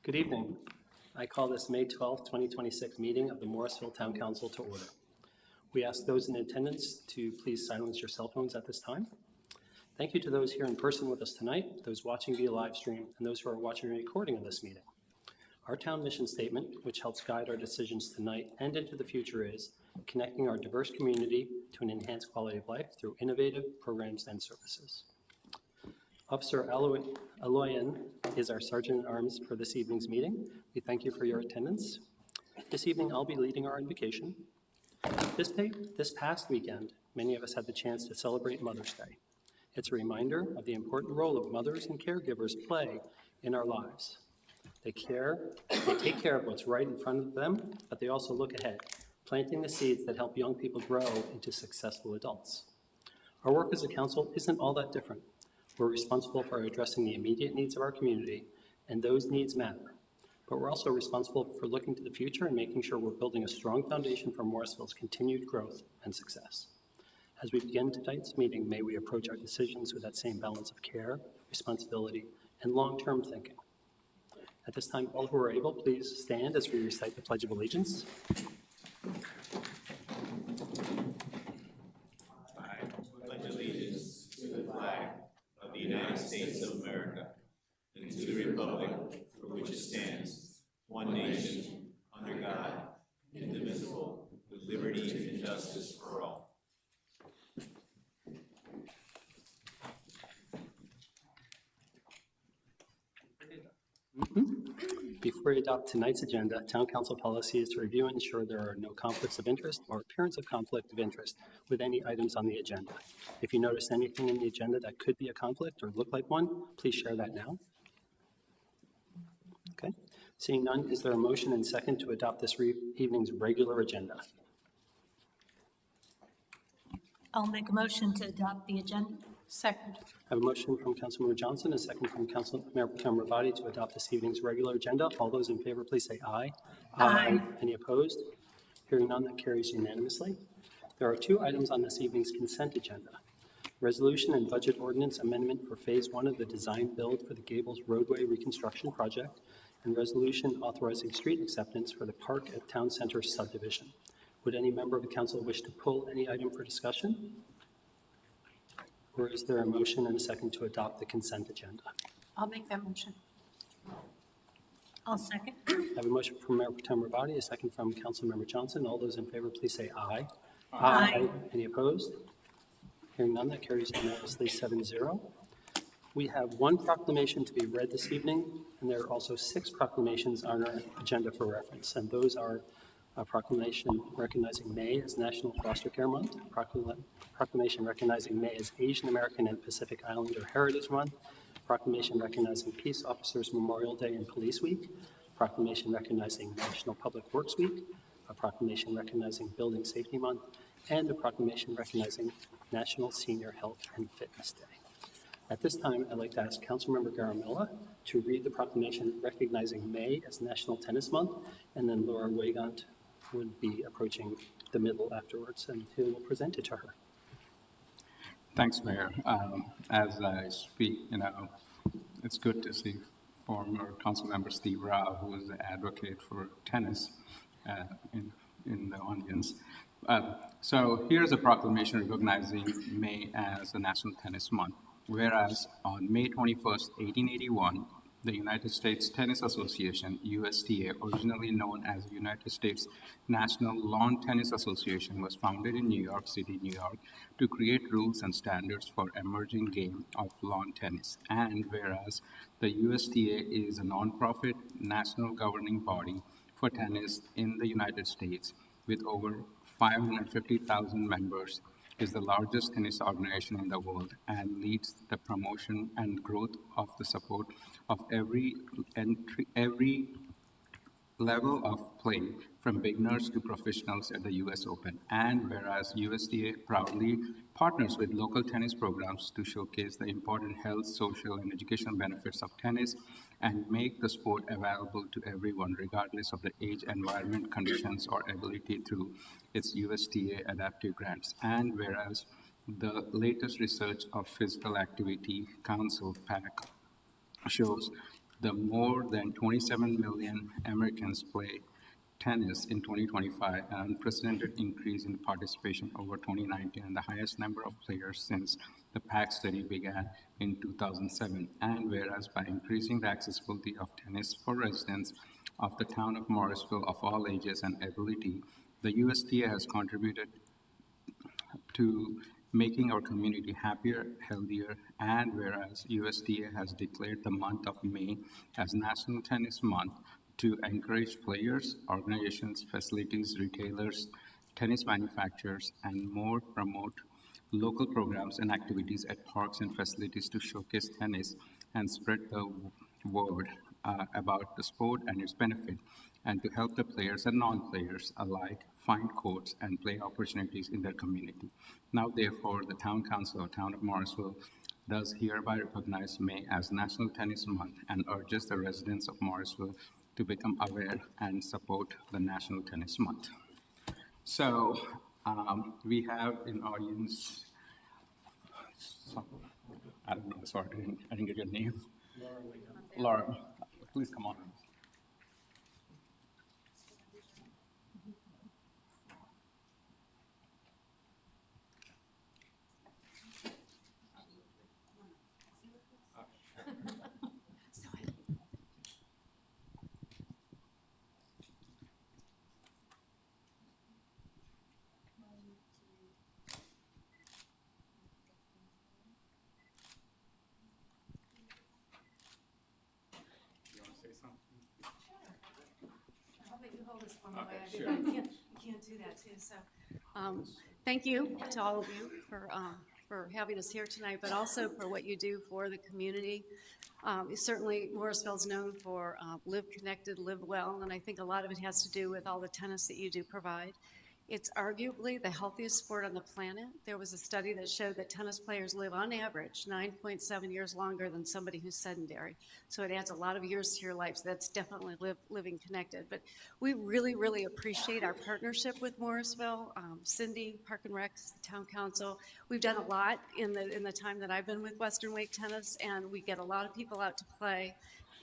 Good evening. I call this May 12th, 2026 meeting of the Morrisville Town Council to order. We ask those in attendance to please silence your cell phones at this time. Thank you to those here in person with us tonight, those watching via live stream, and those who are watching a recording of this meeting. Our town mission statement, which helps guide our decisions tonight and into the future, is connecting our diverse community to an enhanced quality of life through innovative programs and services. Officer Aloyan is our Sergeant at Arms for this evening's meeting. We thank you for your attendance. This evening, I'll be leading our invocation. This past weekend, many of us had the chance to celebrate Mother's Day. It's a reminder of the important role of mothers and caregivers play in our lives. They take care of what's right in front of them, but they also look ahead, planting the seeds that help young people grow into successful adults. Our work as a council isn't all that different. We're responsible for addressing the immediate needs of our community, and those needs matter. But we're also responsible for looking to the future and making sure we're building a strong foundation for Morrisville's continued growth and success. As we begin tonight's meeting, may we approach our decisions with that same balance of care, responsibility, and long-term thinking. At this time, all who are able, please stand as we recite the Pledge of Allegiance. I pledge allegiance to the flag of the United States of America and to the republic for which it stands, one nation, under God, indivisible, with liberty and justice for all. Before we adopt tonight's agenda, Town Council policy is to review and ensure there are no conflicts of interest or appearance of conflict of interest with any items on the agenda. If you notice anything in the agenda that could be a conflict or look like one, please share that now. Okay. Seeing none, is there a motion and second to adopt this evening's regular agenda? I'll make a motion to adopt the agenda. Second. I have a motion from Councilmember Johnson, a second from Councilmember Ravati to adopt this evening's regular agenda. All those in favor, please say aye. Aye. Any opposed? Hearing none, that carries unanimously. There are two items on this evening's consent agenda. Resolution and budget ordinance amendment for Phase 1 of the design build for the Gables roadway reconstruction project, and resolution authorizing street acceptance for the Park at Town Center subdivision. Would any member of the council wish to pull any item for discussion? Or is there a motion and a second to adopt the consent agenda? I'll make that motion. I'll second. I have a motion from Mayor Protem Ravati, a second from Councilmember Johnson. All those in favor, please say aye. Aye. Any opposed? Hearing none, that carries unanimously 7-0. We have one proclamation to be read this evening, and there are also 6 proclamations on our agenda for reference, and those are a proclamation recognizing May as National Foster Care Month, proclamation recognizing May as Asian American and Pacific Islander Heritage Month, proclamation recognizing Peace Officers Memorial Day and Police Week, proclamation recognizing National Public Works Week, a proclamation recognizing Building Safety Month, and a proclamation recognizing National Senior Health and Fitness Day. At this time, I'd like to ask Councilmember Garamella to read the proclamation recognizing May as National Tennis Month, and then Laura Wagant would be approaching the middle afterwards, and who will present it to her. Thanks, Mayor. As I speak, it's good to see former Councilmember Steve Rao, who is the advocate for tennis, in the audience. So here's a proclamation recognizing May as the National Tennis Month. Whereas on May 21st, 1881, the United States Tennis Association, USTA, originally known as the United States National Lawn Tennis Association, was founded in New York City, New York, to create rules and standards for emerging game of lawn tennis. And whereas the USTA is a nonprofit national governing body for tennis in the United States, with over 550,000 members, is the largest tennis organization in the world and leads the promotion and growth of the support of every level of play, from beginners to professionals at the US Open. And whereas USTA proudly partners with local tennis programs to showcase the important health, social, and educational benefits of tennis and make the sport available to everyone, regardless of the age, environment, conditions, or ability, through its USTA adaptive grants. And whereas the latest research of Physical Activity Council, PAC, shows the more than 27 million Americans play tennis in 2025, an unprecedented increase in participation over 2019, and the highest number of players since the PAC study began in 2007. And whereas by increasing the accessibility of tennis for residents of the town of Morrisville of all ages and ability, the USTA has contributed to making our community happier, healthier, and whereas USDA has declared the month of May as National Tennis Month to encourage players, organizations, facilities, retailers, tennis manufacturers, and more promote local programs and activities at parks and facilities to showcase tennis and spread the word about the sport and its benefit, and to help the players and non-players alike find courts and play opportunities in their community. Now, therefore, the Town Council of Town of Morrisville does hereby recognize May as National Tennis Month and urges the residents of Morrisville to become aware and support the National Tennis Month. So, we have in audience, I don't know, sorry, I didn't get your name. Laura, please come on. I'll make you hold this one way. You can't do that too. So, thank you to all of you for having us here tonight, but also for what you do for the community. Certainly, Morrisville is known for live connected, live well, and I think a lot of it has to do with all the tennis that you do provide. It's arguably the healthiest sport on the planet. There was a study that showed that tennis players live on average 9.7 years longer than somebody who's sedentary. So it adds a lot of years to your life. So that's definitely living connected. But we really, really appreciate our partnership with Morrisville, Cindy, Park and Rec, the Town Council. We've done a lot in the time that I've been with Western Wake Tennis, and we get a lot of people out to play.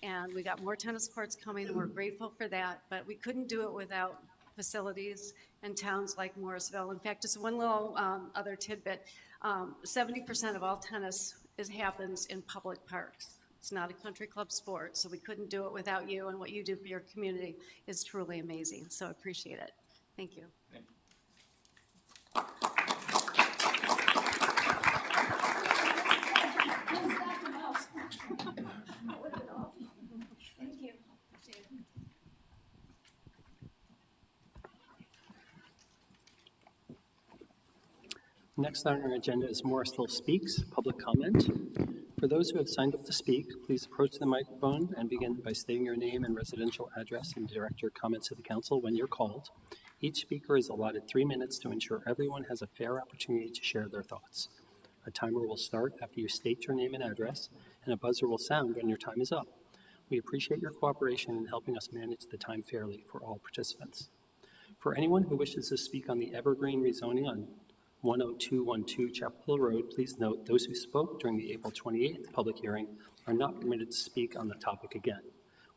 And we got more tennis courts coming, and we're grateful for that. But we couldn't do it without facilities and towns like Morrisville. In fact, just one little other tidbit, 70% of all tennis happens in public parks. It's not a country club sport, so we couldn't do it without you, and what you do for your community is truly amazing, so I appreciate it. Thank you. Thank you. Thank you. Next on our agenda is Morrisville Speaks, public comment. For those who have signed up to speak, please approach the microphone and begin by stating your name and residential address and direct your comments to the council when you're called. Each speaker is allotted 3 minutes to ensure everyone has a fair opportunity to share their thoughts. A timer will start after you state your name and address, and a buzzer will sound when your time is up. We appreciate your cooperation in helping us manage the time fairly for all participants. For anyone who wishes to speak on the Evergreen rezoning on 10212 Chapel Hill Road, please note those who spoke during the April 28th public hearing are not permitted to speak on the topic again.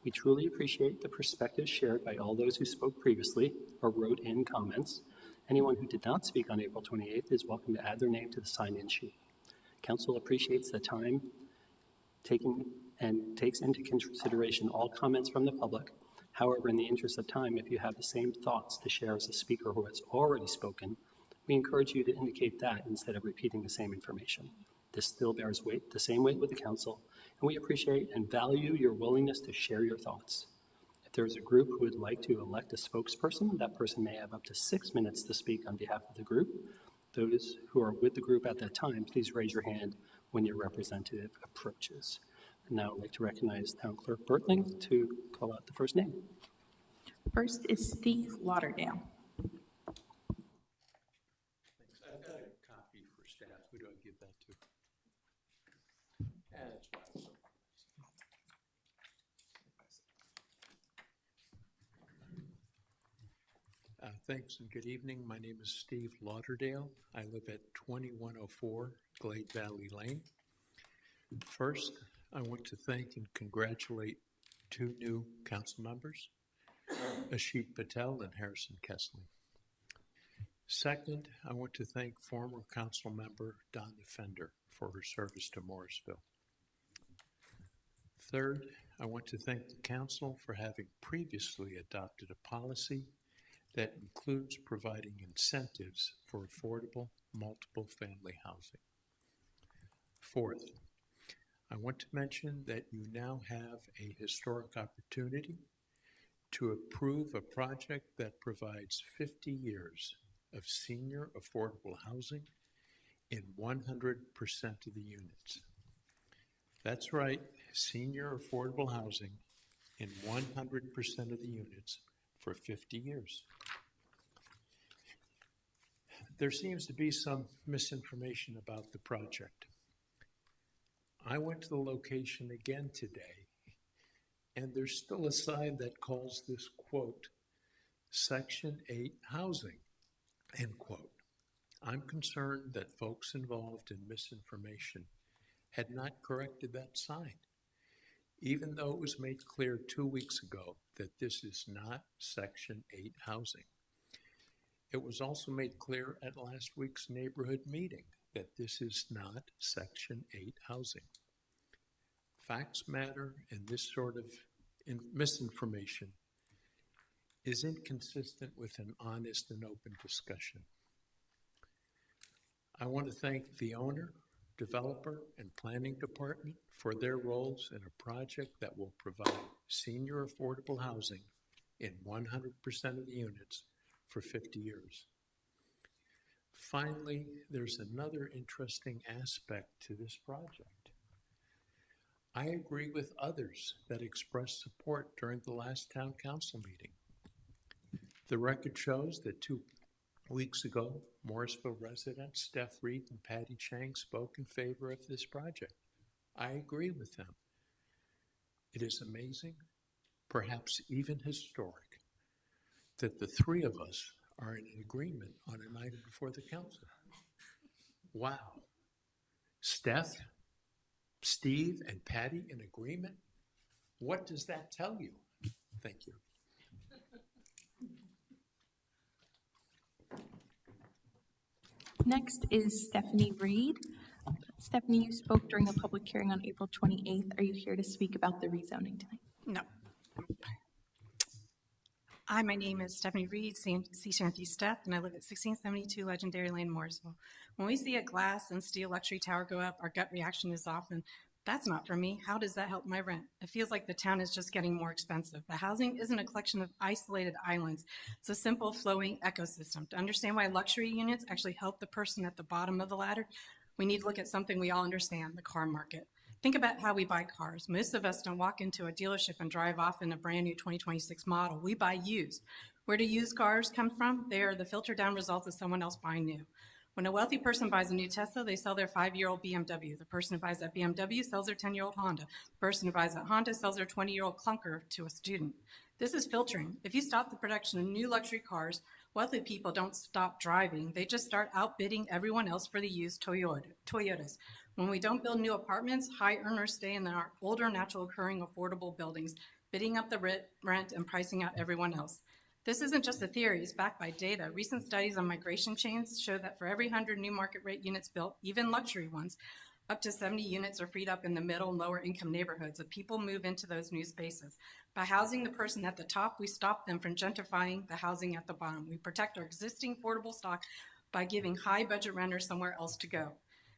We truly appreciate the perspectives shared by all those who spoke previously or wrote in comments. Anyone who did not speak on April 28th is welcome to add their name to the sign-in sheet. Council appreciates the time taken and takes into consideration all comments from the public. However, in the interest of time, if you have the same thoughts to share as a speaker who has already spoken, we encourage you to indicate that instead of repeating the same information. This still bears weight, the same weight with the council, and we appreciate and value your willingness to share your thoughts. If there is a group who would like to elect a spokesperson, that person may have up to 6 minutes to speak on behalf of the group. Those who are with the group at that time, please raise your hand when your representative approaches. And now I'd like to recognize Town Clerk Bertling to call out the first name. First is Steve Lauderdale. I've got a copy for staff. Who do I give that to? Thanks and good evening. My name is Steve Lauderdale. I live at 2104 Glade Valley Lane. First, I want to thank and congratulate two new council members, Ashit Patel and Harrison Kessling. Second, I want to thank former council member Donna Fender for her service to Morrisville. Third, I want to thank the council for having previously adopted a policy that includes providing incentives for affordable multiple family housing. Fourth, I want to mention that you now have a historic opportunity to approve a project that provides 50 years of senior affordable housing in 100% of the units. That's right, senior affordable housing in 100% of the units for 50 years. There seems to be some misinformation about the project. I went to the location again today, and there's still a sign that calls this, quote, Section 8 housing, end quote. I'm concerned that folks involved in misinformation had not corrected that sign, even though it was made clear 2 weeks ago that this is not Section 8 housing. It was also made clear at last week's neighborhood meeting that this is not Section 8 housing. Facts matter, and this sort of misinformation is inconsistent with an honest and open discussion. I want to thank the owner, developer, and planning department for their roles in a project that will provide senior affordable housing in 100% of the units for 50 years. Finally, there's another interesting aspect to this project. I agree with others that expressed support during the last town council meeting. The record shows that 2 weeks ago, Morrisville residents Steph Reed and Patty Chang spoke in favor of this project. I agree with them. It is amazing, perhaps even historic, that the three of us are in agreement on an item before the council. Wow. Steph, Steve, and Patty in agreement? What does that tell you? Thank you. Next is Stephanie Reed. Stephanie, you spoke during a public hearing on April 28th. Are you here to speak about the rezoning tonight? No. Hi, my name is Stephanie Reed, Sea Shanty Steph, and I live at 1672 Legendary Lane, Morrisville. When we see a glass and steel luxury tower go up, our gut reaction is often, that's not for me. How does that help my rent? It feels like the town is just getting more expensive. But housing isn't a collection of isolated islands. It's a simple flowing ecosystem. To understand why luxury units actually help the person at the bottom of the ladder, we need to look at something we all understand, the car market. Think about how we buy cars. Most of us don't walk into a dealership and drive off in a brand new 2026 model. We buy used. Where do used cars come from? They are the filtered down results of someone else buying new. When a wealthy person buys a new Tesla, they sell their 5-year-old BMW. The person who buys that BMW sells their 10-year-old Honda. The person who buys that Honda sells their 20-year-old clunker to a student. This is filtering. If you stop the production of new luxury cars, wealthy people don't stop driving. They just start outbidding everyone else for the used Toyotas. When we don't build new apartments, high earners stay in our older, natural occurring, affordable buildings, bidding up the rent and pricing out everyone else. This isn't just a theory, it's backed by data. Recent studies on migration chains show that for every 100 new market rate units built, even luxury ones, up to 70 units are freed up in the middle and lower income neighborhoods as people move into those new spaces. By housing the person at the top, we stop them from gentrifying the housing at the bottom. We protect our existing affordable stock by giving high budget renters somewhere else to go.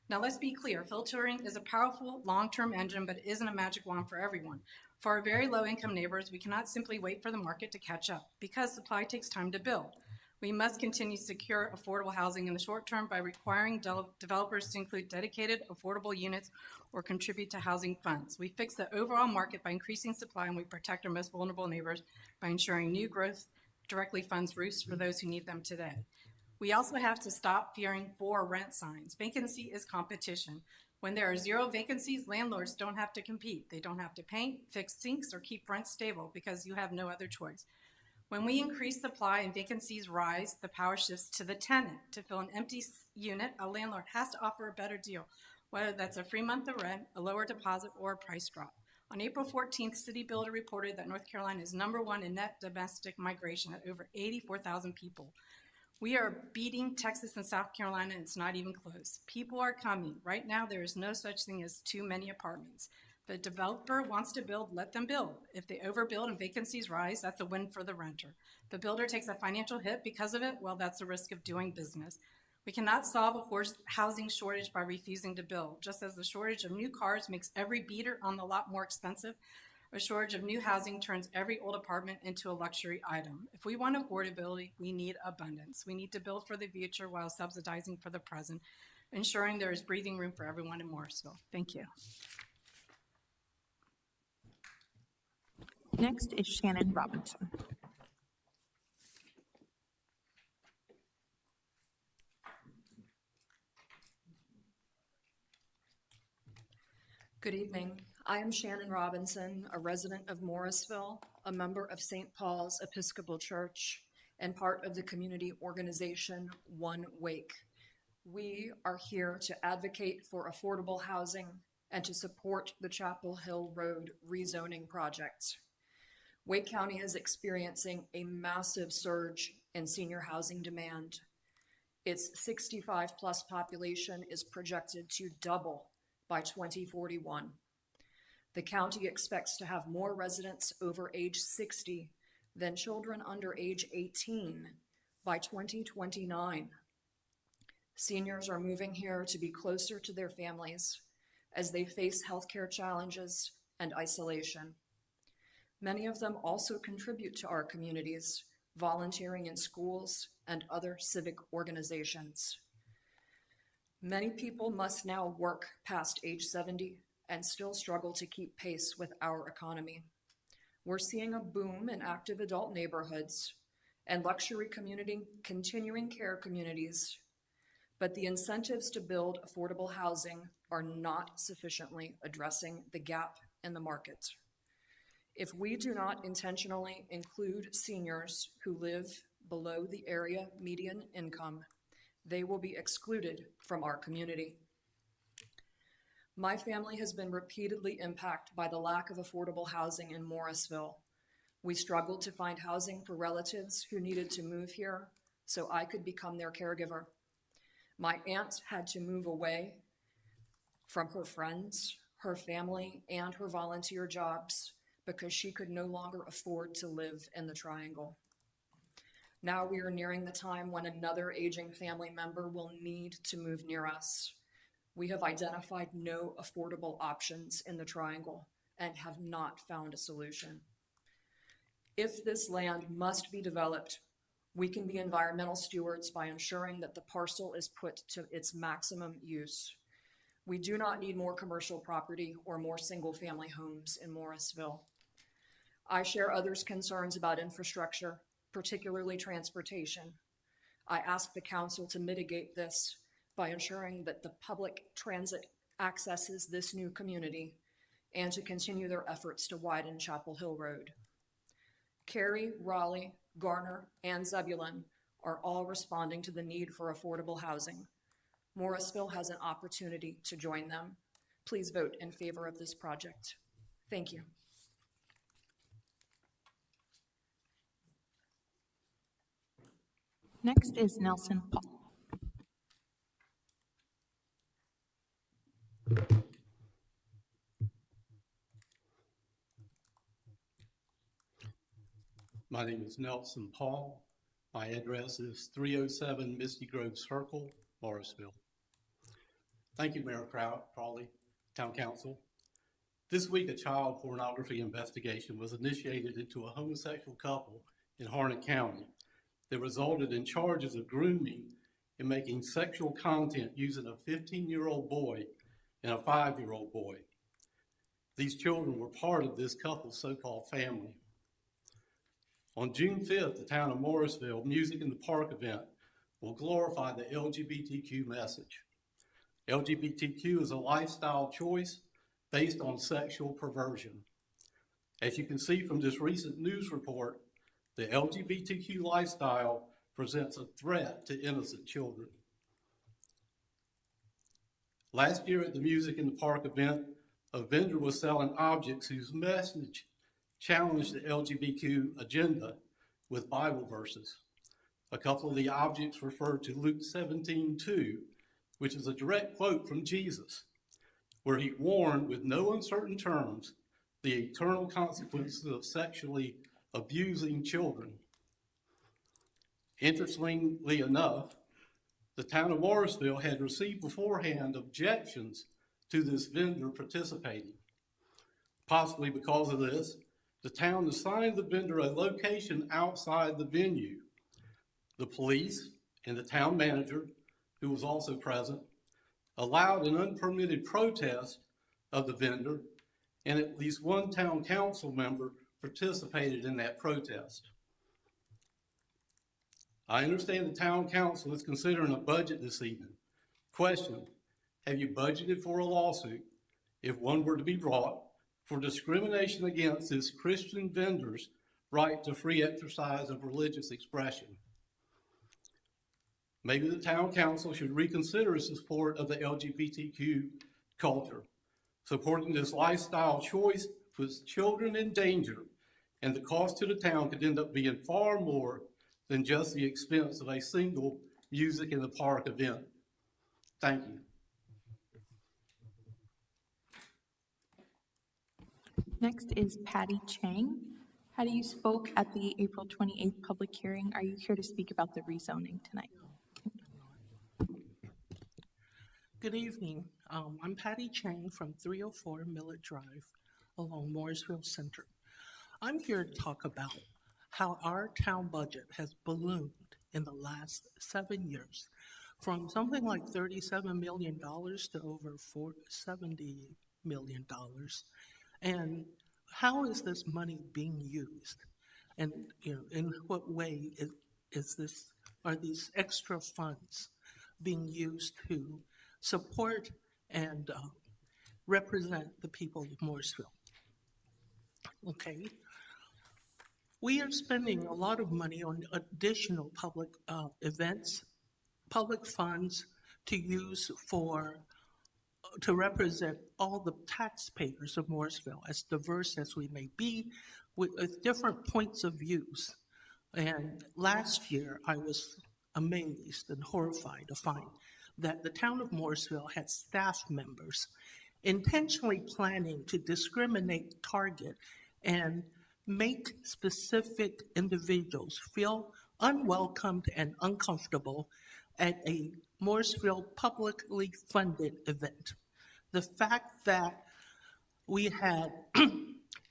Now let's be clear, filtering is a powerful long-term engine, but it isn't a magic wand for everyone. For our very low-income neighbors, we cannot simply wait for the market to catch up because supply takes time to build. We must continue to secure affordable housing in the short term by requiring developers to include dedicated affordable units or contribute to housing funds. We fix the overall market by increasing supply, and we protect our most vulnerable neighbors by ensuring new growth directly funds roofs for those who need them today. We also have to stop fearing for rent signs. Vacancy is competition. When there are 0 vacancies, landlords don't have to compete. They don't have to paint, fix sinks, or keep rent stable because you have no other choice. When we increase supply and vacancies rise, the power shifts to the tenant. To fill an empty unit, a landlord has to offer a better deal, whether that's a free month of rent, a lower deposit, or a price drop. On April 14th, City Builder reported that North Carolina is #1 in net domestic migration at over 84,000 people. We are beating Texas and South Carolina, and it's not even close. People are coming. Right now, there is no such thing as too many apartments. The developer wants to build, let them build. If they overbuild and vacancies rise, that's a win for the renter. The builder takes a financial hit because of it, well, that's the risk of doing business. We cannot solve a housing shortage by refusing to build. Just as the shortage of new cars makes every beater on the lot more expensive, a shortage of new housing turns every old apartment into a luxury item. If we want affordability, we need abundance. We need to build for the future while subsidizing for the present, ensuring there is breathing room for everyone in Morrisville. Thank you. Next is Shannon Robinson. Good evening. I am Shannon Robinson, a resident of Morrisville, a member of St. Paul's Episcopal Church, and part of the community organization One Wake. We are here to advocate for affordable housing and to support the Chapel Hill Road rezoning project. Wake County is experiencing a massive surge in senior housing demand. Its 65-plus population is projected to double by 2041. The county expects to have more residents over age 60 than children under age 18 by 2029. Seniors are moving here to be closer to their families as they face healthcare challenges and isolation. Many of them also contribute to our communities, volunteering in schools and other civic organizations. Many people must now work past age 70 and still struggle to keep pace with our economy. We're seeing a boom in active adult neighborhoods and luxury continuing care communities, but the incentives to build affordable housing are not sufficiently addressing the gap in the market. If we do not intentionally include seniors who live below the area median income, they will be excluded from our community. My family has been repeatedly impacted by the lack of affordable housing in Morrisville. We struggled to find housing for relatives who needed to move here so I could become their caregiver. My aunt had to move away from her friends, her family, and her volunteer jobs because she could no longer afford to live in the Triangle. Now we are nearing the time when another aging family member will need to move near us. We have identified no affordable options in the Triangle and have not found a solution. If this land must be developed, we can be environmental stewards by ensuring that the parcel is put to its maximum use. We do not need more commercial property or more single-family homes in Morrisville. I share others' concerns about infrastructure, particularly transportation. I ask the council to mitigate this by ensuring that the public transit accesses this new community and to continue their efforts to widen Chapel Hill Road. Cary, Raleigh, Garner, and Zebulon are all responding to the need for affordable housing. Morrisville has an opportunity to join them. Please vote in favor of this project. Thank you. Next is Nelson Paul. My name is Nelson Paul. My address is 307 Misty Grove Circle, Morrisville. Thank you, Mayor Crowley, Town Council. This week, a child pornography investigation was initiated into a homosexual couple in Harnett County that resulted in charges of grooming and making sexual content using a 15-year-old boy and a 5-year-old boy. These children were part of this couple's so-called family. On June 5th, the town of Morrisville Music in the Park event will glorify the LGBTQ message. LGBTQ is a lifestyle choice based on sexual perversion. As you can see from this recent news report, The LGBTQ lifestyle presents a threat to innocent children. Last year at the Music in the Park event, a vendor was selling objects whose message challenged the LGBTQ agenda with Bible verses. A couple of the objects referred to Luke 17:2, which is a direct quote from Jesus, where he warned with no uncertain terms the eternal consequences of sexually abusing children. Interestingly enough, the town of Morrisville had received beforehand objections to this vendor participating. Possibly because of this, the town assigned the vendor a location outside the venue. The police and the town manager, who was also present, allowed an unpermitted protest of the vendor, and at least one town council member participated in that protest. I understand the town council is considering a budget this evening. Question, have you budgeted for a lawsuit, if one were to be brought, for discrimination against this Christian vendor's right to free exercise of religious expression? Maybe the town council should reconsider its support of the LGBTQ culture. Supporting this lifestyle choice puts children in danger, and the cost to the town could end up being far more than just the expense of a single Music in the Park event. Thank you. Next is Patty Chang. Patty, you spoke at the April 28th public hearing. Are you here to speak about the rezoning tonight? Good evening. I'm Patty Chang from 304 Millett Drive along Morrisville Center. I'm here to talk about how our town budget has ballooned in the last 7 years from something like $37 million to over $70 million. And how is this money being used? And in what way are these extra funds being used to support and represent the people of Morrisville? Okay. We are spending a lot of money on additional public events, public funds to use to represent all the taxpayers of Morrisville, as diverse as we may be, with different points of views. And last year, I was amazed and horrified to find that the town of Morrisville had staff members intentionally planning to discriminate, target, and make specific individuals feel unwelcomed and uncomfortable at a Morrisville publicly funded event. The fact that we had,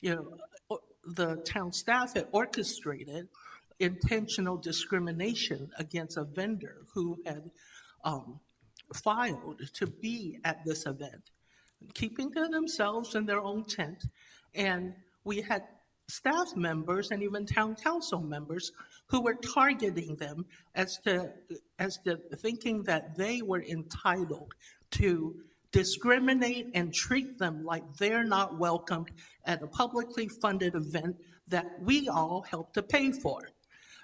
the town staff had orchestrated intentional discrimination against a vendor who had filed to be at this event, keeping to themselves in their own tent. And we had staff members and even town council members who were targeting them as to thinking that they were entitled to discriminate and treat them like they're not welcomed at a publicly funded event that we all helped to pay for.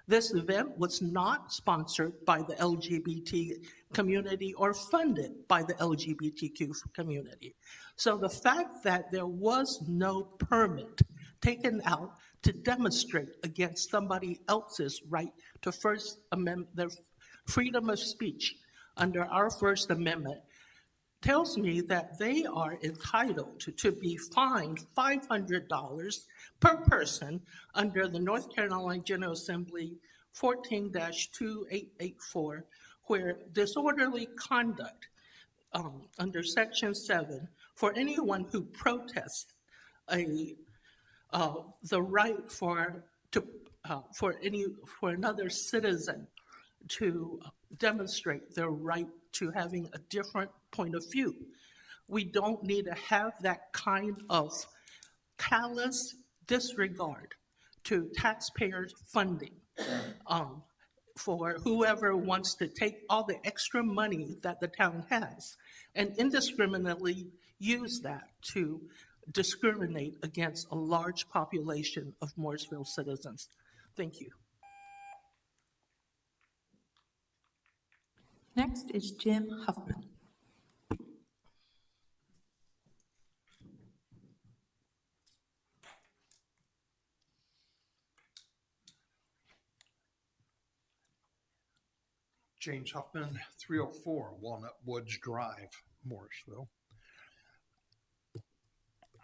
This event was not sponsored by the LGBT community or funded by the LGBTQ community. So the fact that there was no permit taken out to demonstrate against somebody else's right to their freedom of speech under our First Amendment tells me that they are entitled to be fined $500 per person under the North Carolina General Assembly 14-2884, where disorderly conduct under Section 7 for anyone who protests the right for another citizen to demonstrate their right to having a different point of view. We don't need to have that kind of callous disregard to taxpayer funding for whoever wants to take all the extra money that the town has and indiscriminately use that to discriminate against a large population of Morrisville citizens. Thank you. Next is Jim Huffman. James Huffman, 304 Walnut Woods Drive, Morrisville.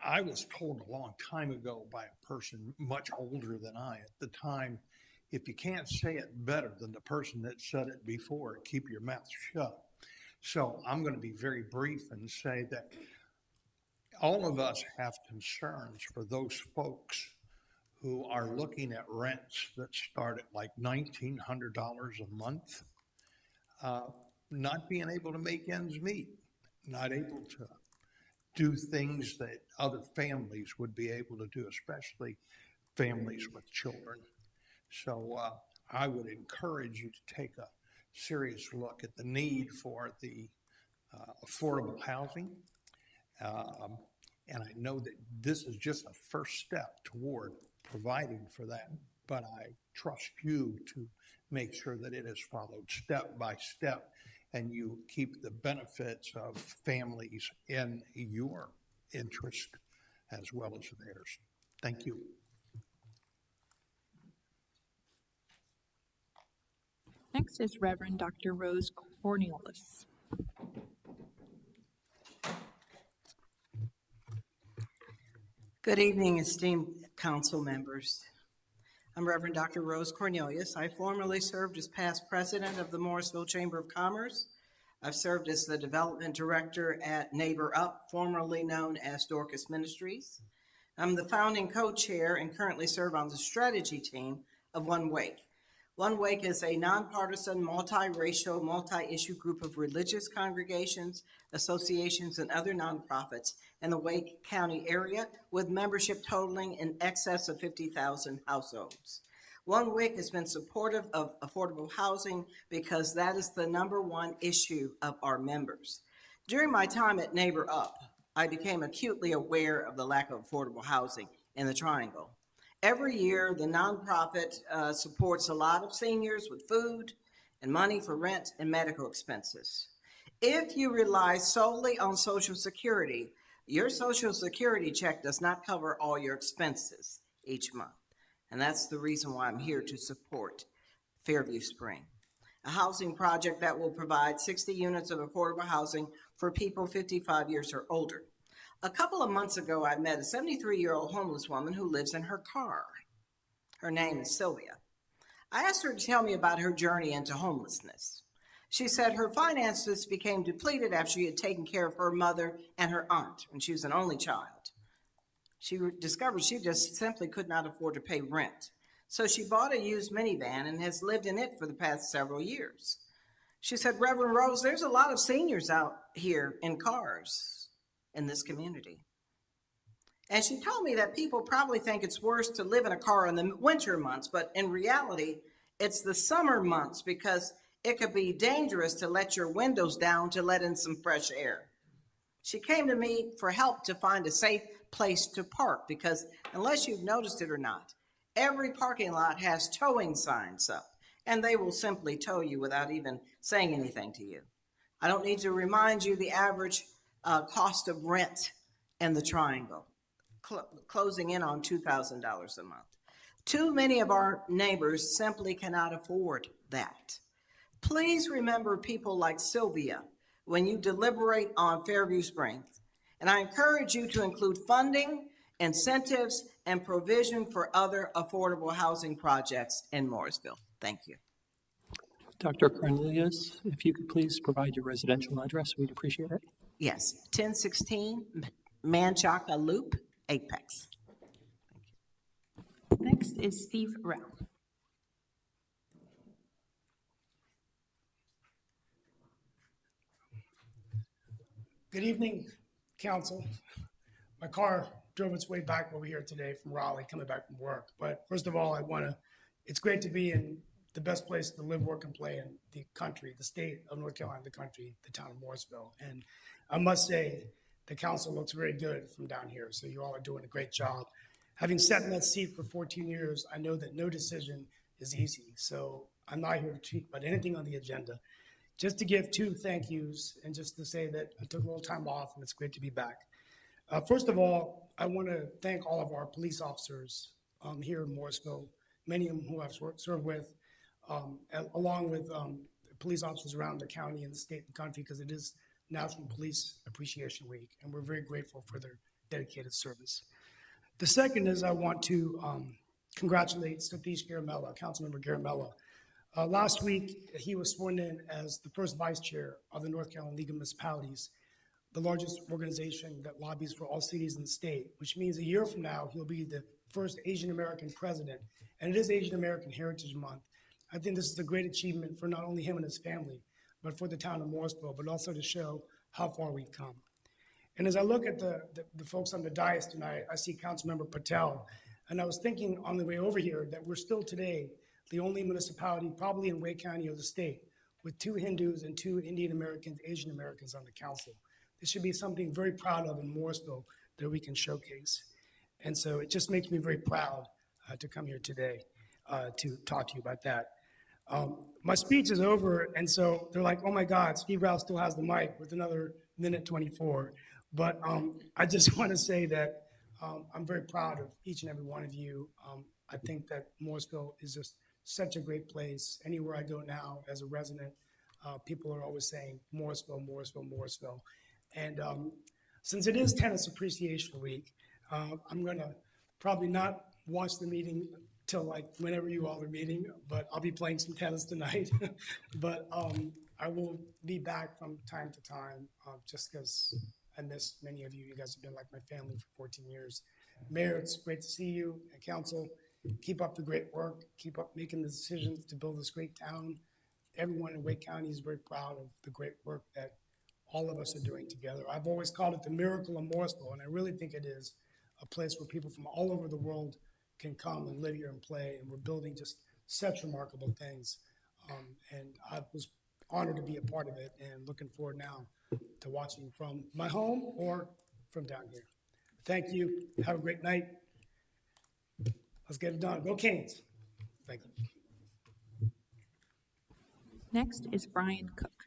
I was told a long time ago by a person much older than I at the time, if you can't say it better than the person that said it before, keep your mouth shut. So I'm going to be very brief and say that all of us have concerns for those folks who are looking at rents that start at like $1,900 a month. Not being able to make ends meet, not able to do things that other families would be able to do, especially families with children. So I would encourage you to take a serious look at the need for the affordable housing. And I know that this is just a first step toward providing for that, but I trust you to make sure that it is followed step by step and you keep the benefits of families in your interest as well as theirs. Thank you. Next is Reverend Dr. Rose Cornelius. Good evening, esteemed council members. I'm Reverend Dr. Rose Cornelius. I formerly served as past president of the Morrisville Chamber of Commerce. I've served as the development director at Neighbor Up, formerly known as Dorcas Ministries. I'm the founding co-chair and currently serve on the strategy team of One Wake. One Wake is a nonpartisan, multiracial, multi-issue group of religious congregations, associations, and other nonprofits in the Wake County area with membership totaling in excess of 50,000 households. One Wake has been supportive of affordable housing because that is the #1 issue of our members. During my time at Neighbor Up, I became acutely aware of the lack of affordable housing in the Triangle. Every year, the nonprofit supports a lot of seniors with food and money for rent and medical expenses. If you rely solely on Social Security, your Social Security check does not cover all your expenses each month. And that's the reason why I'm here to support Fairview Spring, a housing project that will provide 60 units of affordable housing for people 55 years or older. A couple of months ago, I met a 73-year-old homeless woman who lives in her car. Her name is Sylvia. I asked her to tell me about her journey into homelessness. She said her finances became depleted after she had taken care of her mother and her aunt when she was an only child. She discovered she just simply could not afford to pay rent. So she bought a used minivan and has lived in it for the past several years. She said, Reverend Rose, there's a lot of seniors out here in cars in this community. And she told me that people probably think it's worse to live in a car in the winter months, but in reality, it's the summer months because it could be dangerous to let your windows down to let in some fresh air. She came to me for help to find a safe place to park because unless you've noticed it or not, every parking lot has towing signs up and they will simply tow you without even saying anything to you. I don't need to remind you the average cost of rent in the Triangle, closing in on $2,000 a month. Too many of our neighbors simply cannot afford that. Please remember people like Sylvia when you deliberate on Fairview Springs. And I encourage you to include funding, incentives, and provision for other affordable housing projects in Morrisville. Thank you. Dr. Cornelius, if you could please provide your residential address, we'd appreciate it. Yes, 1016 Manchaca Loop, Apex. Next is Steve Rao. Good evening, council. My car drove its way back over here today from Raleigh, coming back from work. But first of all, it's great to be in the best place to live, work, and play in the country, the state of North Carolina, the country, the town of Morrisville. And I must say, the council looks very good from down here. So you all are doing a great job. Having sat in that seat for 14 years, I know that no decision is easy. So I'm not here to speak about anything on the agenda. Just to give 2 thank yous and just to say that I took a little time off and it's great to be back. First of all, I want to thank all of our police officers here in Morrisville, many of them who I've served with, along with police officers around the county and the state and country, because it is National Police Appreciation Week, and we're very grateful for their dedicated service. The second is I want to congratulate Satish Garamella, Councilmember Garamella. Last week, he was sworn in as the first vice chair of the North Carolina League of Municipalities, the largest organization that lobbies for all cities in the state, which means a year from now, he'll be the first Asian American president. And it is Asian American Heritage Month. I think this is a great achievement for not only him and his family, but for the town of Morrisville, but also to show how far we've come. And as I look at the folks on the dais tonight, I see Councilmember Patel, and I was thinking on the way over here that we're still today the only municipality, probably in Wake County of the state, with 2 Hindus and 2 Indian Americans, Asian Americans on the council. This should be something very proud of in Morrisville that we can showcase. And so it just makes me very proud to come here today to talk to you about that. My speech is over, and so they're like, oh my God, Steve Rouse still has the mic with another minute 24. But I just want to say that I'm very proud of each and every one of you. I think that Morrisville is just such a great place. Anywhere I go now as a resident, people are always saying Morrisville, Morrisville, Morrisville. And since it is Tennis Appreciation Week, I'm going to probably not watch the meeting till like whenever you all are meeting, but I'll be playing some tennis tonight. But I will be back from time to time just because I miss many of you. You guys have been like my family for 14 years. Mayor, it's great to see you, and council. Keep up the great work. Keep up making the decisions to build this great town. Everyone in Wake County is very proud of the great work that all of us are doing together. I've always called it the miracle of Morrisville, and I really think it is a place where people from all over the world can come and live here and play, and we're building just such remarkable things. And I was honored to be a part of it, and looking forward now to watching from my home or from down here. Thank you. Have a great night. Let's get it done. Go Canes. Thank you. Next is Brian Cook.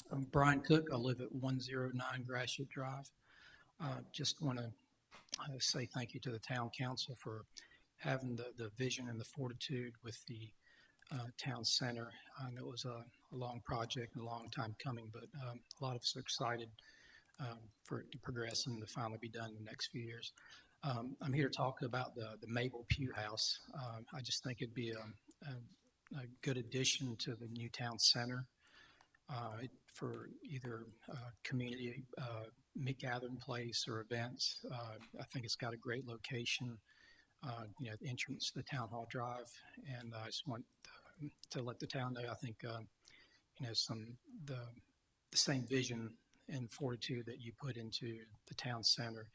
I'm Brian Cook. I live at 109 Gratiot Drive. Just want to say thank you to the town council for having the vision and the fortitude with the town center. I know it was a long project and a long time coming, but a lot of us are excited for it to progress and to finally be done in the next few years. I'm here to talk about the Mabel Pugh House. I just think it'd be a good addition to the new town center for either community gathering place or events. I think it's got a great location, the entrance to the Town Hall Drive, and I just want to let the town know I think the same vision and fortitude that you put into the town center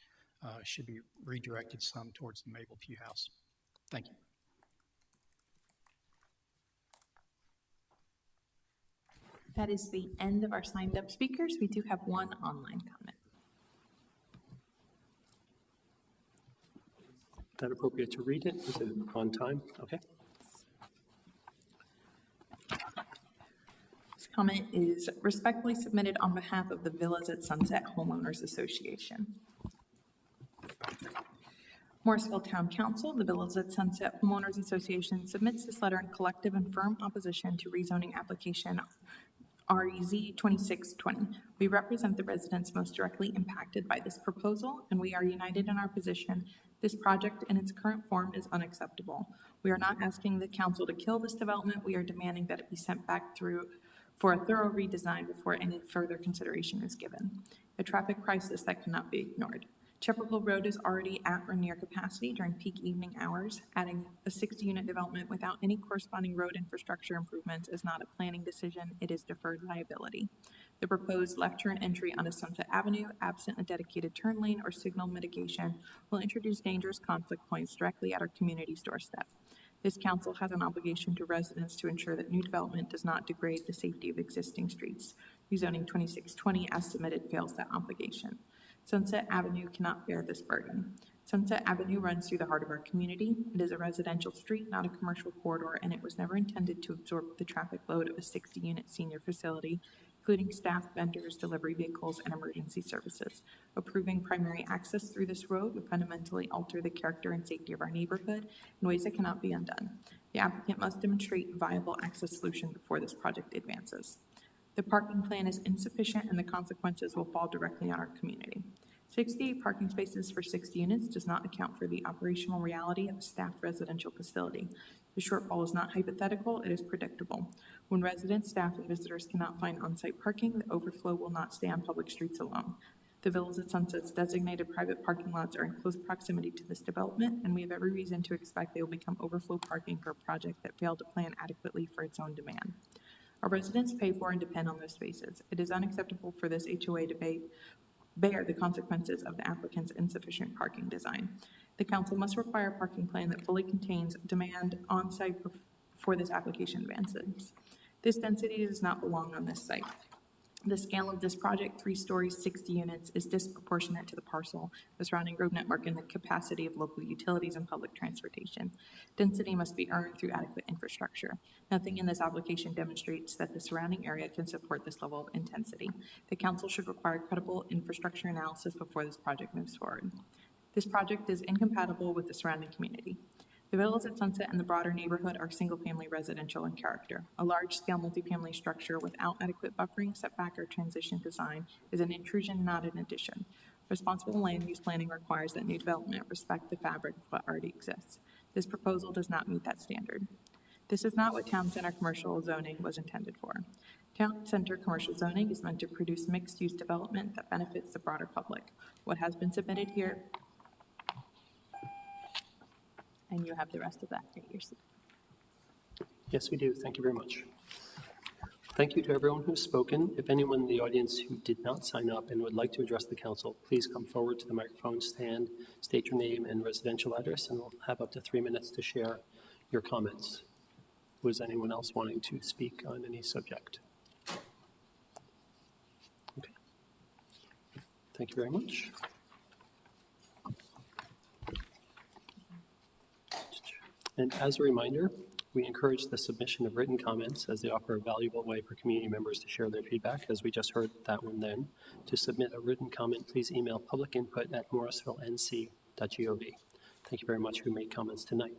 should be redirected some towards the Mabel Pugh House. Thank you. That is the end of our signed up speakers. We do have one online comment. Is that appropriate to read it? Is it on time? Okay. This comment is respectfully submitted on behalf of the Villas at Sunset Homeowners Association. Morrisville Town Council, the Villas at Sunset Homeowners Association submits this letter in collective and firm opposition to rezoning application REZ 2620. We represent the residents most directly impacted by this proposal, and we are united in our position. This project in its current form is unacceptable. We are not asking the council to kill this development. We are demanding that it be sent back through for a thorough redesign before any further consideration is given. A traffic crisis that cannot be ignored. Chapel Road is already at or near capacity during peak evening hours. Adding a 60-unit development without any corresponding road infrastructure improvements is not a planning decision, it is deferred liability. The proposed left turn entry onto Sunset Avenue, absent a dedicated turn lane or signal mitigation, will introduce dangerous conflict points directly at our community's doorstep. This council has an obligation to residents to ensure that new development does not degrade the safety of existing streets. Rezoning 2620 as submitted fails that obligation. Sunset Avenue cannot bear this burden. Sunset Avenue runs through the heart of our community. It is a residential street, not a commercial corridor, and it was never intended to absorb the traffic load of a 60-unit senior facility, including staff, vendors, delivery vehicles, and emergency services. Approving primary access through this road would fundamentally alter the character and safety of our neighborhood in ways that cannot be undone. The applicant must demonstrate a viable access solution before this project advances. The parking plan is insufficient, and the consequences will fall directly on our community. 68 parking spaces for 60 units does not account for the operational reality of a staffed residential facility. The shortfall is not hypothetical, it is predictable. When residents, staff, and visitors cannot find on-site parking, the overflow will not stay on public streets alone. The Villas at Sunset's designated private parking lots are in close proximity to this development, and we have every reason to expect they will become overflow parking for a project that failed to plan adequately for its own demand. Our residents pay for and depend on those spaces. It is unacceptable for this HOA to bear the consequences of the applicant's insufficient parking design. The council must require a parking plan that fully contains demand on-site before this application advances. This density does not belong on this site. The scale of this project, 3 stories, 60 units, is disproportionate to the parcel, the surrounding road network, and the capacity of local utilities and public transportation. Density must be earned through adequate infrastructure. Nothing in this application demonstrates that the surrounding area can support this level of intensity. The council should require credible infrastructure analysis before this project moves forward. This project is incompatible with the surrounding community. The Villas at Sunset and the broader neighborhood are single-family residential in character. A large-scale multifamily structure without adequate buffering, setback, or transition design is an intrusion, not an addition. Responsible land use planning requires that new development respect the fabric of what already exists. This proposal does not meet that standard. This is not what town center commercial zoning was intended for. Town center commercial zoning is meant to produce mixed-use development that benefits the broader public. What has been submitted here, and you have the rest of that at your seat. Yes, we do. Thank you very much. Thank you to everyone who's spoken. If anyone in the audience who did not sign up and would like to address the council, please come forward to the microphone stand, state your name and residential address, and we'll have up to 3 minutes to share your comments. Was anyone else wanting to speak on any subject? Okay. Thank you very much. And as a reminder, we encourage the submission of written comments as they offer a valuable way for community members to share their feedback, as we just heard that one then. To submit a written comment, please email publicinput@morrisvillenc.gov. Thank you very much who made comments tonight.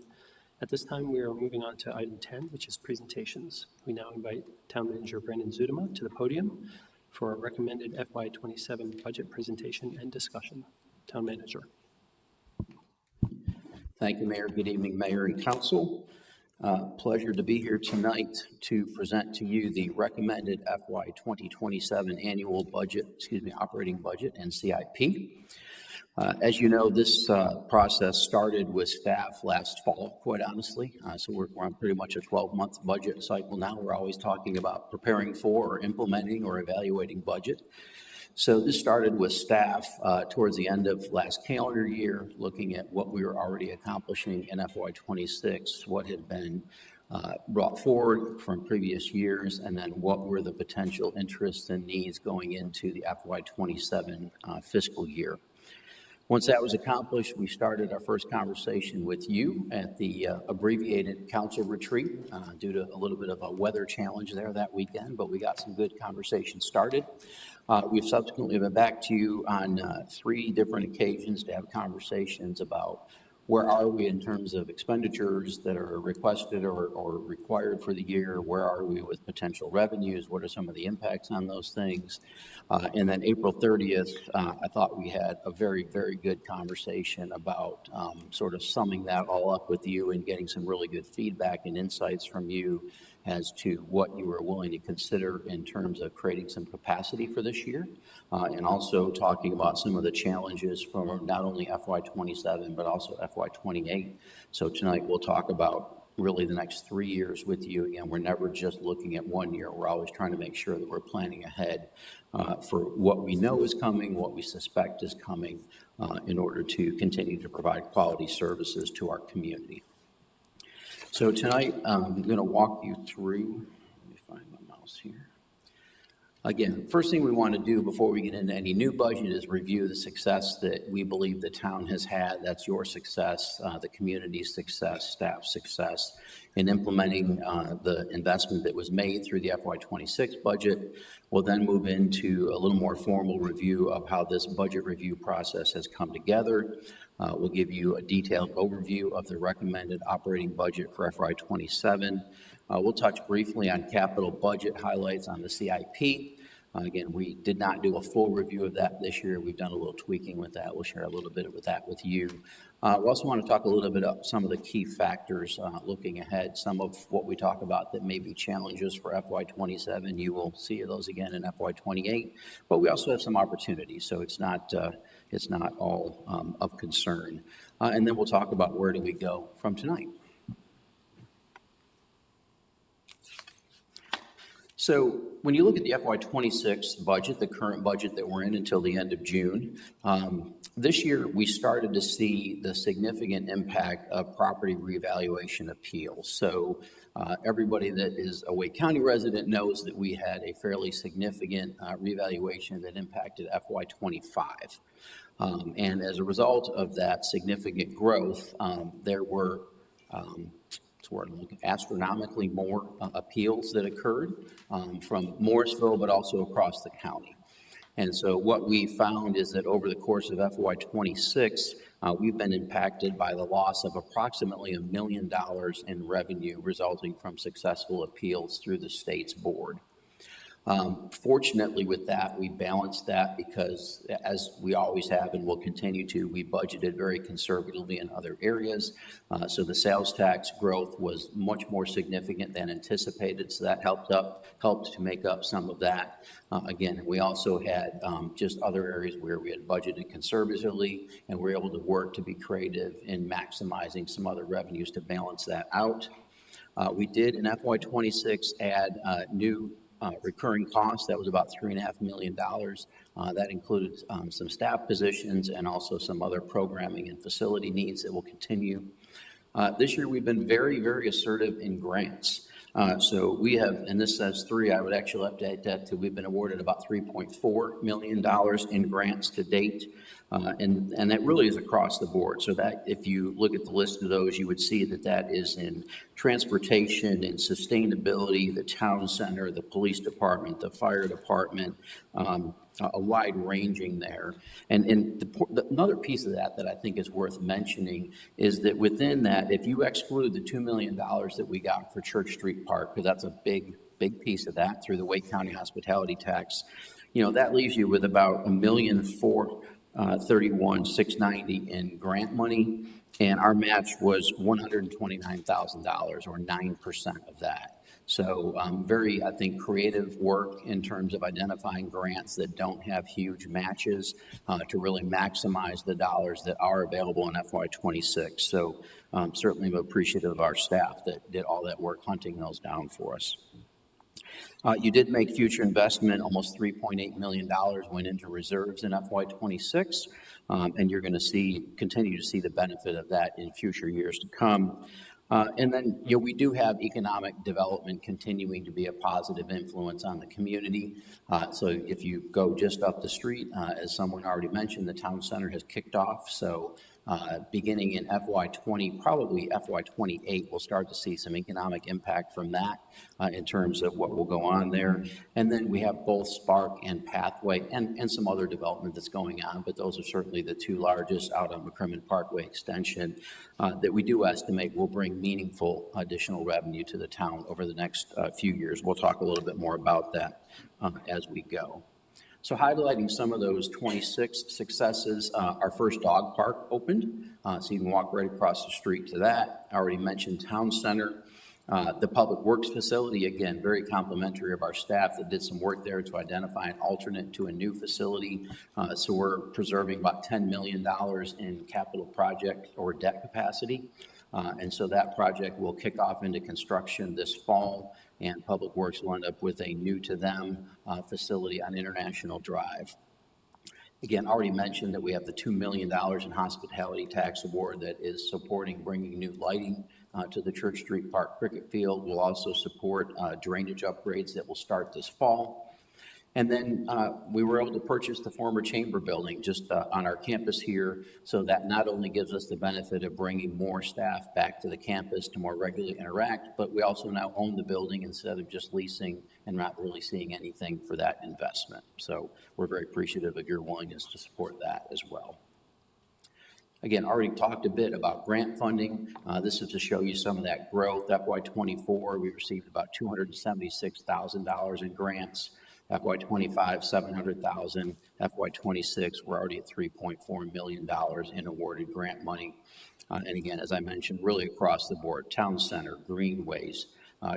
At this time, we are moving on to item 10, which is presentations. We now invite Town Manager Brandon Zudema to the podium for a recommended FY27 budget presentation and discussion. Town Manager. Thank you, Mayor. Good evening, Mayor and Council. Pleasure to be here tonight to present to you the recommended FY 2027 annual budget, operating budget and CIP. As you know, this process started with staff last fall, quite honestly. So we're on pretty much a 12-month budget cycle now. We're always talking about preparing for or implementing or evaluating budget. So this started with staff towards the end of last calendar year, looking at what we were already accomplishing in FY26, what had been brought forward from previous years, and then what were the potential interests and needs going into the FY27 fiscal year. Once that was accomplished, we started our first conversation with you at the abbreviated council retreat due to a little bit of a weather challenge there that weekend, but we got some good conversations started. We've subsequently been back to you on 3 different occasions to have conversations about where are we in terms of expenditures that are requested or required for the year, where are we with potential revenues, what are some of the impacts on those things. And then April 30th, I thought we had a very, very good conversation about sort of summing that all up with you and getting some really good feedback and insights from you as to what you were willing to consider in terms of creating some capacity for this year, and also talking about some of the challenges from not only FY27, but also FY28. So tonight we'll talk about really the next 3 years with you. Again, we're never just looking at 1 year. We're always trying to make sure that we're planning ahead for what we know is coming, what we suspect is coming, in order to continue to provide quality services to our community. So tonight, I'm going to walk you through, let me find my mouse here. Again, first thing we want to do before we get into any new budget is review the success that we believe the town has had. That's your success, the community's success, staff success in implementing the investment that was made through the FY26 budget. We'll then move into a little more formal review of how this budget review process has come together. We'll give you a detailed overview of the recommended operating budget for FY27. We'll touch briefly on capital budget highlights on the CIP. Again, we did not do a full review of that this year. We've done a little tweaking with that. We'll share a little bit of that with you. We also want to talk a little bit about some of the key factors looking ahead. Some of what we talk about that may be challenges for FY27. You will see those again in FY28. But we also have some opportunities, so it's not all of concern. And then we'll talk about where do we go from tonight. So when you look at the FY26 budget, the current budget that we're in until the end of June, this year we started to see the significant impact of property revaluation appeals. So everybody that is a Wake County resident knows that we had a fairly significant revaluation that impacted FY25. And as a result of that significant growth, there were astronomically more appeals that occurred from Morrisville, but also across the county. And so what we found is that over the course of FY26, we've been impacted by the loss of approximately $1 million in revenue resulting from successful appeals through the state's board. Fortunately with that, we balanced that because, as we always have and will continue to, we budgeted very conservatively in other areas. So the sales tax growth was much more significant than anticipated, so that helped to make up some of that. Again, we also had just other areas where we had budgeted conservatively, and we were able to work to be creative in maximizing some other revenues to balance that out. We did in FY26 add new recurring costs. That was about $3.5 million. That included some staff positions and also some other programming and facility needs that will continue. This year we've been very, very assertive in grants. So we have, and this says 3, I would actually update that to we've been awarded about $3.4 million in grants to date. And that really is across the board. So that if you look at the list of those, you would see that that is in transportation and sustainability, the town center, the police department, the fire department, a wide ranging there. And another piece of that I think is worth mentioning is that within that, if you exclude the $2 million that we got for Church Street Park, because that's a big piece of that through the Wake County hospitality tax, that leaves you with about $1,431,690 in grant money, and our match was $129,000 or 9% of that. So very, I think, creative work in terms of identifying grants that don't have huge matches to really maximize the dollars that are available in FY26. So certainly I'm appreciative of our staff that did all that work hunting those down for us. You did make future investment, almost $3.8 million went into reserves in FY26, and you're going to continue to see the benefit of that in future years to come. And then, we do have economic development continuing to be a positive influence on the community. So if you go just up the street, as someone already mentioned, the town center has kicked off. So beginning in FY20, probably FY28, we'll start to see some economic impact from that in terms of what will go on there. And then we have both Spark and Pathway and some other development that's going on, but those are certainly the two largest out on McCrimmon Parkway Extension that we do estimate will bring meaningful additional revenue to the town over the next few years. We'll talk a little bit more about that as we go. So highlighting some of those 26 successes, our first dog park opened, so you can walk right across the street to that. I already mentioned Town Center. The Public Works facility, again, very complimentary of our staff that did some work there to identify an alternate to a new facility. So we're preserving about $10 million in capital project or debt capacity. And so that project will kick off into construction this fall, and Public Works will end up with a new-to-them facility on International Drive. Again, already mentioned that we have the $2 million in hospitality tax award that is supporting bringing new lighting to the Church Street Park cricket field. We'll also support drainage upgrades that will start this fall. And then we were able to purchase the former chamber building just on our campus here, so that not only gives us the benefit of bringing more staff back to the campus to more regularly interact, but we also now own the building instead of just leasing and not really seeing anything for that investment. So we're very appreciative of your willingness to support that as well. Again, already talked a bit about grant funding. This is to show you some of that growth. FY24, we received about $276,000 in grants. FY25, $700,000. FY26, we're already at $3.4 million in awarded grant money. And again, as I mentioned, really across the board, town center, greenways,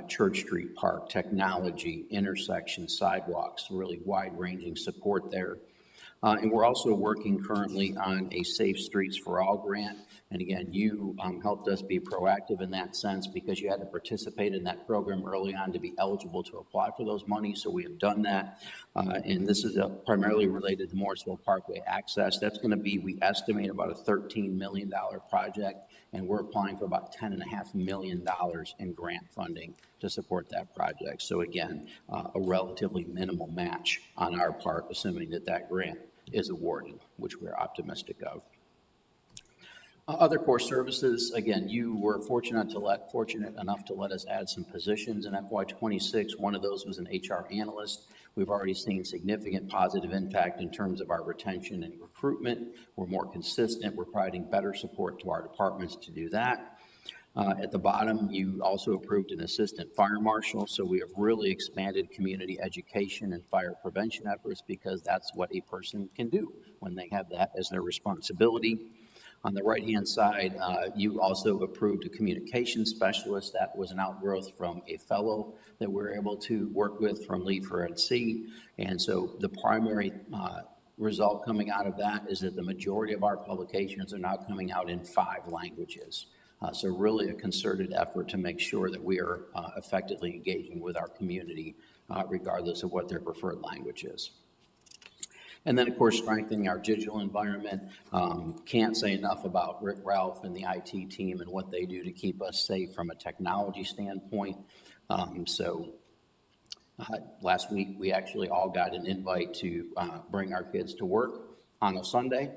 Church Street Park, technology, intersections, sidewalks, really wide-ranging support there. And we're also working currently on a Safe Streets for All grant. And again, you helped us be proactive in that sense because you had to participate in that program early on to be eligible to apply for those monies. So we have done that. And this is primarily related to Morrisville Parkway access. That's going to be, we estimate, about a $13 million project. And we're applying for about $10.5 million in grant funding to support that project. So again, a relatively minimal match on our part, assuming that that grant is awarded, which we're optimistic of. Other core services, again, you were fortunate enough to let us add some positions in FY26. One of those was an HR analyst. We've already seen significant positive impact in terms of our retention and recruitment. We're more consistent. We're providing better support to our departments to do that. At the bottom, you also approved an assistant fire marshal, so we have really expanded community education and fire prevention efforts because that's what a person can do when they have that as their responsibility. On the right-hand side, you also approved a communication specialist. That was an outgrowth from a fellow that we're able to work with from Lead for NC. And so the primary result coming out of that is that the majority of our publications are now coming out in 5 languages. So really a concerted effort to make sure that we are effectively engaging with our community, regardless of what their preferred language is. And then, of course, strengthening our digital environment. Can't say enough about Rick Ralph and the IT team and what they do to keep us safe from a technology standpoint. Last week, we actually all got an invite to bring our kids to work on a Sunday.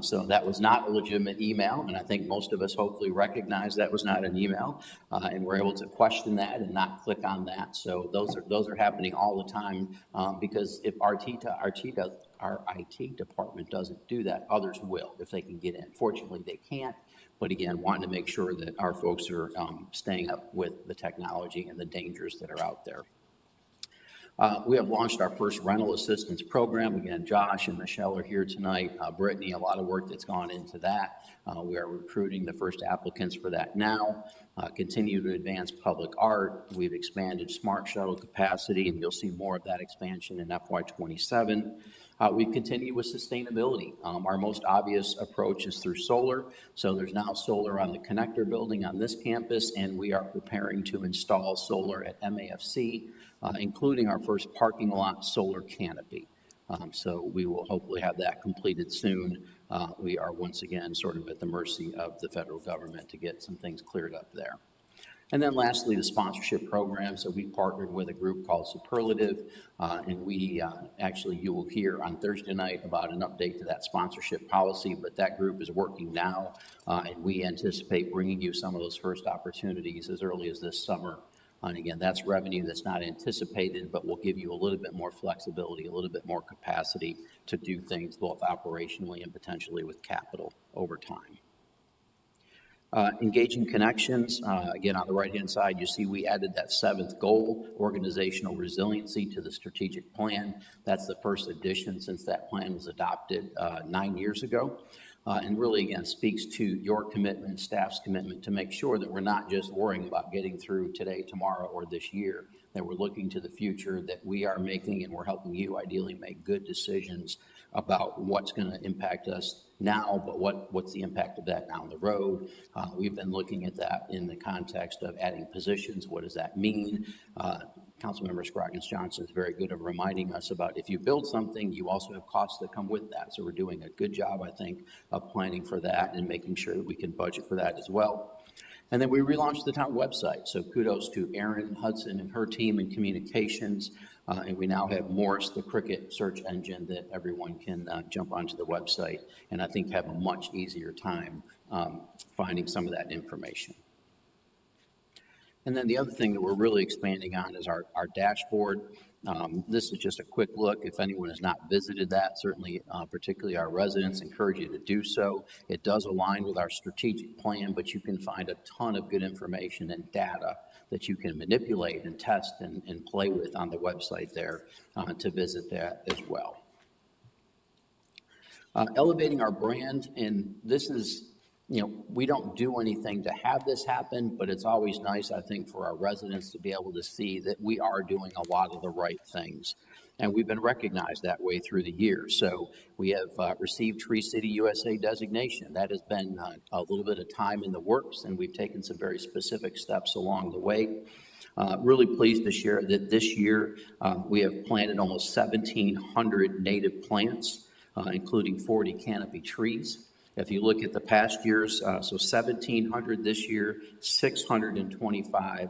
So that was not a legitimate email, and I think most of us hopefully recognize that was not an email, and we're able to question that and not click on that. So those are happening all the time because if our IT department doesn't do that, others will if they can get in. Fortunately, they can't. But again, wanting to make sure that our folks are staying up with the technology and the dangers that are out there. We have launched our first rental assistance program. Again, Josh and Michelle are here tonight. Brittany, a lot of work that's gone into that. We are recruiting the first applicants for that now. Continue to advance public art. We've expanded smart shuttle capacity, and you'll see more of that expansion in FY27. We continue with sustainability. Our most obvious approach is through solar. So there's now solar on the connector building on this campus, and we are preparing to install solar at MAFC, including our first parking lot solar canopy. So we will hopefully have that completed soon. We are once again sort of at the mercy of the federal government to get some things cleared up there. And then lastly, the sponsorship program. So we partnered with a group called Superlative, and we actually, you will hear on Thursday night about an update to that sponsorship policy, but that group is working now, and we anticipate bringing you some of those first opportunities as early as this summer. And again, that's revenue that's not anticipated, but will give you a little bit more flexibility, a little bit more capacity to do things both operationally and potentially with capital over time. Engaging connections. Again, on the right-hand side, you see we added that 7th goal, organizational resiliency, to the strategic plan. That's the first addition since that plan was adopted 9 years ago. And really, again, speaks to your commitment, staff's commitment to make sure that we're not just worrying about getting through today, tomorrow, or this year, that we're looking to the future, that we are making and we're helping you ideally make good decisions about what's going to impact us now, but what's the impact of that down the road. We've been looking at that in the context of adding positions. What does that mean? Councilmember Scroggins-Johnson is very good at reminding us about if you build something, you also have costs that come with that. So we're doing a good job, I think, of planning for that and making sure that we can budget for that as well. And then we relaunched the town website. So kudos to Erin Hudson and her team in communications. And we now have Morris, the Cricket search engine that everyone can jump onto the website and I think have a much easier time finding some of that information. And then the other thing that we're really expanding on is our dashboard. This is just a quick look. If anyone has not visited that, certainly particularly our residents, encourage you to do so. It does align with our strategic plan, but you can find a ton of good information and data that you can manipulate and test and play with on the website there to visit that as well. Elevating our brand, and this is, you know, we don't do anything to have this happen, but it's always nice, I think, for our residents to be able to see that we are doing a lot of the right things. And we've been recognized that way through the years. So we have received Tree City USA designation. That has been a little bit of time in the works, and we've taken some very specific steps along the way. Really pleased to share that this year we have planted almost 1,700 native plants, including 40 canopy trees. If you look at the past years, so 1,700 this year, 625,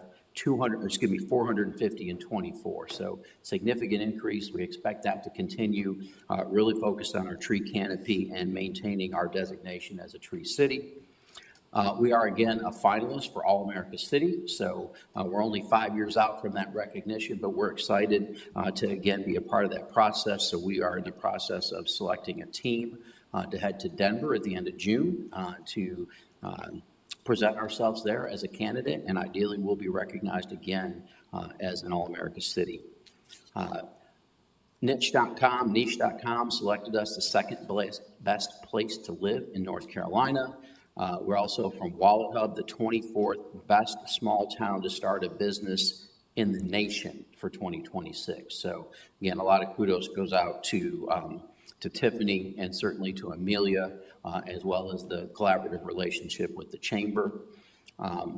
450 and 24. So significant increase. We expect that to continue, really focused on our tree canopy and maintaining our designation as a tree city. We are again a finalist for All America City, so we're only 5 years out from that recognition, but we're excited to again be a part of that process. So we are in the process of selecting a team to head to Denver at the end of June to present ourselves there as a candidate, and ideally we'll be recognized again as an All-America City. Niche.com selected us the second best place to live in North Carolina. We're also from Wallet Hub, the 24th best small town to start a business in the nation for 2026. So again, a lot of kudos goes out to Tiffany and certainly to Amelia, as well as the collaborative relationship with the Chamber.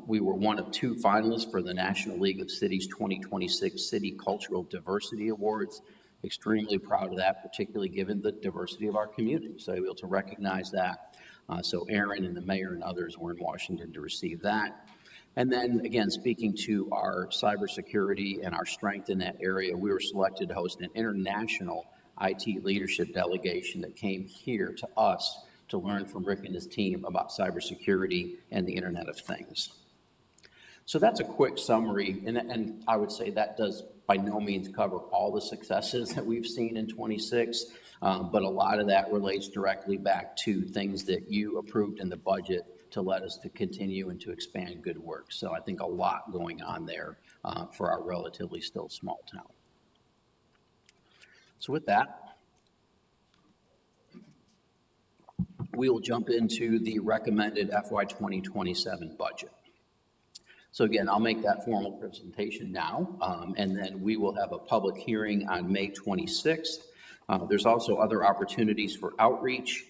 We were one of 2 finalists for the National League of Cities 2026 City Cultural Diversity Awards. Extremely proud of that, particularly given the diversity of our community. So able to recognize that. So Aaron and the mayor and others were in Washington to receive that. And then again, speaking to our cybersecurity and our strength in that area, we were selected to host an international IT leadership delegation that came here to us to learn from Rick and his team about cybersecurity and the Internet of Things. So that's a quick summary, and I would say that does by no means cover all the successes that we've seen in 26, but a lot of that relates directly back to things that you approved in the budget to let us to continue and to expand good work. So I think a lot going on there for our relatively still small town. So with that, we will jump into the recommended FY 2027 budget. So again, I'll make that formal presentation now, and then we will have a public hearing on May 26th. There's also other opportunities for outreach.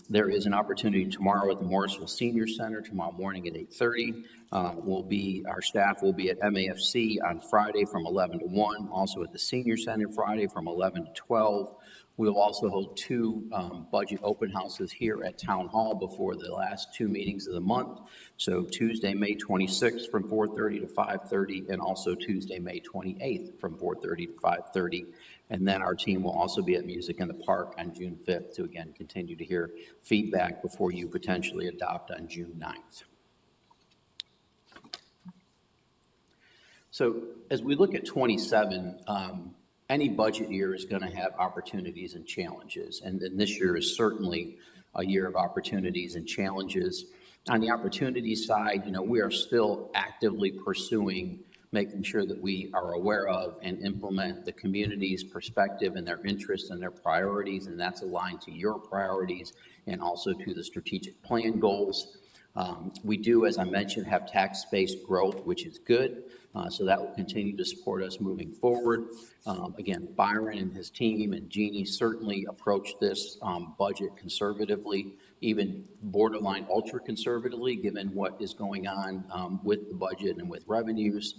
There is an opportunity tomorrow at the Morrisville Senior Center, tomorrow morning at 8:30. Our staff will be at MAFC on Friday from 11 to 1, also at the Senior Center Friday from 11 to 12. We'll also hold 2 budget open houses here at Town Hall before the last 2 meetings of the month. So Tuesday, May 26th from 4:30 to 5:30, and also Tuesday, May 28th from 4:30 to 5:30. And then our team will also be at Music in the Park on June 5th to again continue to hear feedback before you potentially adopt on June 9th. So as we look at 27, any budget year is going to have opportunities and challenges, and then this year is certainly a year of opportunities and challenges. On the opportunity side, we are still actively pursuing making sure that we are aware of and implement the community's perspective and their interests and their priorities, and that's aligned to your priorities and also to the strategic plan goals. We do, as I mentioned, have tax-based growth, which is good. So that will continue to support us moving forward. Again, Byron and his team and Jeannie certainly approached this budget conservatively, even borderline ultra conservatively, given what is going on with the budget and with revenues.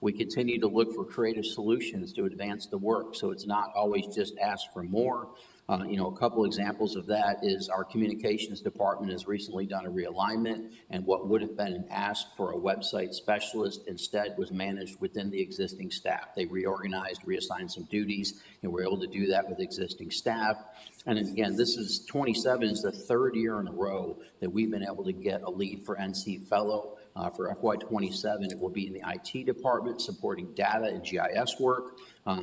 We continue to look for creative solutions to advance the work. So it's not always just ask for more. A couple examples of that is our communications department has recently done a realignment, and what would have been an ask for a website specialist instead was managed within the existing staff. They reorganized, reassigned some duties, and we're able to do that with existing staff. And again, this is 27 is the third year in a row that we've been able to get a lead for NC Fellow. For FY27, it will be in the IT department supporting data and GIS work.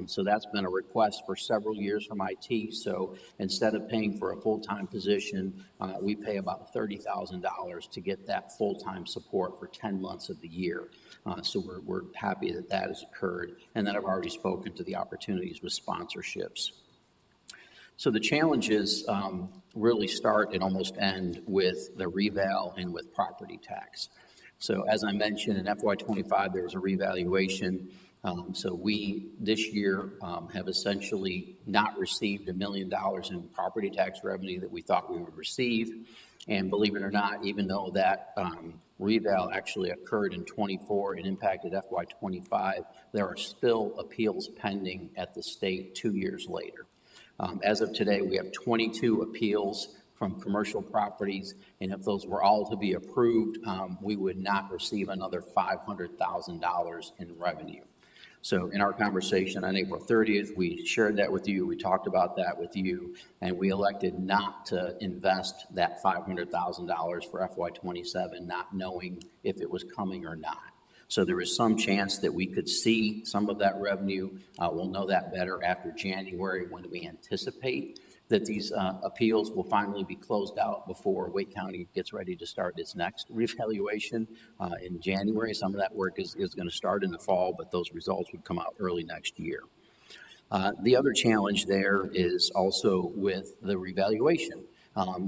So that's been a request for several years from IT. So instead of paying for a full-time position, we pay about $30,000 to get that full-time support for 10 months of the year. So we're happy that that has occurred. And then I've already spoken to the opportunities with sponsorships. So the challenges really start and almost end with the reval and with property tax. So as I mentioned, in FY25, there was a revaluation. So we, this year, have essentially not received $1 million in property tax revenue that we thought we would receive. And believe it or not, even though that reval actually occurred in 24 and impacted FY25, there are still appeals pending at the state 2 years later. As of today, we have 22 appeals from commercial properties, and if those were all to be approved, we would not receive another $500,000 in revenue. So in our conversation on April 30th, we shared that with you, we talked about that with you, and we elected not to invest that $500,000 for FY27, not knowing if it was coming or not. So there is some chance that we could see some of that revenue. We'll know that better after January, when we anticipate that these appeals will finally be closed out before Wake County gets ready to start its next revaluation in January. Some of that work is going to start in the fall, but those results would come out early next year. The other challenge there is also with the revaluation.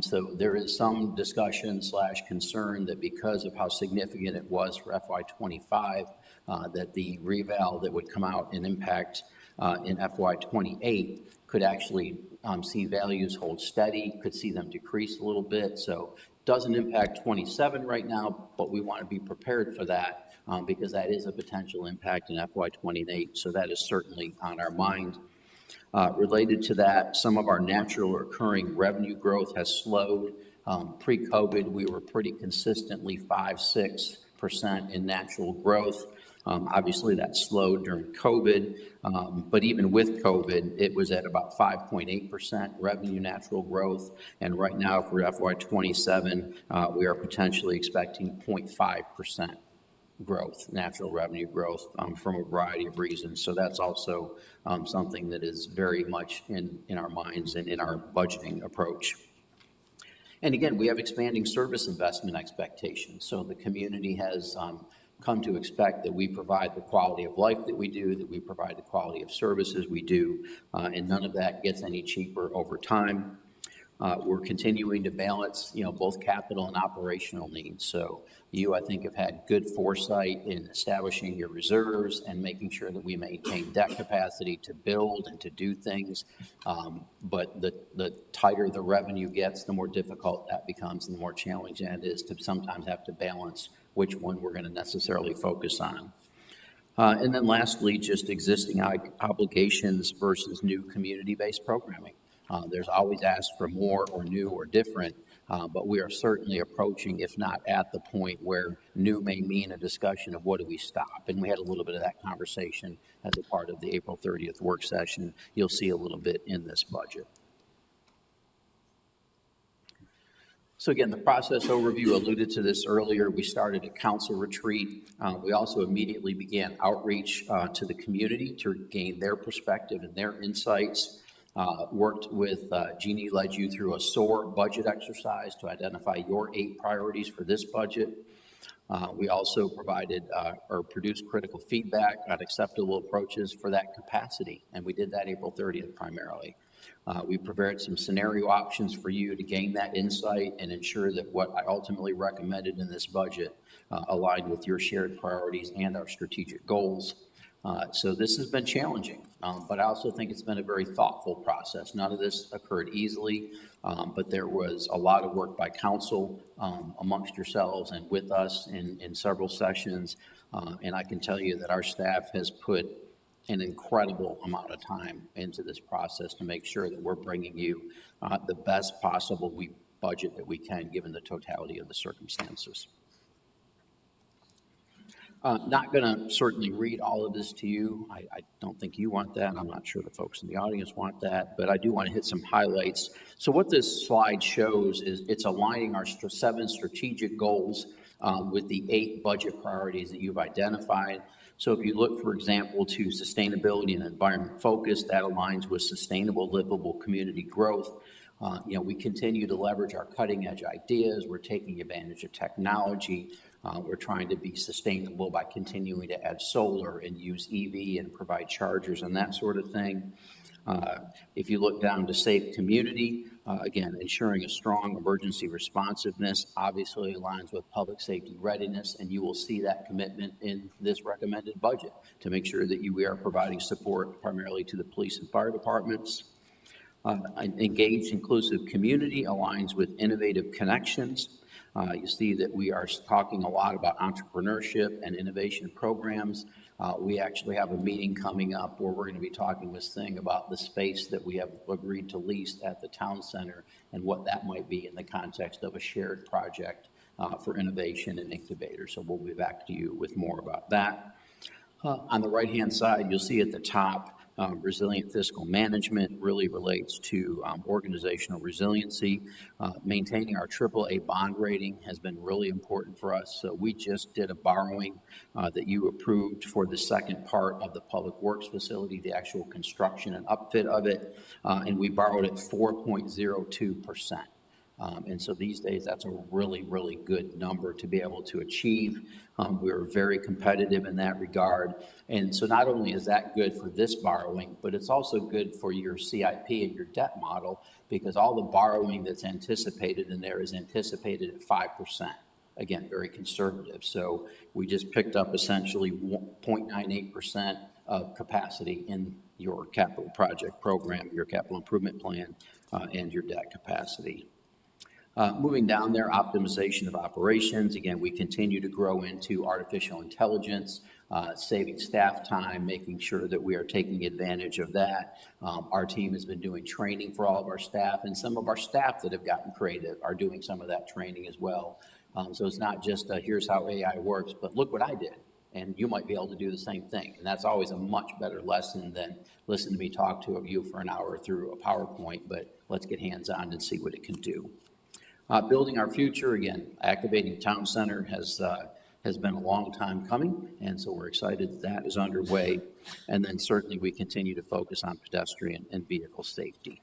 So there is some discussion / concern that because of how significant it was for FY25, that the reval that would come out and impact in FY28 could actually see values hold steady, could see them decrease a little bit. So doesn't impact 27 right now, but we want to be prepared for that because that is a potential impact in FY28. So that is certainly on our mind. Related to that, some of our natural occurring revenue growth has slowed. Pre-COVID, we were pretty consistently 5-6% in natural growth. Obviously, that slowed during COVID, but even with COVID, it was at about 5.8% revenue natural growth. And right now for FY27, we are potentially expecting 0.5% growth, natural revenue growth, from a variety of reasons. So that's also something that is very much in our minds and in our budgeting approach. And again, we have expanding service investment expectations. So the community has come to expect that we provide the quality of life that we do, that we provide the quality of services we do, and none of that gets any cheaper over time. We're continuing to balance, both capital and operational needs. So you, I think, have had good foresight in establishing your reserves and making sure that we maintain debt capacity to build and to do things. But the tighter the revenue gets, the more difficult that becomes and the more challenging it is to sometimes have to balance which one we're going to necessarily focus on. And then lastly, just existing obligations versus new community-based programming. There's always asked for more or new or different, but we are certainly approaching, if not at the point where new may mean a discussion of what do we stop. And we had a little bit of that conversation as a part of the April 30th work session. You'll see a little bit in this budget. So again, the process overview alluded to this earlier. We started a council retreat. We also immediately began outreach to the community to gain their perspective and their insights. Worked with, Jeannie led you through a SOAR budget exercise to identify your 8 priorities for this budget. We also provided or produced critical feedback on acceptable approaches for that capacity, and we did that April 30th primarily. We prepared some scenario options for you to gain that insight and ensure that what I ultimately recommended in this budget aligned with your shared priorities and our strategic goals. So this has been challenging, but I also think it's been a very thoughtful process. None of this occurred easily, but there was a lot of work by council amongst yourselves and with us in several sessions. And I can tell you that our staff has put an incredible amount of time into this process to make sure that we're bringing you the best possible budget that we can, given the totality of the circumstances. Not going to certainly read all of this to you. I don't think you want that. I'm not sure the folks in the audience want that, but I do want to hit some highlights. So what this slide shows is it's aligning our 7 strategic goals with the 8 budget priorities that you've identified. So if you look, for example, to sustainability and environment focus, that aligns with sustainable, livable community growth. We continue to leverage our cutting edge ideas. We're taking advantage of technology. We're trying to be sustainable by continuing to add solar and use EV and provide chargers and that sort of thing. If you look down to safe community, again, ensuring a strong emergency responsiveness obviously aligns with public safety readiness, and you will see that commitment in this recommended budget to make sure that we are providing support primarily to the police and fire departments. Engaged inclusive community aligns with innovative connections. You see that we are talking a lot about entrepreneurship and innovation programs. We actually have a meeting coming up where we're going to be talking with Singh about the space that we have agreed to lease at the town center and what that might be in the context of a shared project for innovation and incubator. So we'll be back to you with more about that. On the right-hand side, you'll see at the top, resilient fiscal management really relates to organizational resiliency. Maintaining our AAA bond rating has been really important for us. So we just did a borrowing that you approved for the second part of the Public Works facility, the actual construction and upfit of it, and we borrowed at 4.02%. And so these days, that's a really, really good number to be able to achieve. We're very competitive in that regard. And so not only is that good for this borrowing, but it's also good for your CIP and your debt model, because all the borrowing that's anticipated in there is anticipated at 5%. Again, very conservative. So we just picked up essentially 0.98% of capacity in your capital project program, your capital improvement plan, and your debt capacity. Moving down there, optimization of operations. Again, we continue to grow into artificial intelligence, saving staff time, making sure that we are taking advantage of that. Our team has been doing training for all of our staff, and some of our staff that have gotten creative are doing some of that training as well. So it's not just here's how AI works, but look what I did. And you might be able to do the same thing. And that's always a much better lesson than listen to me talk to you for an hour through a PowerPoint, but let's get hands-on and see what it can do. Building our future, again, activating town center has been a long time coming, and so we're excited that is underway. And then certainly we continue to focus on pedestrian and vehicle safety.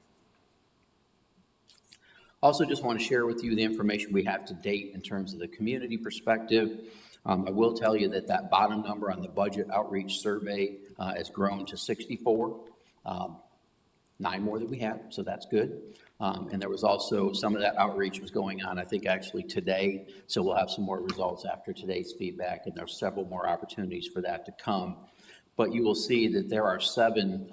Also just want to share with you the information we have to date in terms of the community perspective. I will tell you that bottom number on the budget outreach survey has grown to 64. 9 more than we had, so that's good. And there was also some of that outreach was going on, I think, actually today. So we'll have some more results after today's feedback, and there's several more opportunities for that to come. But you will see that there are 7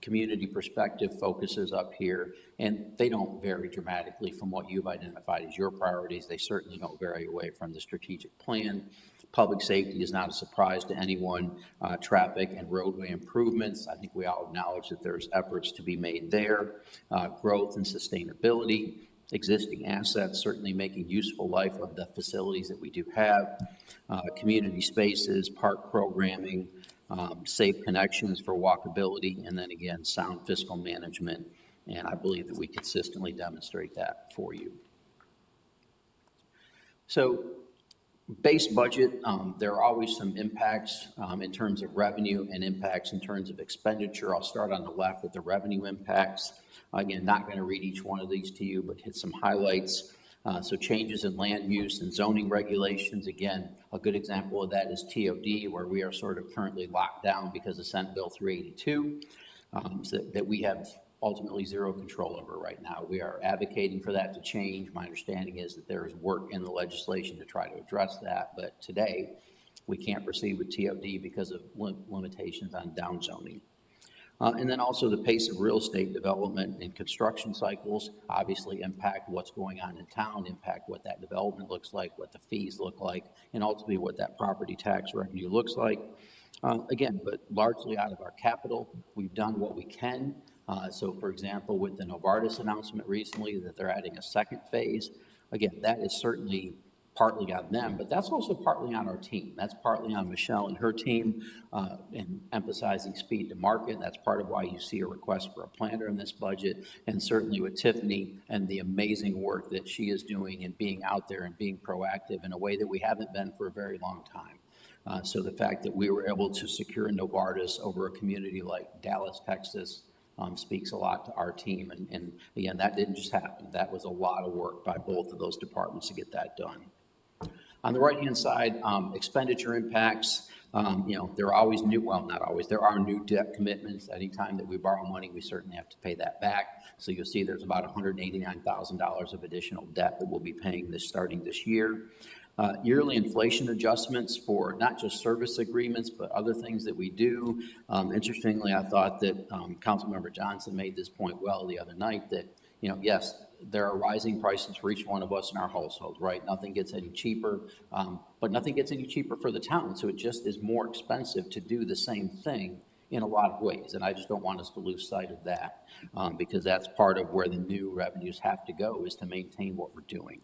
community perspective focuses up here, and they don't vary dramatically from what you've identified as your priorities. They certainly don't vary away from the strategic plan. Public safety is not a surprise to anyone. Traffic and roadway improvements, I think we all acknowledge that there's efforts to be made there. Growth and sustainability, existing assets, certainly making useful life of the facilities that we do have. Community spaces, park programming, safe connections for walkability, and then again, sound fiscal management. And I believe that we consistently demonstrate that for you. So, base budget, there are always some impacts in terms of revenue and impacts in terms of expenditure. I'll start on the left with the revenue impacts. Again, not going to read each one of these to you, but hit some highlights. So changes in land use and zoning regulations. Again, a good example of that is TOD, where we are sort of currently locked down because of Senate Bill 382, so that we have ultimately zero control over right now. We are advocating for that to change. My understanding is that there is work in the legislation to try to address that, but today we can't proceed with TOD because of limitations on downzoning. And then also the pace of real estate development and construction cycles obviously impact what's going on in town, impact what that development looks like, what the fees look like, and ultimately what that property tax revenue looks like. Again, but largely out of our capital. We've done what we can. So for example, with the Novartis announcement recently that they're adding a second phase, again, that is certainly partly on them, but that's also partly on our team. That's partly on Michelle and her team in emphasizing speed to market. That's part of why you see a request for a planner in this budget, and certainly with Tiffany and the amazing work that she is doing and being out there and being proactive in a way that we haven't been for a very long time. So the fact that we were able to secure Novartis over a community like Dallas, Texas, speaks a lot to our team. And again, that didn't just happen. That was a lot of work by both of those departments to get that done. On the right-hand side, expenditure impacts, there are always new, well, not always, there are new debt commitments. Anytime that we borrow money, we certainly have to pay that back. So you'll see there's about $189,000 of additional debt that we'll be paying starting this year. Yearly inflation adjustments for not just service agreements, but other things that we do. Interestingly, I thought that Councilmember Johnson made this point well the other night that, yes, there are rising prices for each one of us in our households, right? Nothing gets any cheaper, but nothing gets any cheaper for the town. So it just is more expensive to do the same thing in a lot of ways. And I just don't want us to lose sight of that because that's part of where the new revenues have to go, is to maintain what we're doing.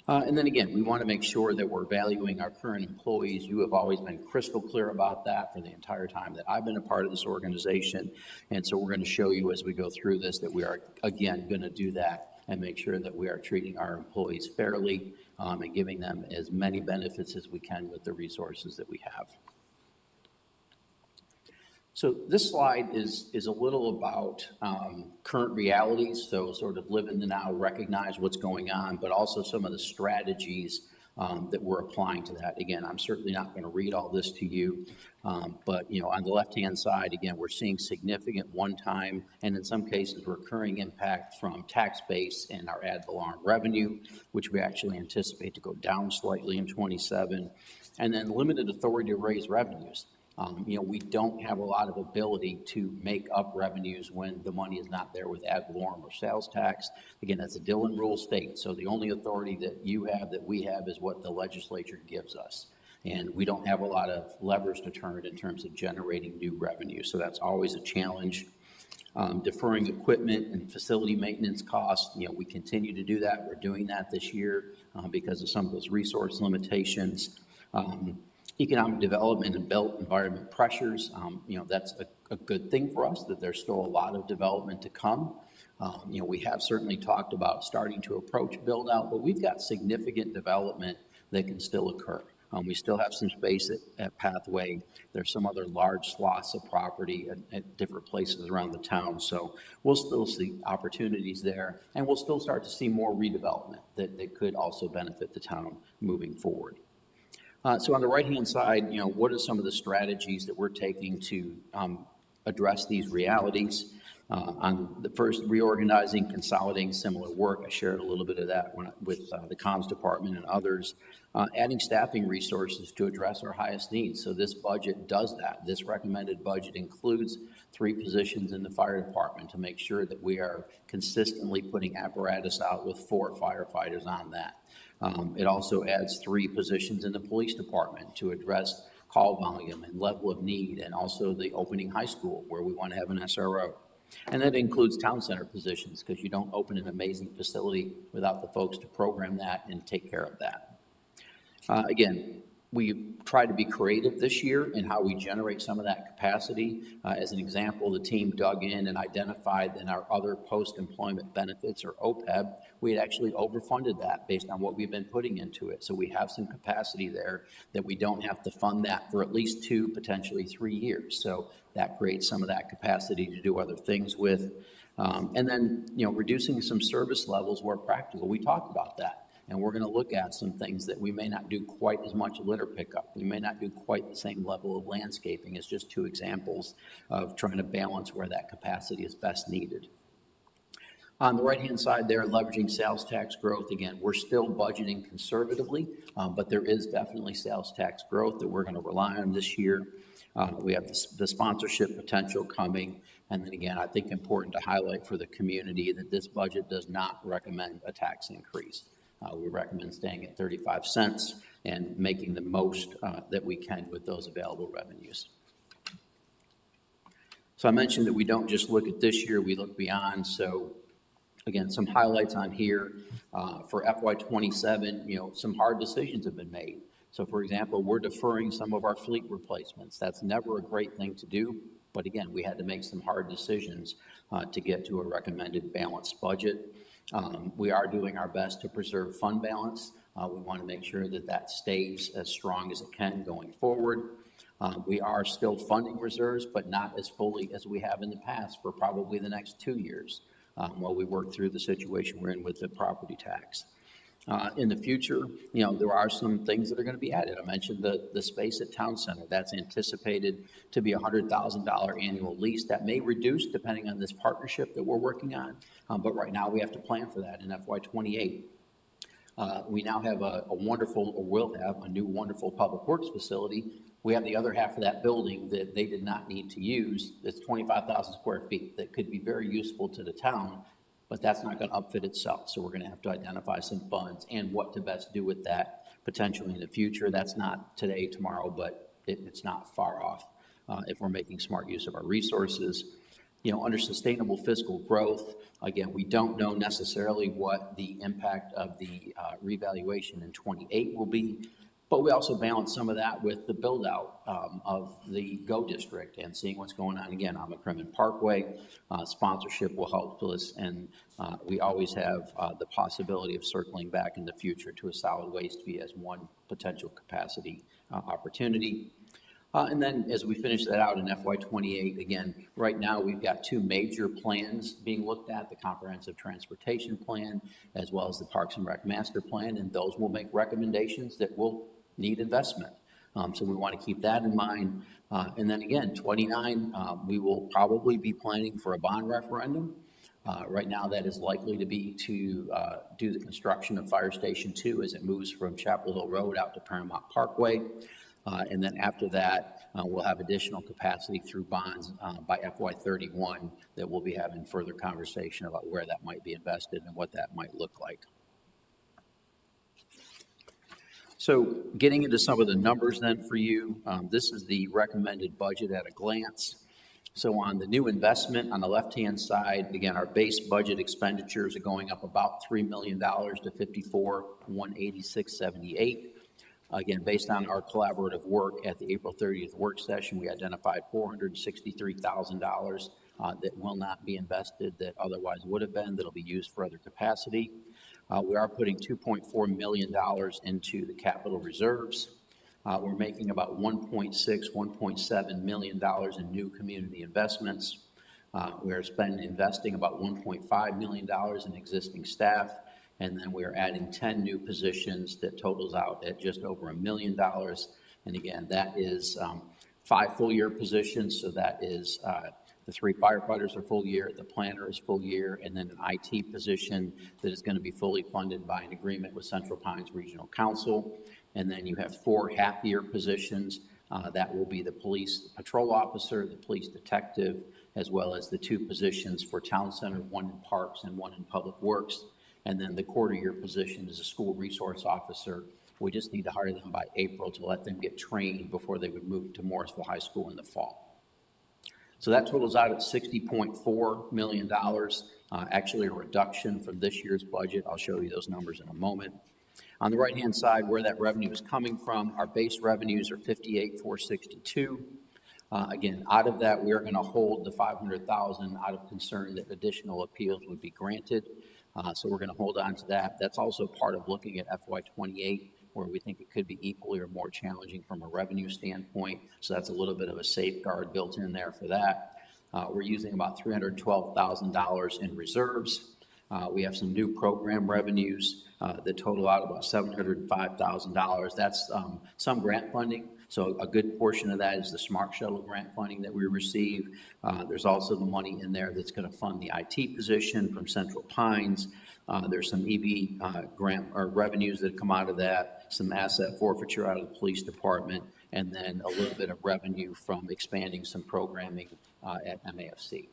And then again, we want to make sure that we're valuing our current employees. You have always been crystal clear about that for the entire time that I've been a part of this organization. And so we're going to show you as we go through this that we are, again, going to do that and make sure that we are treating our employees fairly and giving them as many benefits as we can with the resources that we have. So this slide is a little about current realities, so sort of live in the now, recognize what's going on, but also some of the strategies that we're applying to that. Again, I'm certainly not going to read all this to you, but on the left-hand side, again, we're seeing significant one-time and in some cases recurring impact from tax base and our ad valorem revenue, which we actually anticipate to go down slightly in 27, and then limited authority to raise revenues. We don't have a lot of ability to make up revenues when the money is not there with ad valorem or sales tax. Again, that's a Dillon rule state. So the only authority that you have, that we have, is what the legislature gives us. And we don't have a lot of levers to turn in terms of generating new revenue. So that's always a challenge. Deferring equipment and facility maintenance costs, we continue to do that. We're doing that this year because of some of those resource limitations. Economic development and built environment pressures, that's a good thing for us, that there's still a lot of development to come. We have certainly talked about starting to approach build out, but we've got significant development that can still occur. We still have some space at Pathway. There's some other large swaths of property at different places around the town. So we'll still see opportunities there, and we'll still start to see more redevelopment that could also benefit the town moving forward. So on the right-hand side, what are some of the strategies that we're taking to address these realities? On the first, reorganizing, consolidating similar work. I shared a little bit of that with the comms department and others. Adding staffing resources to address our highest needs. So this budget does that. This recommended budget includes 3 positions in the fire department to make sure that we are consistently putting apparatus out with 4 firefighters on that. It also adds 3 positions in the police department to address call volume and level of need, and also the opening high school where we want to have an SRO. And that includes town center positions, because you don't open an amazing facility without the folks to program that and take care of that. Again, we've tried to be creative this year in how we generate some of that capacity. As an example, the team dug in and identified in our other post-employment benefits, or OPEB, we had actually overfunded that based on what we've been putting into it. So we have some capacity there that we don't have to fund that for at least 2, potentially 3 years. So that creates some of that capacity to do other things with. And then, reducing some service levels where practical. We talked about that. And we're going to look at some things that we may not do quite as much litter pickup. We may not do quite the same level of landscaping. As just 2 examples of trying to balance where that capacity is best needed. On the right-hand side there, leveraging sales tax growth. Again, we're still budgeting conservatively, but there is definitely sales tax growth that we're going to rely on this year. We have the sponsorship potential coming. And then again, I think important to highlight for the community that this budget does not recommend a tax increase. We recommend staying at 35 cents and making the most that we can with those available revenues. So I mentioned that we don't just look at this year, we look beyond. So again, some highlights on here for FY27, some hard decisions have been made. So for example, we're deferring some of our fleet replacements. That's never a great thing to do, but again, we had to make some hard decisions to get to a recommended balanced budget. We are doing our best to preserve fund balance. We want to make sure that that stays as strong as it can going forward. We are still funding reserves, but not as fully as we have in the past for probably the next 2 years while we work through the situation we're in with the property tax. In the future, there are some things that are going to be added. I mentioned the space at Town Center. That's anticipated to be a $100,000 annual lease. That may reduce depending on this partnership that we're working on, but right now we have to plan for that in FY28. We now have will have a new wonderful public works facility. We have the other half of that building that they did not need to use. It's 25,000 square feet that could be very useful to the town, but that's not going to upfit itself. So we're going to have to identify some funds and what to best do with that potentially in the future. That's not today, tomorrow, but it's not far off if we're making smart use of our resources. Under sustainable fiscal growth, again, we don't know necessarily what the impact of the revaluation in 28 will be, but we also balance some of that with the build out of the GO district and seeing what's going on again on McCrimmon Parkway. Sponsorship will help us, and we always have the possibility of circling back in the future to a solid waste fee as one potential capacity opportunity. And then as we finish that out in FY28, again, right now we've got two major plans being looked at, the Comprehensive Transportation Plan as well as the Parks and Rec Master Plan, and those will make recommendations that will need investment. So we want to keep that in mind. And then again, 29, we will probably be planning for a bond referendum. Right now that is likely to be to do the construction of Fire Station 2 as it moves from Chapel Hill Road out to Paramount Parkway. And then after that, we'll have additional capacity through bonds by FY31 that we'll be having further conversation about where that might be invested and what that might look like. So getting into some of the numbers then for you, this is the recommended budget at a glance. So on the new investment on the left-hand side, again, our base budget expenditures are going up about $3 million to $54,186.78. Again, based on our collaborative work at the April 30th work session, we identified $463,000 that will not be invested that otherwise would have been, that'll be used for other capacity. We are putting $2.4 million into the capital reserves. We're making about $1.7 million in new community investments. We're investing about $1.5 million in existing staff. And then we're adding 10 new positions that totals out at just over $1 million. And again, that is 5 full-year positions. So that is the 3 firefighters are full year, the planner is full year, and then an IT position that is going to be fully funded by an agreement with Central Pines Regional Council. And then you have 4 half-year positions. That will be the police patrol officer, the police detective, as well as the 2 positions for Town Center, 1 in Parks and 1 in Public Works. And then the quarter-year position is a school resource officer. We just need to hire them by April to let them get trained before they would move to Morrisville High School in the fall. So that totals out at $60.4 million, actually a reduction from this year's budget. I'll show you those numbers in a moment. On the right-hand side, where that revenue is coming from, our base revenues are $58,462. Again, out of that, we are going to hold the $500,000 out of concern that additional appeals would be granted. So we're going to hold on to that. That's also part of looking at FY28, where we think it could be equally or more challenging from a revenue standpoint. So that's a little bit of a safeguard built in there for that. We're using about $312,000 in reserves. We have some new program revenues that total out about $705,000. That's some grant funding. So a good portion of that is the Smart Shuttle grant funding that we receive. There's also the money in there that's going to fund the IT position from Central Pines. There's some EV grant or revenues that come out of that, some asset forfeiture out of the police department, and then a little bit of revenue from expanding some programming at MAFC.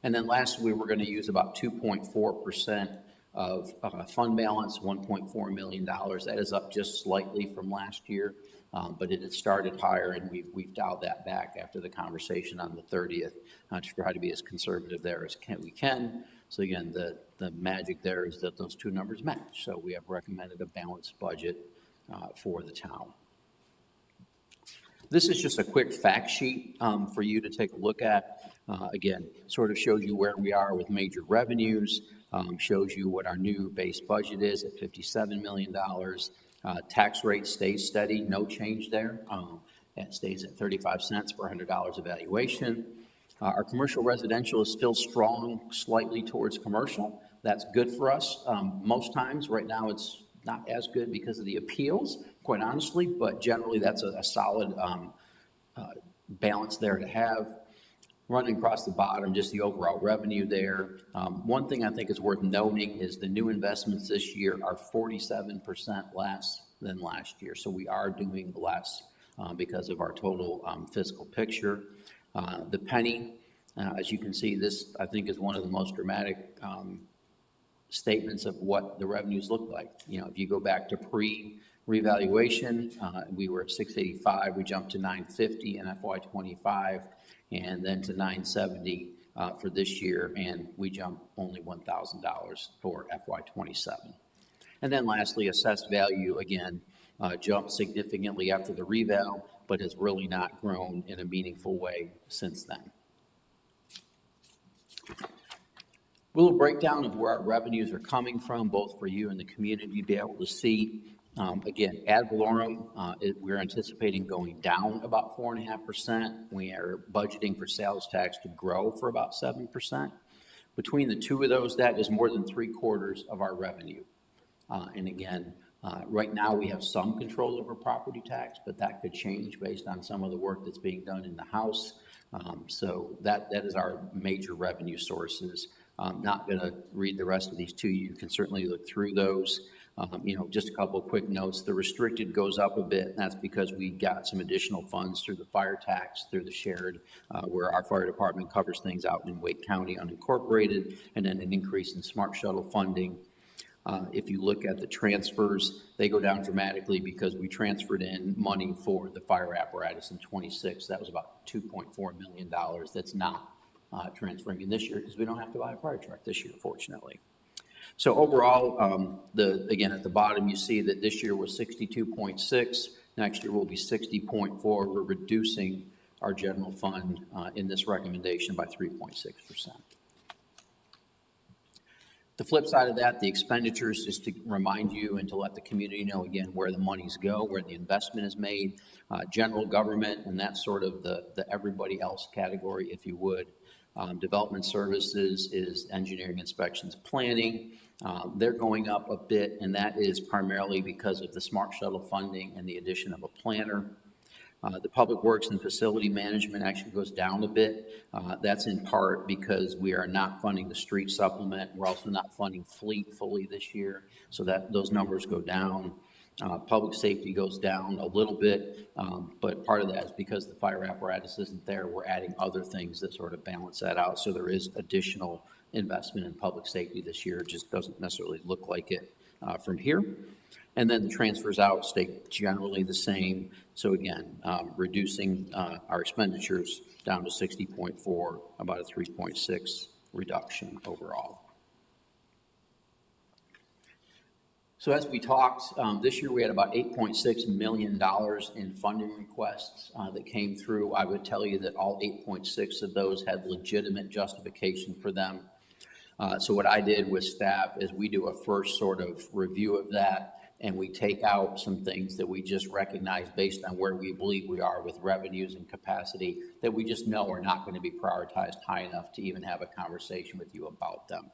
And then lastly, we're going to use about 2.4% of fund balance, $1.4 million. That is up just slightly from last year, but it had started higher, and we've dialed that back after the conversation on the 30th to try to be as conservative there as we can. So again, the magic there is that those two numbers match. So we have recommended a balanced budget for the town. This is just a quick fact sheet for you to take a look at. Again, sort of shows you where we are with major revenues, shows you what our new base budget is at $57 million. Tax rate stays steady, no change there. It stays at 35 cents per $100 evaluation. Our commercial residential is still strong, slightly towards commercial. That's good for us. Most times, right now, it's not as good because of the appeals, quite honestly, but generally that's a solid balance there to have. Running across the bottom, just the overall revenue there. One thing I think is worth noting is the new investments this year are 47% less than last year. So we are doing less because of our total fiscal picture. The penny, as you can see, this I think is one of the most dramatic statements of what the revenues look like. You know, if you go back to pre-revaluation, we were at 685, we jumped to 950 in FY25, and then to 970 for this year, and we jumped only $1,000 for FY27. And then lastly, assessed value, again, jumped significantly after the reval, but has really not grown in a meaningful way since then. A little breakdown of where our revenues are coming from, both for you and the community to be able to see. Again, ad valorem, we're anticipating going down about 4.5%. We are budgeting for sales tax to grow for about 7%. Between the two of those, that is more than 3/4 of our revenue. And again, right now we have some control over property tax, but that could change based on some of the work that's being done in the House. So that is our major revenue sources. I'm not going to read the rest of these to you. You can certainly look through those. Just a couple of quick notes. The restricted goes up a bit, and that's because we got some additional funds through the fire tax, through the shared, where our fire department covers things out in Wake County unincorporated, and then an increase in smart shuttle funding. If you look at the transfers, they go down dramatically because we transferred in money for the fire apparatus in 26. That was about $2.4 million. That's not transferring in this year because we don't have to buy a fire truck this year, fortunately. So overall, again, at the bottom, you see that this year was 62.6. Next year will be 60.4. We're reducing our general fund in this recommendation by 3.6%. The flip side of that, the expenditures, just to remind you and to let the community know again where the monies go, where the investment is made, general government, and that's sort of the everybody else category, if you would. Development services is engineering, inspections, planning. They're going up a bit, and that is primarily because of the smart shuttle funding and the addition of a planner. The public works and facility management actually goes down a bit. That's in part because we are not funding the street supplement. We're also not funding fleet fully this year, so that those numbers go down. Public safety goes down a little bit, but part of that is because the fire apparatus isn't there. We're adding other things that sort of balance that out. So there is additional investment in public safety this year. It just doesn't necessarily look like it from here. And then the transfers out stay generally the same. So again, reducing our expenditures down to 60.4, about a 3.6 reduction overall. So as we talked, this year we had about $8.6 million in funding requests that came through. I would tell you that all 8.6 of those had legitimate justification for them. So what I did with staff is we do a first sort of review of that, and we take out some things that we just recognize based on where we believe we are with revenues and capacity that we just know are not going to be prioritized high enough to even have a conversation with you about them.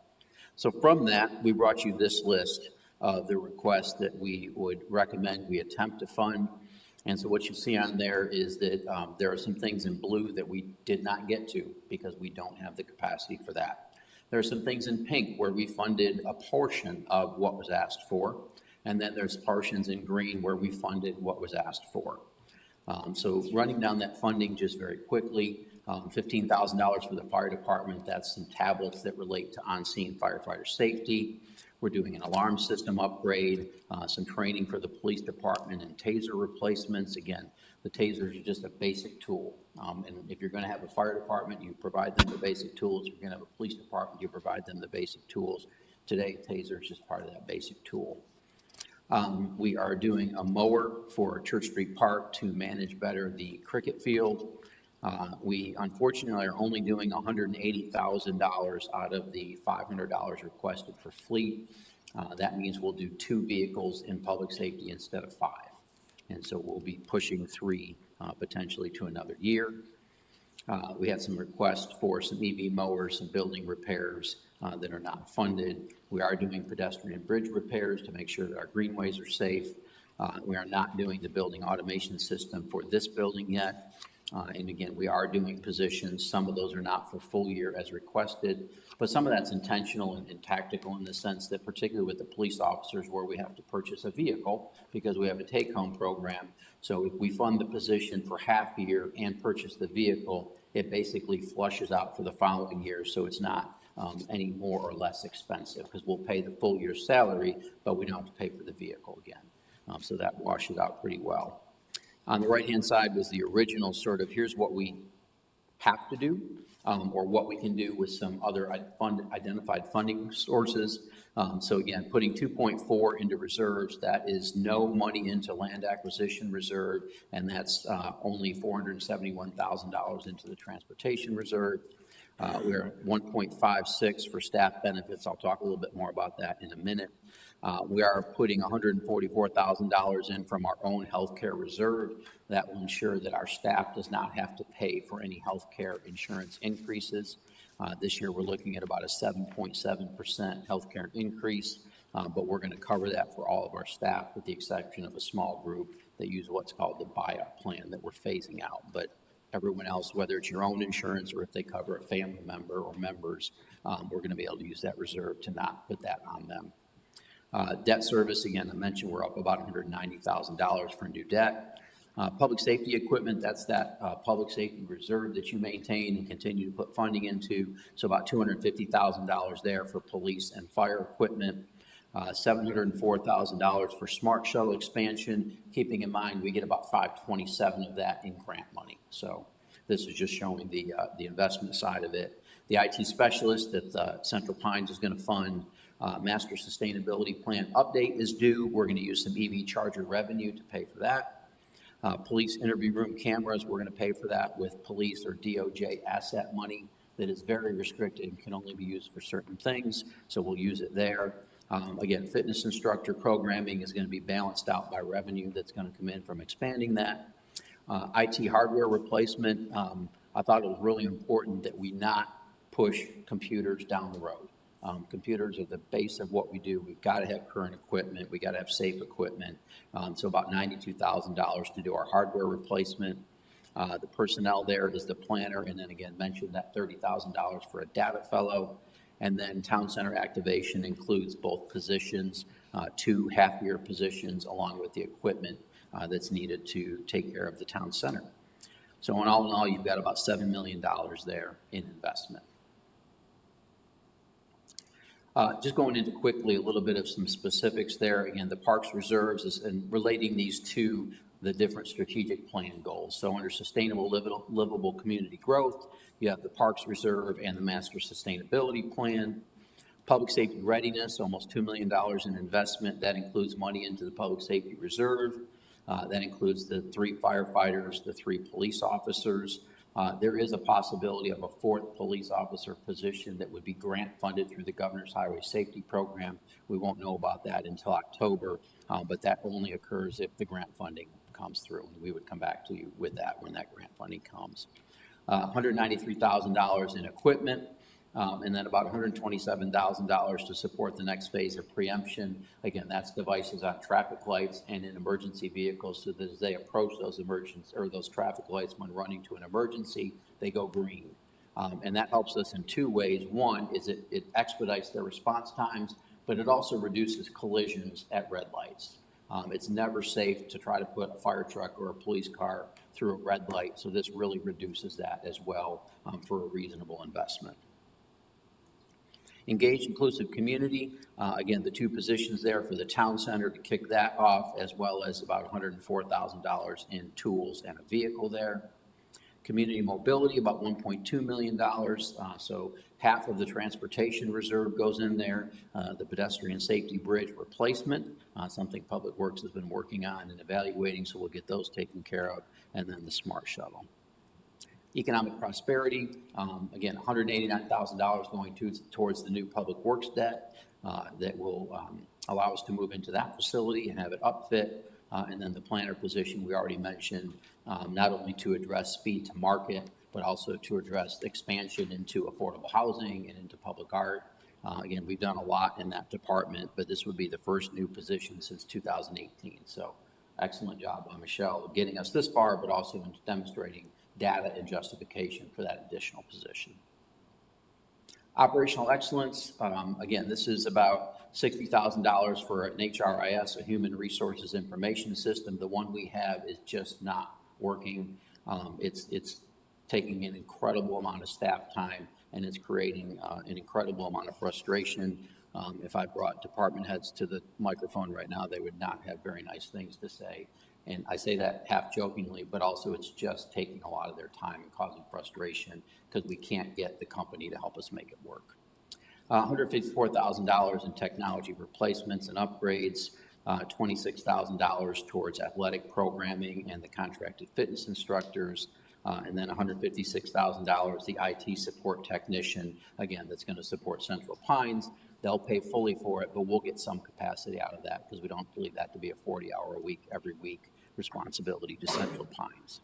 So from that, we brought you this list of the requests that we would recommend we attempt to fund. And so what you see on there is that there are some things in blue that we did not get to because we don't have the capacity for that. There are some things in pink where we funded a portion of what was asked for. And then there's portions in green where we funded what was asked for. So running down that funding just very quickly, $15,000 for the fire department. That's some tablets that relate to on-scene firefighter safety. We're doing an alarm system upgrade, some training for the police department and taser replacements. Again, the tasers are just a basic tool. And if you're going to have a fire department, you provide them the basic tools. If you're going to have a police department, you provide them the basic tools. Today, taser is just part of that basic tool. We are doing a mower for Church Street Park to manage better the cricket field. We unfortunately are only doing $180,000 out of the $500 requested for fleet. That means we'll do 2 vehicles in public safety instead of 5. And so we'll be pushing 3 potentially to another year. We had some requests for some EV mowers, some building repairs that are not funded. We are doing pedestrian bridge repairs to make sure that our greenways are safe. We are not doing the building automation system for this building yet. And again, we are doing positions. Some of those are not for full year as requested, but some of that's intentional and tactical in the sense that particularly with the police officers where we have to purchase a vehicle because we have a take-home program. So if we fund the position for half a year and purchase the vehicle, it basically flushes out for the following year. So it's not any more or less expensive because we'll pay the full year's salary, but we don't have to pay for the vehicle again. So that washes out pretty well. On the right-hand side was the original sort of here's what we have to do or what we can do with some other identified funding sources. So again, putting 2.4 into reserves, that is no money into land acquisition reserve, and that's only $471,000 into the transportation reserve. We're at 1.56 for staff benefits. I'll talk a little bit more about that in a minute. We are putting $144,000 in from our own healthcare reserve. That will ensure that our staff does not have to pay for any healthcare insurance increases. This year, we're looking at about a 7.7% healthcare increase, but we're going to cover that for all of our staff with the exception of a small group that use what's called the buy-up plan that we're phasing out. But everyone else, whether it's your own insurance or if they cover a family member or members, we're going to be able to use that reserve to not put that on them. Debt service, again, I mentioned we're up about $190,000 for new debt. Public safety equipment, that's that public safety reserve that you maintain and continue to put funding into. So about $250,000 there for police and fire equipment. $704,000 for smart shuttle expansion, keeping in mind we get about $527,000 of that in grant money. So this is just showing the investment side of it. The IT specialist that Central Pines is going to fund. Master Sustainability Plan update is due. We're going to use some EV charger revenue to pay for that. Police interview room cameras, we're going to pay for that with police or DOJ asset money that is very restricted and can only be used for certain things, so we'll use it there. Again, fitness instructor programming is going to be balanced out by revenue that's going to come in from expanding that. IT hardware replacement, I thought it was really important that we not push computers down the road. Computers are the base of what we do. We've got to have current equipment. We got to have safe equipment. So about $92,000 to do our hardware replacement. The personnel there is the planner, and then again mentioned that $30,000 for a data fellow. And then town center activation includes both positions, 2 half-year positions, along with the equipment that's needed to take care of the town center. So in all, you've got about $7 million there in investment. Just going into quickly a little bit of some specifics there. Again, the parks reserves and relating these to the different strategic plan goals. So under sustainable livable community growth, you have the parks reserve and the master sustainability plan. Public safety readiness, almost $2 million in investment. That includes money into the public safety reserve. That includes the 3 firefighters, the 3 police officers. There is a possibility of a 4th police officer position that would be grant funded through the Governor's Highway Safety Program. We won't know about that until October, but that only occurs if the grant funding comes through. And we would come back to you with that when that grant funding comes. $193,000 in equipment. And then about $127,000 to support the next phase of preemption. Again, that's devices on traffic lights and in emergency vehicles so that as they approach those those traffic lights when running to an emergency, they go green. And that helps us in 2 ways. One is it expedites their response times, but it also reduces collisions at red lights. It's never safe to try to put a fire truck or a police car through a red light, so this really reduces that as well for a reasonable investment. Engaged inclusive community, again, the two positions there for the town center to kick that off, as well as about $104,000 in tools and a vehicle there. Community mobility, about $1.2 million. So half of the transportation reserve goes in there. The pedestrian safety bridge replacement, something Public Works has been working on and evaluating, so we'll get those taken care of. And then the smart shuttle. Economic prosperity, again, $189,000 going towards the new Public Works debt that will allow us to move into that facility and have it upfit. And then the planner position we already mentioned, not only to address speed to market, but also to address expansion into affordable housing and into public art. Again, we've done a lot in that department, but this would be the first new position since 2018. So excellent job by Michelle getting us this far, but also in demonstrating data and justification for that additional position. Operational excellence, again, this is about $60,000 for an HRIS, a Human Resources Information System. The one we have is just not working. It's taking an incredible amount of staff time, and it's creating an incredible amount of frustration. If I brought department heads to the microphone right now, they would not have very nice things to say. And I say that half jokingly, but also it's just taking a lot of their time and causing frustration because we can't get the company to help us make it work. $154,000 in technology replacements and upgrades, $26,000 towards athletic programming and the contracted fitness instructors, and then $156,000 the IT support technician, again, that's going to support Central Pines. They'll pay fully for it, but we'll get some capacity out of that because we don't believe that to be a 40-hour-a-week, every week responsibility to Central Pines.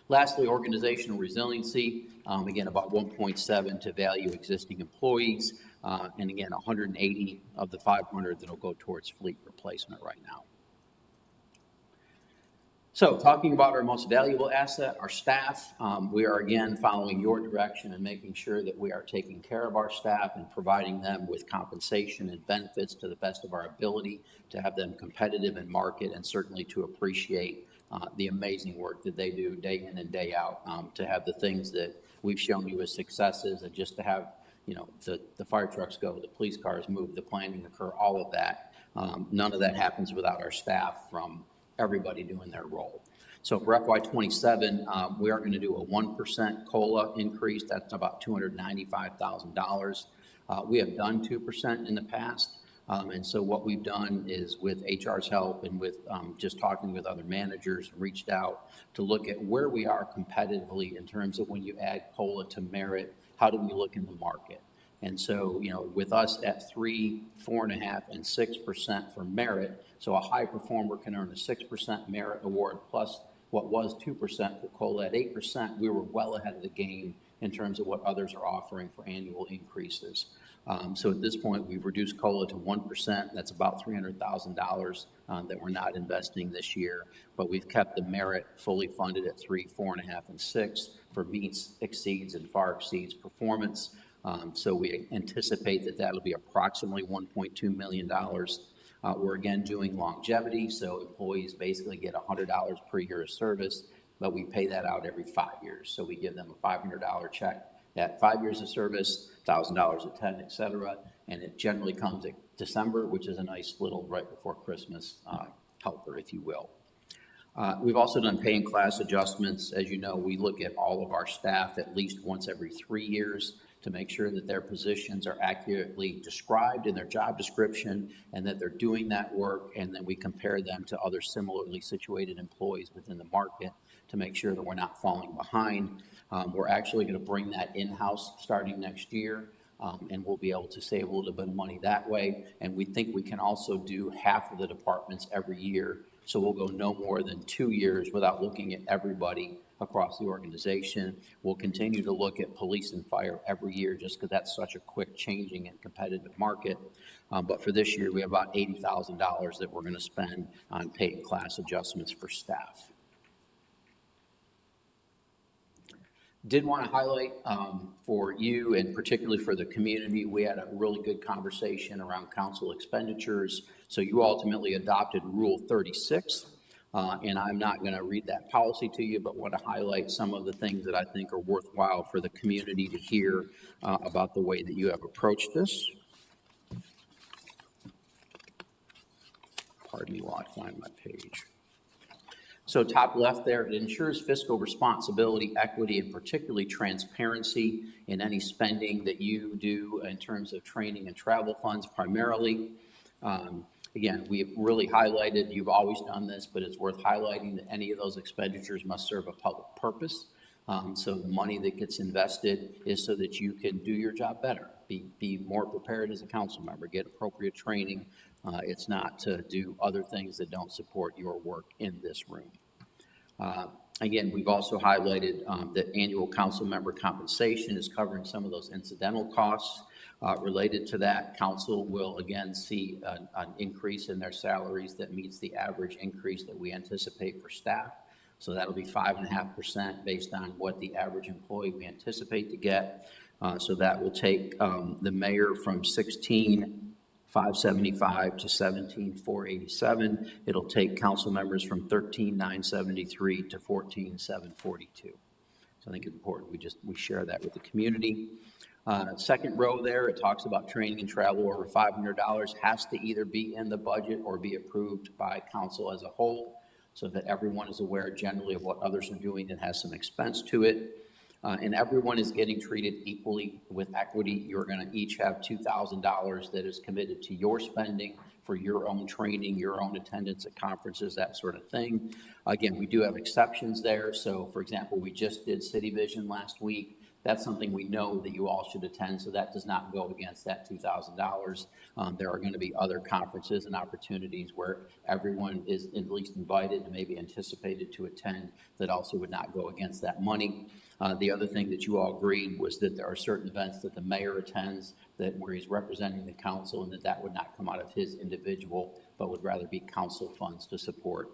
Lastly, organizational resiliency, again, about 1.7 to value existing employees, and again, 180 of the 500 that'll go towards fleet replacement right now. So talking about our most valuable asset, our staff, we are again following your direction and making sure that we are taking care of our staff and providing them with compensation and benefits to the best of our ability to have them competitive in market and certainly to appreciate the amazing work that they do day in and day out, to have the things that we've shown you as successes and just to have, you know, the fire trucks go, the police cars move, the planning occur, all of that. None of that happens without our staff from everybody doing their role. So for FY27, we are going to do a 1% COLA increase. That's about $295,000. We have done 2% in the past. And so what we've done is with HR's help and with just talking with other managers, reached out to look at where we are competitively in terms of when you add COLA to merit, how do we look in the market? And so, you know, with us at 3%, 4.5%, and 6% for merit, so a high performer can earn a 6% merit award plus what was 2% for COLA at 8%, we were well ahead of the game in terms of what others are offering for annual increases. So at this point, we've reduced COLA to 1%. That's about $300,000 that we're not investing this year, but we've kept the merit fully funded at 3%, 4.5%, and 6% for meets, exceeds, and far exceeds performance. So we anticipate that that'll be approximately $1.2 million. We're again doing longevity, so employees basically get $100 per year of service, but we pay that out every 5 years. So we give them a $500 check at 5 years of service, $1,000 at 10, et cetera, and it generally comes at December, which is a nice little right before Christmas helper, if you will. We've also done pay and class adjustments. As you know, we look at all of our staff at least once every 3 years to make sure that their positions are accurately described in their job description and that they're doing that work, and then we compare them to other similarly situated employees within the market to make sure that we're not falling behind. We're actually going to bring that in-house starting next year, and we'll be able to save a little bit of money that way, and we think we can also do half of the departments every year, so we'll go no more than 2 years without looking at everybody across the organization. We'll continue to look at police and fire every year just because that's such a quick changing and competitive market. But for this year, we have about $80,000 that we're going to spend on pay and class adjustments for staff. Did want to highlight for you and particularly for the community, we had a really good conversation around council expenditures. So you ultimately adopted Rule 36, And I'm not going to read that policy to you, but want to highlight some of the things that I think are worthwhile for the community to hear about the way that you have approached this. Pardon me while I find my page. So top left there, it ensures fiscal responsibility, equity, and particularly transparency in any spending that you do in terms of training and travel funds primarily. Again, we've really highlighted, you've always done this, but it's worth highlighting that any of those expenditures must serve a public purpose. So the money that gets invested is so that you can do your job better, be more prepared as a council member, get appropriate training. It's not to do other things that don't support your work in this room. Again, we've also highlighted that annual council member compensation is covering some of those incidental costs related to that. Council will again see an increase in their salaries that meets the average increase that we anticipate for staff. So that'll be 5.5% based on what the average employee we anticipate to get. So that will take the mayor from 16,575 to 17,487. It'll take council members from 13,973 to 14,742. So I think it's important we share that with the community. Second row there, it talks about training and travel over $500 has to either be in the budget or be approved by council as a whole, so that everyone is aware generally of what others are doing and has some expense to it. And everyone is getting treated equally with equity. You're going to each have $2,000 that is committed to your spending for your own training, your own attendance at conferences, that sort of thing. Again, we do have exceptions there. So, for example, we just did City Vision last week. That's something we know that you all should attend, so that does not go against that $2,000. There are going to be other conferences and opportunities where everyone is at least invited and maybe anticipated to attend that also would not go against that money. The other thing that you all agreed was that there are certain events that the mayor attends where he's representing the council, and that would not come out of his individual, but would rather be council funds to support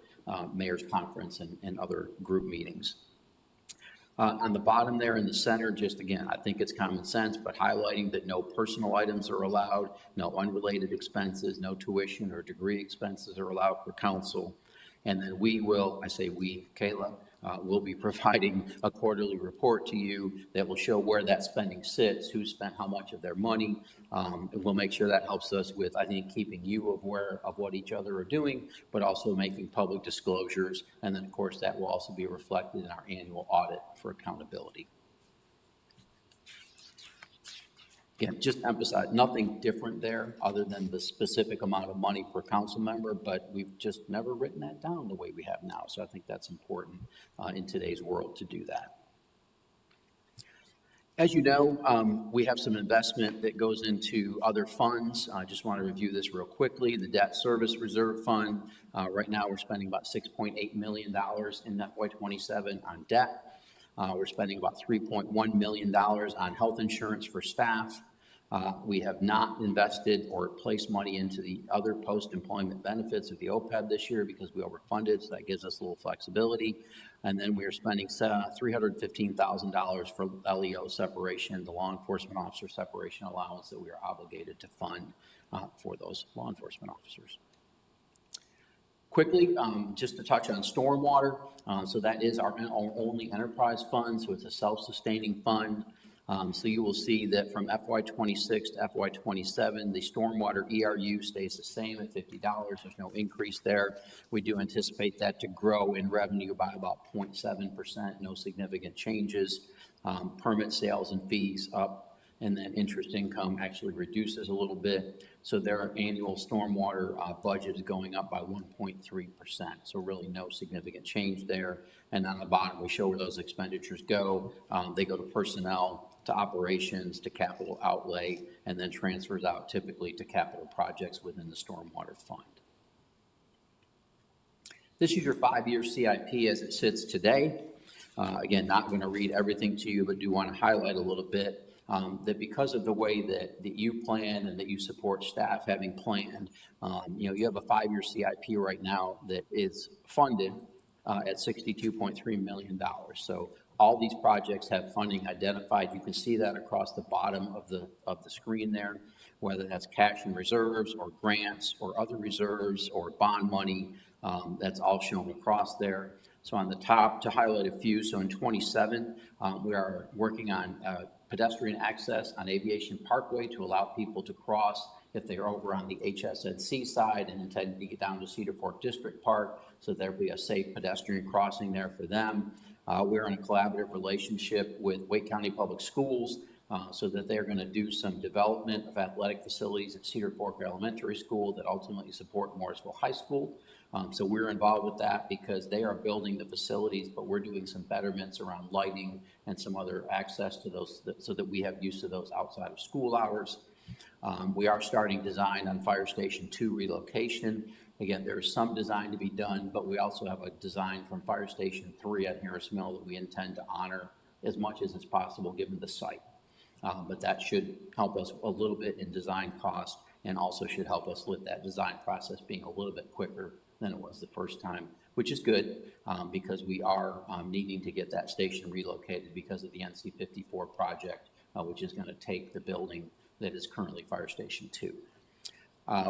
mayor's conference and other group meetings. On the bottom there in the center, just again, I think it's common sense, but highlighting that no personal items are allowed, no unrelated expenses, no tuition or degree expenses are allowed for council. And then we will, I say we, Kayla, will be providing a quarterly report to you that will show where that spending sits, who spent how much of their money. And we'll make sure that helps us with, I think, keeping you aware of what each other are doing, but also making public disclosures. And then, of course, that will also be reflected in our annual audit for accountability. Again, just emphasize, nothing different there other than the specific amount of money per council member, but we've just never written that down the way we have now. So I think that's important in today's world to do that. As you know, we have some investment that goes into other funds. I just want to review this real quickly. The Debt Service Reserve Fund, right now we're spending about $6.8 million in FY27 on debt. We're spending about $3.1 million on health insurance for staff. We have not invested or placed money into the other post-employment benefits of the OPEB this year because we overfunded, so that gives us a little flexibility. And then we are spending $315,000 for LEO separation, the law enforcement officer separation allowance that we are obligated to fund for those law enforcement officers. Quickly, just to touch on stormwater. So that is our only enterprise fund, so it's a self-sustaining fund. So you will see that from FY26 to FY27, the stormwater ERU stays the same at $50. There's no increase there. We do anticipate that to grow in revenue by about 0.7%, no significant changes. Permit sales and fees up, and then interest income actually reduces a little bit. So their annual stormwater budget is going up by 1.3%. So really no significant change there. And on the bottom, we show where those expenditures go. They go to personnel, to operations, to capital outlay, and then transfers out typically to capital projects within the stormwater fund. This is your 5-year CIP as it sits today. Again, not going to read everything to you, but do want to highlight a little bit. That because of the way that you plan and that you support staff having planned, you have a 5-year CIP right now that is funded at $62.3 million. So all these projects have funding identified. You can see that across the bottom of the screen there, whether that's cash and reserves or grants or other reserves or bond money. That's all shown across there. So on the top, to highlight a few, so in 27, we are working on pedestrian access on Aviation Parkway to allow people to cross if they're over on the HSNC side and intending to get down to Cedar Fork District Park, so there'll be a safe pedestrian crossing there for them. We're in a collaborative relationship with Wake County Public Schools so that they're going to do some development of athletic facilities at Cedar Fork Elementary School that ultimately support Morrisville High School. So we're involved with that because they are building the facilities, but we're doing some betterments around lighting and some other access to those so that we have use of those outside of school hours. We are starting design on Fire Station 2 relocation. Again, there is some design to be done, but we also have a design from Fire Station 3 at Harris Mill that we intend to honor as much as is possible given the site. But that should help us a little bit in design cost and also should help us with that design process being a little bit quicker than it was the first time, which is good because we are needing to get that station relocated because of the NC 54 project, which is going to take the building that is currently Fire Station 2.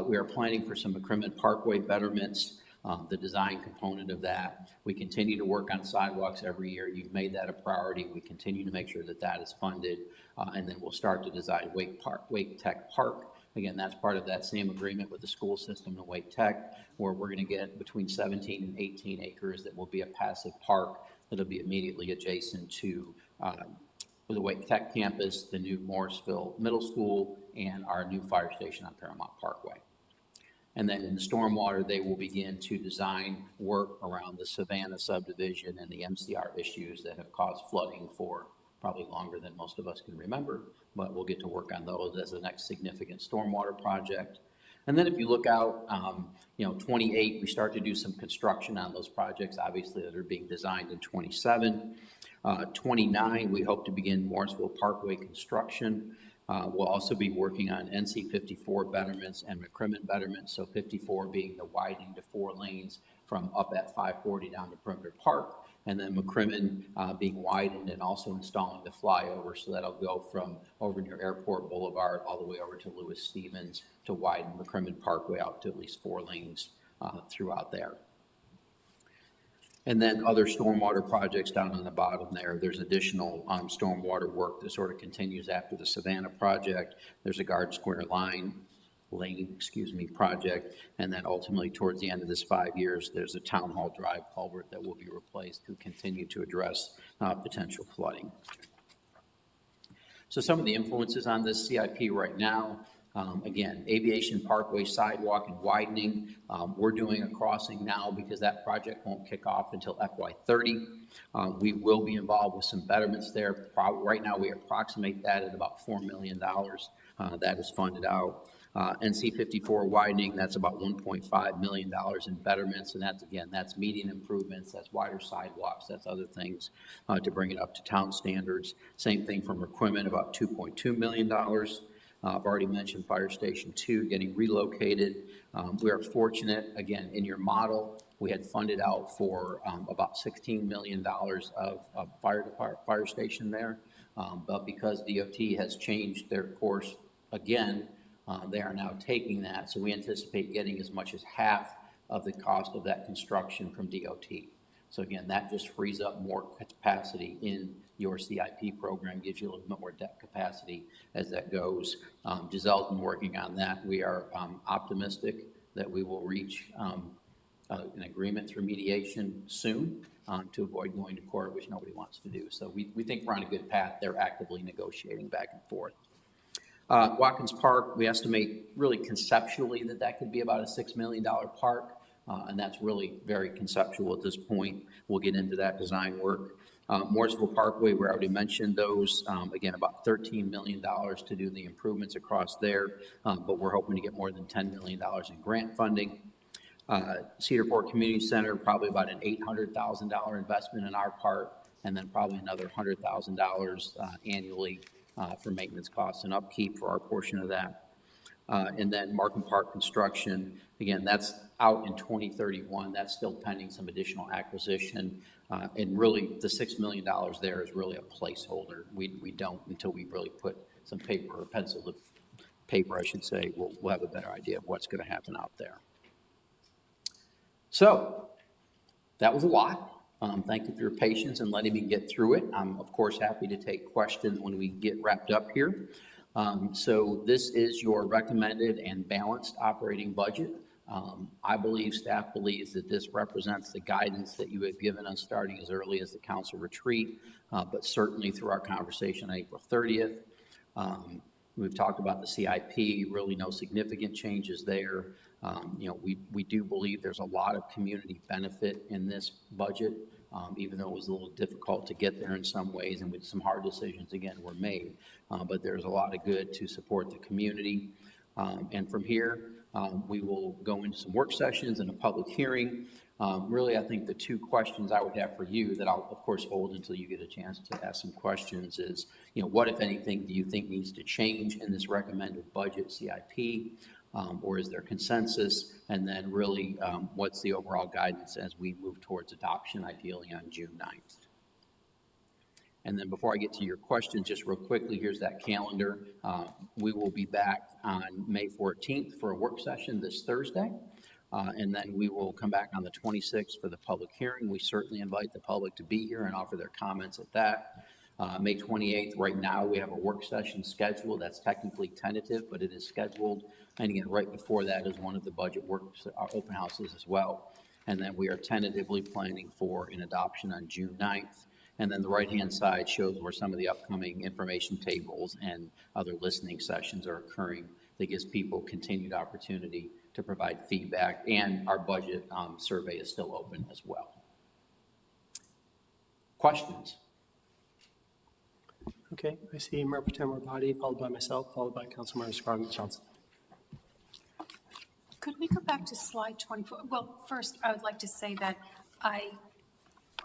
We are planning for some McCrimmon Parkway betterments, the design component of that. We continue to work on sidewalks every year. You've made that a priority. We continue to make sure that that is funded, and then we'll start to design Wake Tech Park. Again, that's part of that same agreement with the school system and Wake Tech, where we're going to get between 17 and 18 acres that will be a passive park that'll be immediately adjacent to the Wake Tech campus, the new Morrisville Middle School, and our new fire station on Paramount Parkway. And then in the stormwater, they will begin to design work around the Savannah subdivision and the MCR issues that have caused flooding for probably longer than most of us can remember, but we'll get to work on those as the next significant stormwater project. And then if you look out, 28, we start to do some construction on those projects, obviously, that are being designed in 27. 29, we hope to begin Morrisville Parkway construction. We'll also be working on NC 54 betterments and McCrimmon betterments, so 54 being the widening to 4 lanes from up at 540 down to Perimeter Park, and then McCrimmon being widened and also installing the flyover, so that'll go from over near Airport Boulevard all the way over to Lewis Stevens to widen McCrimmon Parkway out to at least 4 lanes throughout there. And then other stormwater projects down on the bottom there. There's additional stormwater work that sort of continues after the Savannah project. There's a Guard Square lane project. And then ultimately towards the end of this 5 years, there's a Town Hall Drive culvert that will be replaced to continue to address potential flooding. So some of the influences on this CIP right now, again, Aviation Parkway sidewalk and widening. We're doing a crossing now because that project won't kick off until FY30. We will be involved with some betterments there. Right now, we approximate that at about $4 million. That is funded out. NC 54 widening, that's about $1.5 million in betterments, and that's median improvements, that's wider sidewalks, that's other things to bring it up to town standards. Same thing for McCrimmon, about $2.2 million. I've already mentioned Fire Station 2 getting relocated. We are fortunate, again, in your model, we had funded out for about $16 million of fire station there. But because DOT has changed their course again, they are now taking that. So we anticipate getting as much as half of the cost of that construction from DOT. So again, that just frees up more capacity in your CIP program, gives you a little bit more debt capacity as that goes. Giselle's been working on that. We are optimistic that we will reach an agreement through mediation soon to avoid going to court, which nobody wants to do. So we think we're on a good path. They're actively negotiating back and forth. Watkins Park, we estimate really conceptually that could be about a $6 million park. And that's really very conceptual at this point. We'll get into that design work. Morrisville Parkway, we already mentioned those. Again, about $13 million to do the improvements across there, but we're hoping to get more than $10 million in grant funding. Cedar Fork Community Center, probably about an $800,000 investment in our part, and then probably another $100,000 annually for maintenance costs and upkeep for our portion of that. And then Markham Park construction, again, that's out in 2031. That's still pending some additional acquisition. And really, the $6 million there is really a placeholder. We don't, until we really put some paper or pencil to paper, I should say, we'll have a better idea of what's going to happen out there. So, that was a lot. Thank you for your patience and letting me get through it. I'm, of course, happy to take questions when we get wrapped up here. So this is your recommended and balanced operating budget. I believe, staff believes that this represents the guidance that you have given us starting as early as the council retreat, but certainly through our conversation on April 30th. We've talked about the CIP, really no significant changes there. You know, we do believe there's a lot of community benefit in this budget, even though it was a little difficult to get there in some ways, and with some hard decisions, again, were made. But there's a lot of good to support the community. And from here, we will go into some work sessions and a public hearing. Really, I think the two questions I would have for you that I'll, of course, hold until you get a chance to ask some questions is, you know, what, if anything, do you think needs to change in this recommended budget CIP? Or is there consensus? And then really, what's the overall guidance as we move towards adoption, ideally on June 9th? And then before I get to your questions, just real quickly, here's that calendar. We will be back on May 14th for a work session this Thursday. And then we will come back on the 26th for the public hearing. We certainly invite the public to be here and offer their comments at that. May 28th, right now, we have a work session scheduled. That's technically tentative, but it is scheduled. And again, right before that is one of the budget works, open houses as well. And then we are tentatively planning for an adoption on June 9th. And then the right-hand side shows where some of the upcoming information tables and other listening sessions are occurring. That gives people continued opportunity to provide feedback, and our budget survey is still open as well. Questions? Okay, I see Member Pro Tem Rabadi, followed by myself, followed by Councilmember Scroggins-Johnson. Could we go back to slide 24? Well, first, I would like to say that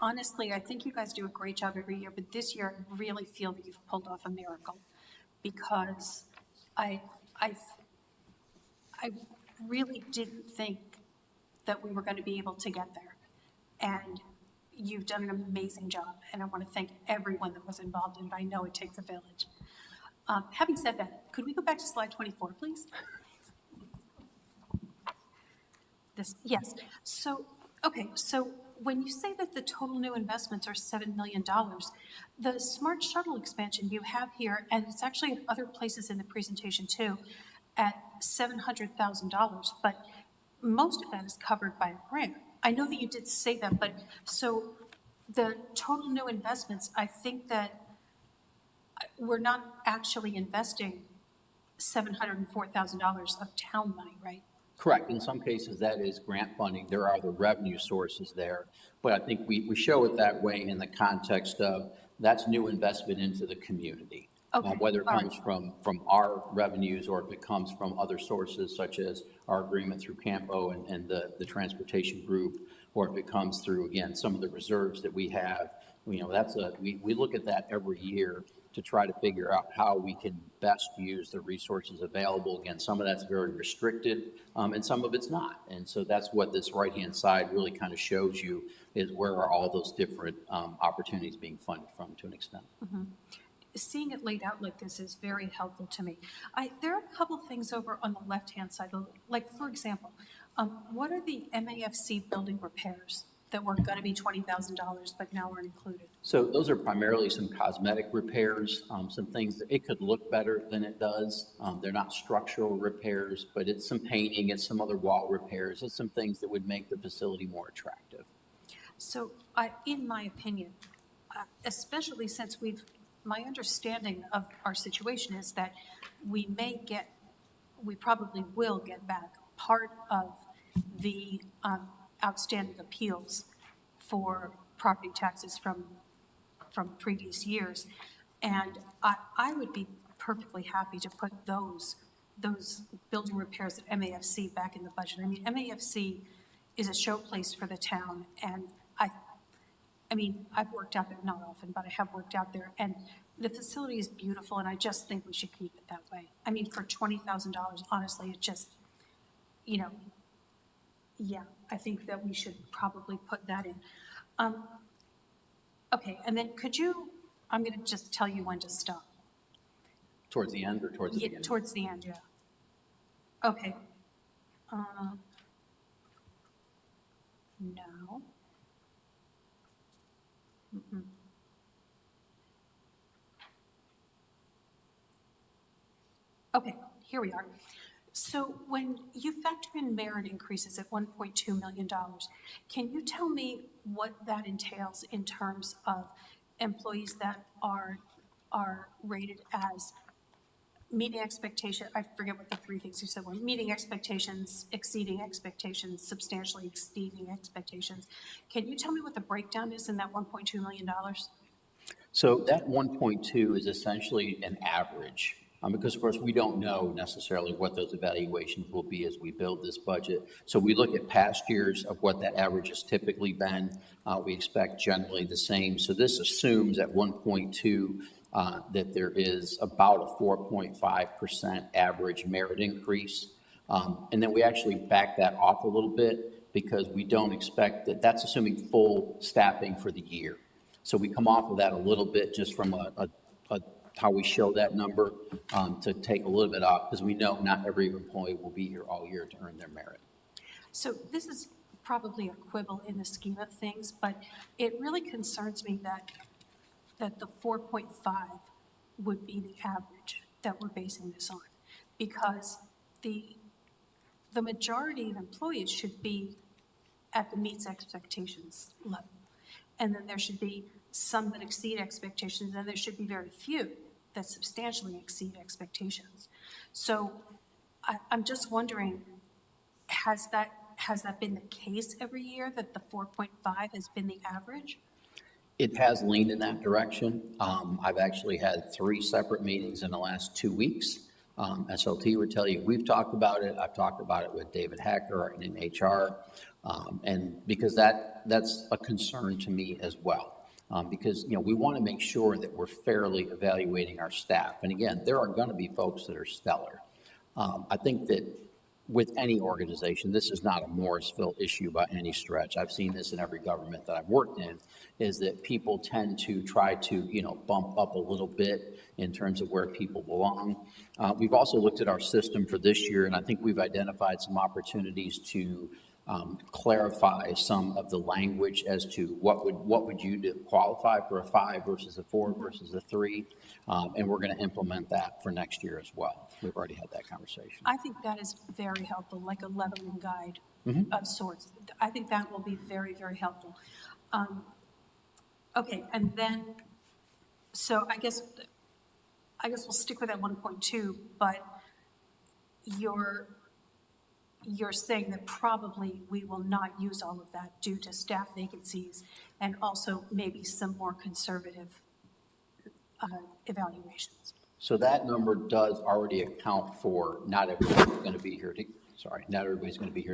honestly, I think you guys do a great job every year, but this year I really feel that you've pulled off a miracle, because I really didn't think that we were going to be able to get there. And you've done an amazing job, and I want to thank everyone that was involved in it. I know it takes a village. Having said that, could we go back to slide 24, please? Yes. So, okay, so when you say that the total new investments are $7 million, the smart shuttle expansion you have here, and it's actually in other places in the presentation too, at $700,000, but most of that is covered by a grant. I know that you did say that, but so the total new investments, I think that we're not actually investing $704,000 of town money, right? Correct. In some cases, that is grant funding. There are other revenue sources there. But I think we show it that way in the context of that's new investment into the community. Okay. Whether it comes from our revenues or if it comes from other sources such as our agreement through Campo and the transportation group, or if it comes through, again, some of the reserves that we have. You know, we look at that every year to try to figure out how we can best use the resources available. Again, some of that's very restricted, and some of it's not. And so that's what this right-hand side really kind of shows you, is where are all those different opportunities being funded from to an extent. Mm-hmm. Seeing it laid out like this is very helpful to me. There are a couple things over on the left-hand side, like for example, what are the MAFC building repairs that were going to be $20,000 but now aren't included? So those are primarily some cosmetic repairs, some things that it could look better than it does. They're not structural repairs, but it's some painting, it's some other wall repairs, it's some things that would make the facility more attractive. So in my opinion, especially since my understanding of our situation is that we probably will get back part of the outstanding appeals for property taxes from previous years. And I would be perfectly happy to put those building repairs at MAFC back in the budget. I mean, MAFC is a showplace for the town, and I mean, I've worked out there, not often, but I have worked out there, and the facility is beautiful, and I just think we should keep it that way. I mean, for $20,000, honestly, it just, you know, yeah, I think that we should probably put that in. Okay, and then I'm going to just tell you when to stop. Towards the end or towards the beginning? Towards the end, yeah. Okay. No. Mm-mm. Okay, here we are. So when you factor in merit increases at $1.2 million, can you tell me what that entails in terms of employees that are rated as meeting expectation? I forget what the three things you said were: meeting expectations, exceeding expectations, substantially exceeding expectations. Can you tell me what the breakdown is in that $1.2 million? So that 1.2 is essentially an average, because of course we don't know necessarily what those evaluations will be as we build this budget. So we look at past years of what that average has typically been. We expect generally the same. So this assumes at 1.2 that there is about a 4.5% average merit increase. And then we actually back that off a little bit because we don't expect that. That's assuming full staffing for the year. So we come off of that a little bit just from how we show that number to take a little bit off, because we know not every employee will be here all year to earn their merit. So this is probably a quibble in the scheme of things, but it really concerns me that the 4.5 would be the average that we're basing this on, because the majority of employees should be at the meets expectations level. And then there should be some that exceed expectations, and there should be very few that substantially exceed expectations. So I'm just wondering, has that been the case every year, that the 4.5 has been the average? It has leaned in that direction. I've actually had 3 separate meetings in the last 2 weeks. SLT would tell you, we've talked about it. I've talked about it with David Hacker in HR. And because that's a concern to me as well. Because, we want to make sure that we're fairly evaluating our staff. And again, there are going to be folks that are stellar. I think that with any organization, this is not a Morrisville issue by any stretch. I've seen this in every government that I've worked in, is that people tend to try to, bump up a little bit in terms of where people belong. We've also looked at our system for this year, and I think we've identified some opportunities to clarify some of the language as to what would you do, qualify for a 5 versus a 4 versus a 3, and we're going to implement that for next year as well. We've already had that conversation. I think that is very helpful, like a leveling guide of sorts. I think that will be very, very helpful. Okay, and then, so I guess we'll stick with that 1.2, but you're saying that probably we will not use all of that due to staff vacancies and also maybe some more conservative evaluations. So that number does already account for not everybody's going to be here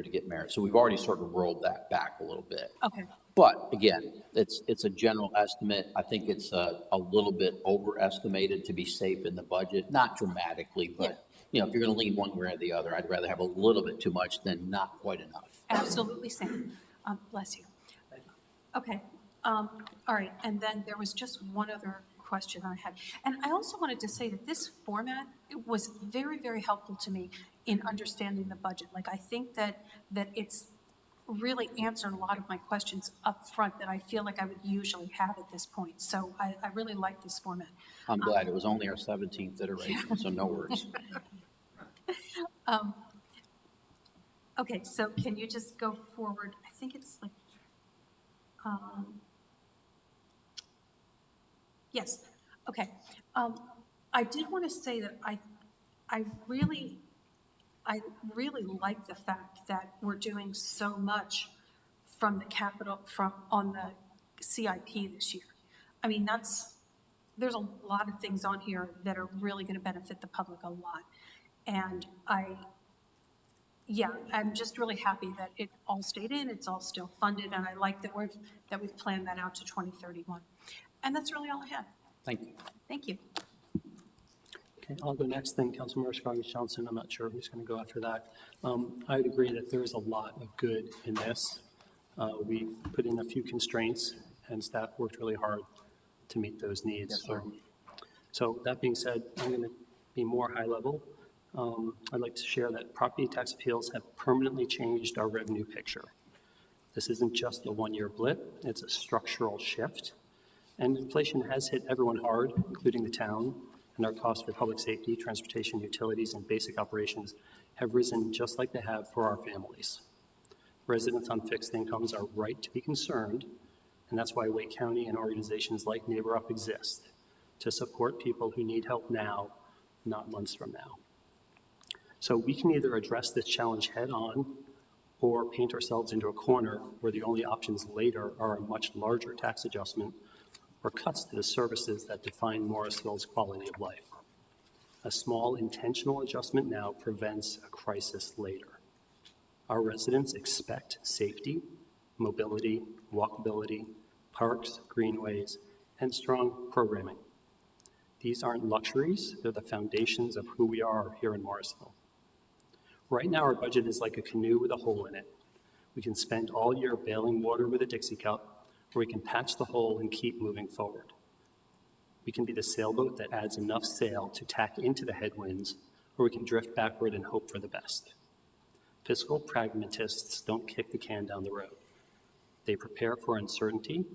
to get merit. So we've already sort of rolled that back a little bit. Okay. But again, it's a general estimate. I think it's a little bit overestimated to be safe in the budget, not dramatically, but if you're going to lean one way or the other, I'd rather have a little bit too much than not quite enough. Absolutely same. Bless you. Okay. All right. And then there was just one other question I had. And I also wanted to say that this format, it was very, very helpful to me in understanding the budget. Like, I think that it's really answered a lot of my questions up front that I feel like I would usually have at this point. So I really like this format. I'm glad. It was only our 17th iteration, so no worries. Okay, so can you just go forward? I think it's like, yes, okay. I did want to say that I really like the fact that we're doing so much from the capital, on the CIP this year. I mean, there's a lot of things on here that are really going to benefit the public a lot. And I'm just really happy that it all stayed in, it's all still funded, and I like that we've planned that out to 2031. And that's really all I had. Thank you. Thank you. Okay, I'll go next, then Councilmember Scroggins-Johnson. I'm not sure who's going to go after that. I would agree that there is a lot of good in this. We put in a few constraints, and staff worked really hard to meet those needs. Yes, sir. So that being said, I'm going to be more high level. I'd like to share that property tax appeals have permanently changed our revenue picture. This isn't just a one-year blip, it's a structural shift. And inflation has hit everyone hard, including the town, and our costs for public safety, transportation, utilities, and basic operations have risen just like they have for our families. Residents on fixed incomes are right to be concerned, and that's why Wake County and organizations like Neighbor Up exist, to support people who need help now, not months from now. So we can either address this challenge head on or paint ourselves into a corner where the only options later are a much larger tax adjustment or cuts to the services that define Morrisville's quality of life. A small intentional adjustment now prevents a crisis later. Our residents expect safety, mobility, walkability, parks, greenways, and strong programming. These aren't luxuries, they're the foundations of who we are here in Morrisville. Right now, our budget is like a canoe with a hole in it. We can spend all year bailing water with a Dixie cup, or we can patch the hole and keep moving forward. We can be the sailboat that adds enough sail to tack into the headwinds, or we can drift backward and hope for the best. Fiscal pragmatists don't kick the can down the road. They prepare for uncertainty,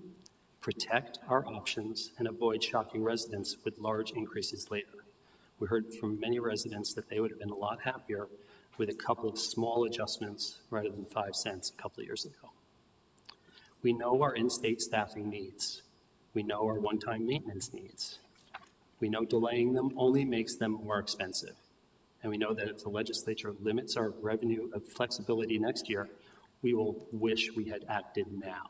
protect our options, and avoid shocking residents with large increases later. We heard from many residents that they would have been a lot happier with a couple of small adjustments rather than 5 cents a couple of years ago. We know our in-state staffing needs. We know our one-time maintenance needs. We know delaying them only makes them more expensive. And we know that if the legislature limits our revenue of flexibility next year, we will wish we had acted now.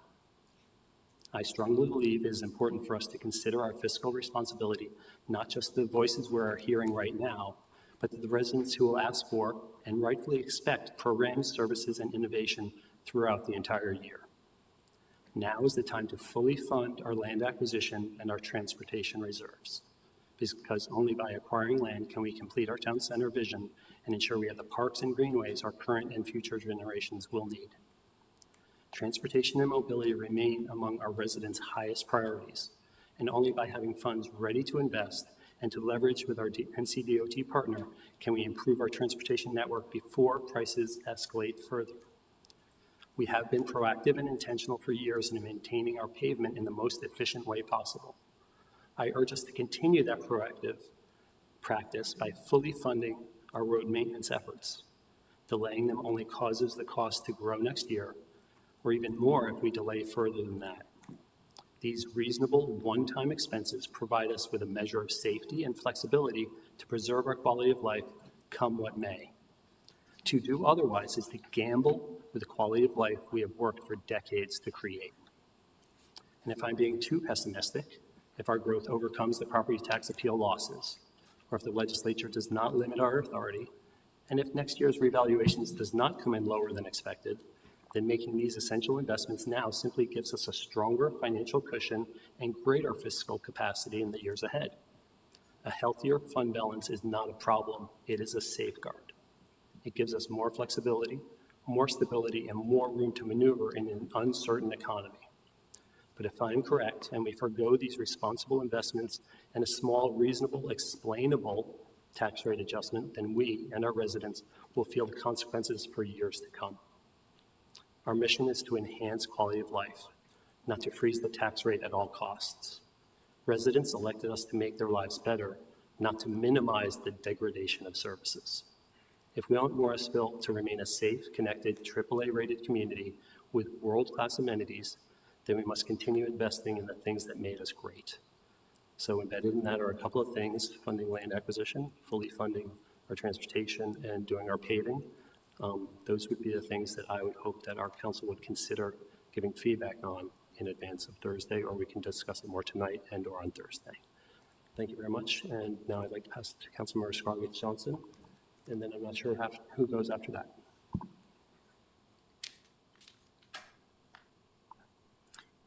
I strongly believe it is important for us to consider our fiscal responsibility, not just the voices we're hearing right now, but the residents who will ask for and rightfully expect programs, services, and innovation throughout the entire year. Now is the time to fully fund our land acquisition and our transportation reserves, because only by acquiring land can we complete our town center vision and ensure we have the parks and greenways our current and future generations will need. Transportation and mobility remain among our residents' highest priorities, and only by having funds ready to invest and to leverage with our NCDOT partner can we improve our transportation network before prices escalate further. We have been proactive and intentional for years in maintaining our pavement in the most efficient way possible. I urge us to continue that proactive practice by fully funding our road maintenance efforts. Delaying them only causes the cost to grow next year, or even more if we delay further than that. These reasonable one-time expenses provide us with a measure of safety and flexibility to preserve our quality of life, come what may. To do otherwise is to gamble with the quality of life we have worked for decades to create. And if I'm being too pessimistic, if our growth overcomes the property tax appeal losses, or if the legislature does not limit our authority, and if next year's revaluations does not come in lower than expected, then making these essential investments now simply gives us a stronger financial cushion and greater fiscal capacity in the years ahead. A healthier fund balance is not a problem, it is a safeguard. It gives us more flexibility, more stability, and more room to maneuver in an uncertain economy. But if I'm correct, and we forgo these responsible investments and a small, reasonable, explainable tax rate adjustment, then we and our residents will feel the consequences for years to come. Our mission is to enhance quality of life, not to freeze the tax rate at all costs. Residents elected us to make their lives better, not to minimize the degradation of services. If we want Morrisville to remain a safe, connected, AAA-rated community with world-class amenities, then we must continue investing in the things that made us great. So embedded in that are a couple of things: funding land acquisition, fully funding our transportation, and doing our paving. Those would be the things that I would hope that our council would consider giving feedback on in advance of Thursday, or we can discuss it more tonight and or on Thursday. Thank you very much. And now I'd like to pass it to Councilmember Scarlett Johnson, and then I'm not sure who goes after that.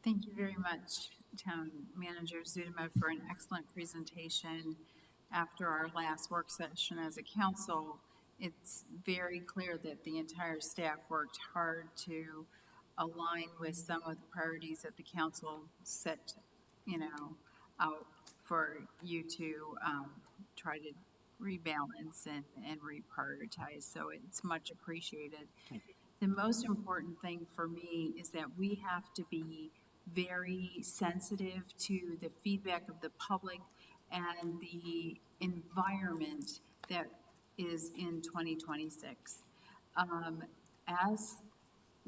Thank you very much, Town Manager Zudema, for an excellent presentation. After our last work session as a council, it's very clear that the entire staff worked hard to align with some of the priorities that the council set, out for you to try to rebalance and reprioritize. So it's much appreciated. the most important thing for me is that we have to be very sensitive to the feedback of the public and the environment that is in 2026. As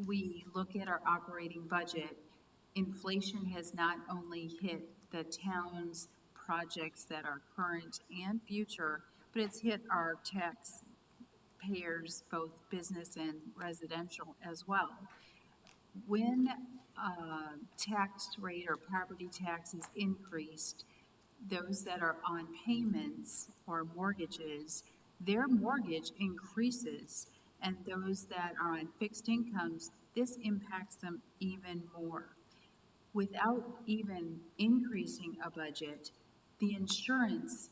we look at our operating budget, inflation has not only hit the town's projects that are current and future, but it's hit our taxpayers, both business and residential as well. When tax rate or property tax is increased, those that are on payments or mortgages, their mortgage increases, and those that are on fixed incomes, this impacts them even more. Without even increasing a budget, the insurance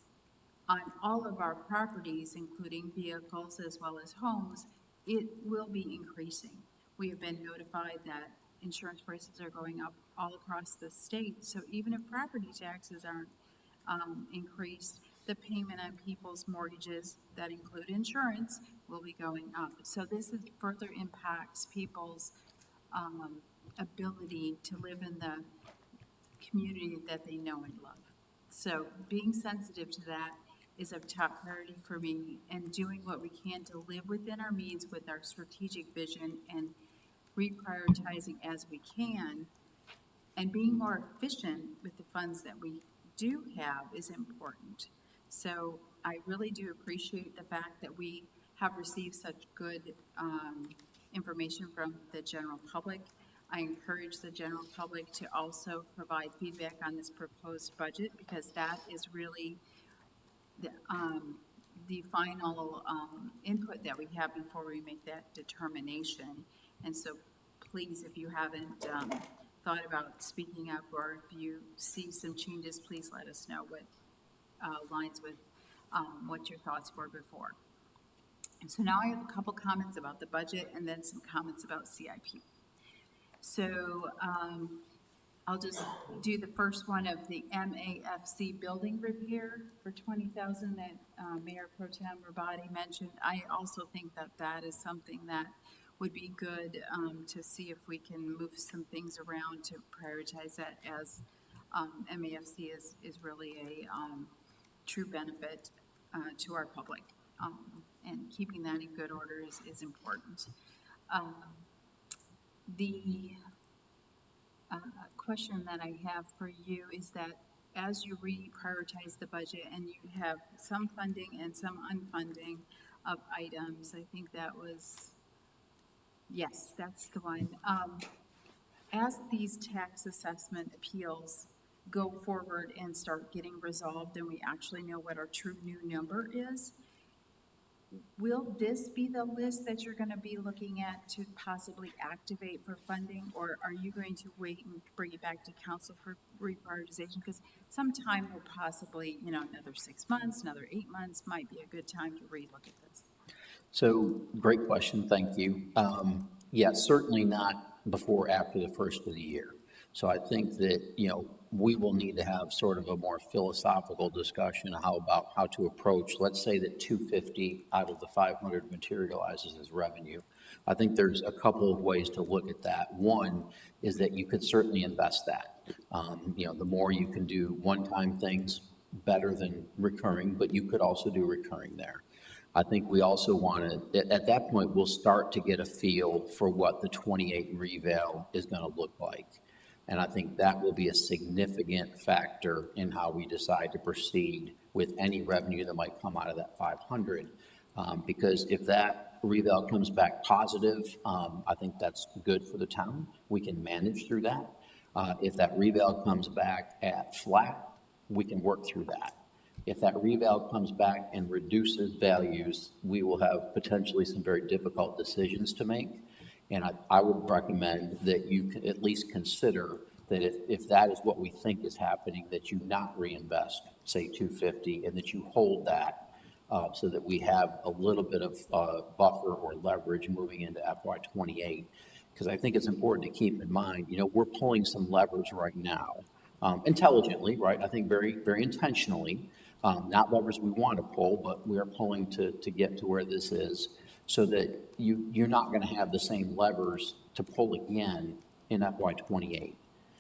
on all of our properties, including vehicles as well as homes, it will be increasing. We have been notified that insurance prices are going up all across the state, so even if property taxes aren't increased, the payment on people's mortgages that include insurance will be going up. So this further impacts people's ability to live in the community that they know and love. So being sensitive to that is of top priority for me, and doing what we can to live within our means with our strategic vision and reprioritizing as we can, and being more efficient with the funds that we do have is important. So I really do appreciate the fact that we have received such good information from the general public. I encourage the general public to also provide feedback on this proposed budget, because that is really the final input that we have before we make that determination. And so please, if you haven't thought about speaking up, or if you see some changes, please let us know what aligns with what your thoughts were before. And so now I have a couple comments about the budget and then some comments about CIP. So I'll just do the first one of the MAFC building repair for $20,000 that Mayor Pro Tem Rabati mentioned. I also think that that is something that would be good to see if we can move some things around to prioritize that, as MAFC is really a true benefit to our public, and keeping that in good order is important. The question that I have for you is that as you reprioritize the budget and you have some funding and some unfunding of items, I think that was, yes, that's the one. As these tax assessment appeals go forward and start getting resolved and we actually know what our true new number is, will this be the list that you're going to be looking at to possibly activate for funding, or are you going to wait and bring it back to council for reprioritization? Because some time will possibly, another 6 months, another 8 months might be a good time to relook at this. So, great question, thank you. Yes, certainly not before after the first of the year. So I think that, we will need to have sort of a more philosophical discussion how to approach, let's say that 250 out of the 500 materializes as revenue. I think there's a couple of ways to look at that. One is that you could certainly invest that. The more you can do one-time things, better than recurring, but you could also do recurring there. I think we also want to, at that point, we'll start to get a feel for what the 28 reval is going to look like. And I think that will be a significant factor in how we decide to proceed with any revenue that might come out of that 500. Because if that reval comes back positive, I think that's good for the town. We can manage through that. If that reval comes back at flat, we can work through that. If that reval comes back and reduces values, we will have potentially some very difficult decisions to make. And I would recommend that you can at least consider that if that is what we think is happening, that you not reinvest, say 250, and that you hold that so that we have a little bit of buffer or leverage moving into FY28. Because I think it's important to keep in mind, we're pulling some levers right now, intelligently, right? I think very, very intentionally, not levers we want to pull, but we are pulling to get to where this is. so that you're not gonna have the same levers to pull again in FY '28.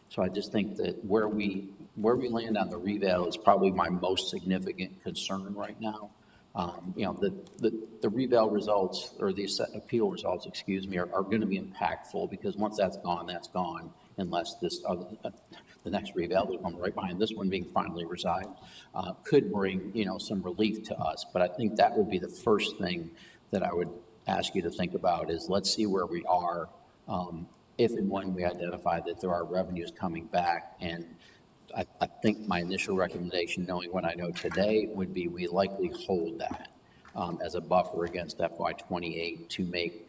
So I just think that where we land on the reval is probably my most significant concern right now. You know, the reval results, or the appeal results, excuse me, are gonna be impactful, because once that's gone, unless this other, the next reval, the one right behind this one being finally resolved, could bring, you know, some relief to us. But I think that would be the first thing that I would ask you to think about, is let's see where we are, if and when we identify that there are revenues coming back. And I think my initial recommendation, knowing what I know today, would be we likely hold that as a buffer against FY '28 to make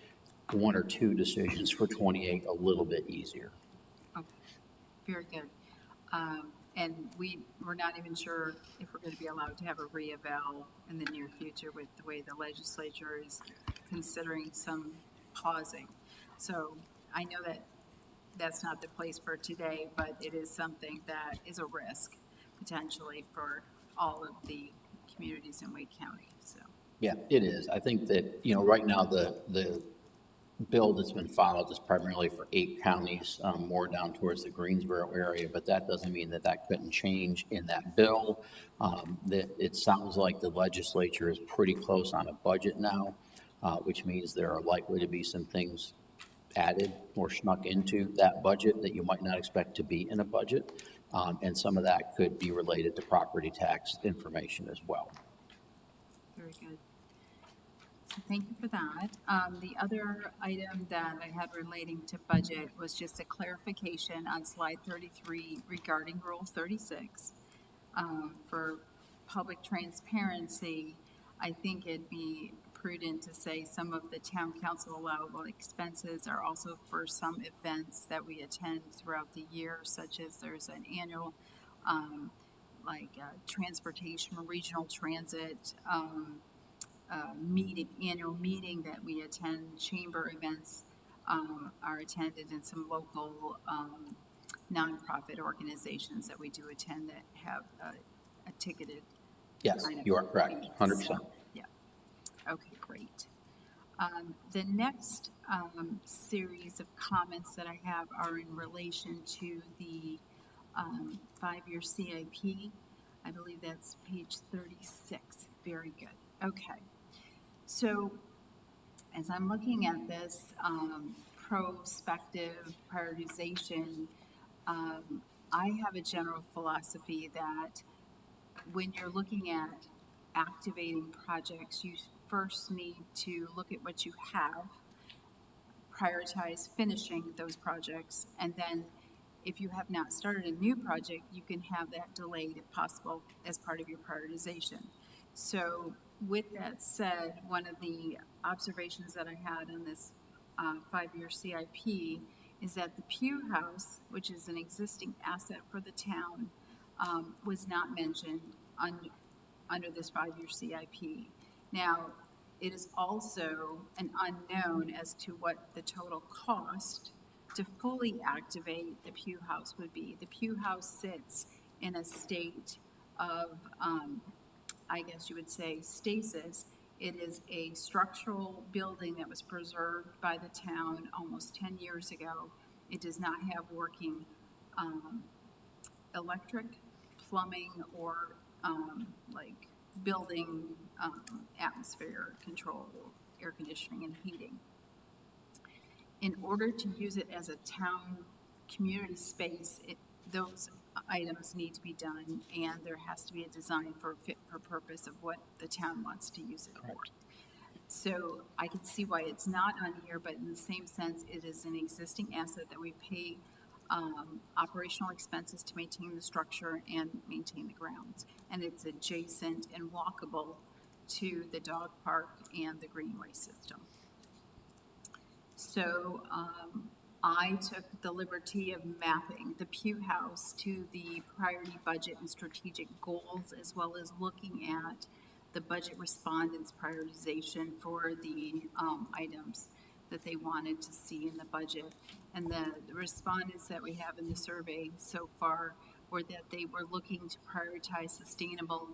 one or two decisions for '28 a little bit easier. Okay, very good. And we're not even sure if we're going to be allowed to have a re-eval in the near future with the way the legislature is considering some pausing. So I know that that's not the place for today, but it is something that is a risk potentially for all of the communities in Wake County, so. Yeah, it is. I think that, you know, right now the bill that's been filed is primarily for 8 counties, more down towards the Greensboro area, but that doesn't mean that that couldn't change in that bill. That it sounds like the legislature is pretty close on a budget now, which means there are likely to be some things added or snuck into that budget that you might not expect to be in a budget. And some of that could be related to property tax information as well. Very good. So thank you for that. The other item that I had relating to budget was just a clarification on slide 33 regarding Rule 36. For public transparency, I think it'd be prudent to say some of the town council allowable expenses are also for some events that we attend throughout the year, such as there's an annual transportation, regional transit annual meeting that we attend. Chamber events are attended, in some local nonprofit organizations that we do attend that have a ticketed. Yes, kind of you are correct, fee. 100%. So, yeah. Okay, great. The next series of comments that I have are in relation to the 5-year CIP. I believe that's page 36. Very good. Okay. So as I'm looking at this prospective prioritization, I have a general philosophy that when you're looking at activating projects, you first need to look at what you have, prioritize finishing those projects, and then if you have not started a new project, you can have that delayed if possible as part of your prioritization. So with that said, one of the observations that I had on this 5-year CIP is that the Pugh House, which is an existing asset for the town, was not mentioned under this 5-year CIP. Now, it is also an unknown as to what the total cost to fully activate the Pugh House would be. The Pugh House sits in a state of, I guess you would say, stasis. It is a structural building that was preserved by the town almost 10 years ago. It does not have working electric, plumbing, or building atmosphere control, air conditioning and heating. In order to use it as a town community space, those items need to be done, and there has to be a design for fit for purpose of what the town wants to use it for. So I can see why it's not on here, but in the same sense, it is an existing asset that we pay operational expenses to maintain the structure and maintain the grounds. And it's adjacent and walkable to the dog park and the greenway system. So I took the liberty of mapping the Pugh House to the priority budget and strategic goals, as well as looking at the budget respondents' prioritization for the items that they wanted to see in the budget. And the respondents that we have in the survey so far were that they were looking to prioritize sustainable